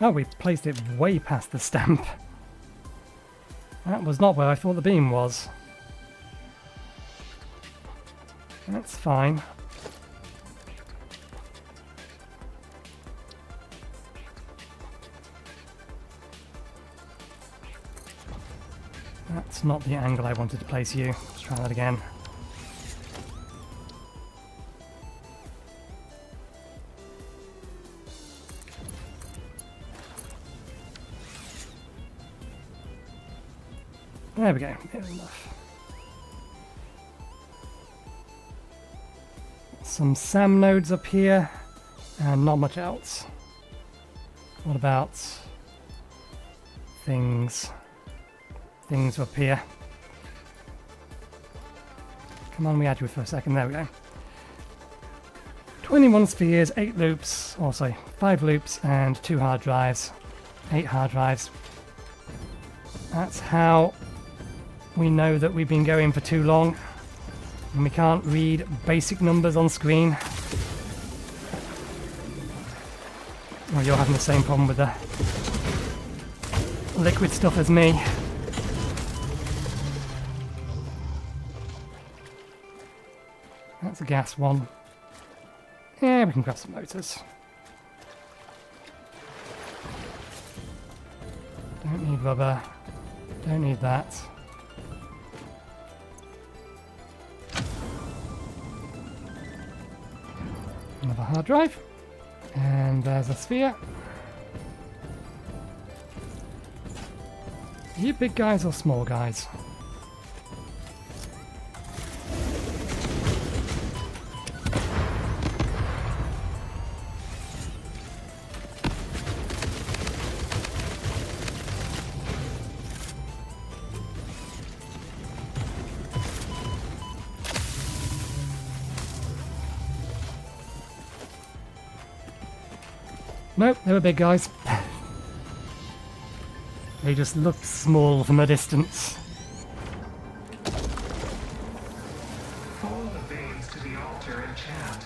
[SPEAKER 1] Oh, we placed it way past the stamp. That was not where I thought the beam was. That's fine. That's not the angle I wanted to place you. Let's try that again. There we go. Good enough. Some SAM nodes up here, and not much else. What about things? Things up here. Come on, we had you for a second. There we go. 21 spheres, 8 loops, or sorry, 5 loops and 2 hard drives. 8 hard drives. That's how we know that we've been going for too long and we can't read basic numbers on screen. Oh, you're having the same problem with the liquid stuff as me. That's a gas one. Yeah, we can grab some motors. Don't need rubber. Don't need that. Another hard drive. And there's a sphere. Are you big guys or small guys? Nope, they were big guys. They just looked small from a distance.
[SPEAKER 4] Follow the veins to the altar and chant.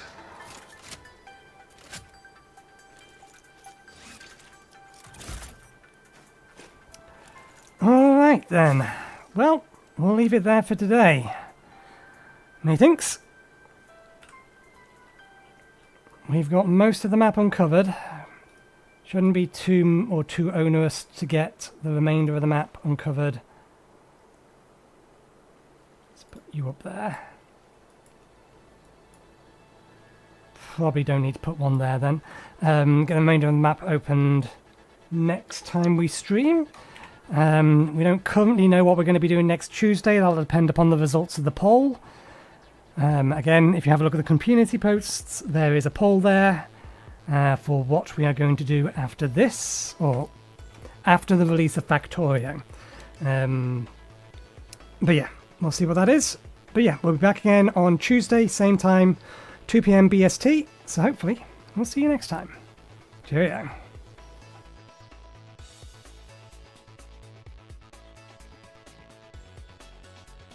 [SPEAKER 1] Alright then. Well, we'll leave it there for today. Methinks we've got most of the map uncovered. Shouldn't be too onerous to get the remainder of the map uncovered. Let's put you up there. Probably don't need to put one there then. Get the remainder of the map opened next time we stream. We don't currently know what we're going to be doing next Tuesday. That'll depend upon the results of the poll. Again, if you have a look at the community posts, there is a poll there. For what we are going to do after this, or after the release of Factorio. But yeah, we'll see what that is. But yeah, we'll be back again on Tuesday, same time, 2 PM BST. So hopefully, we'll see you next time. Cheerio.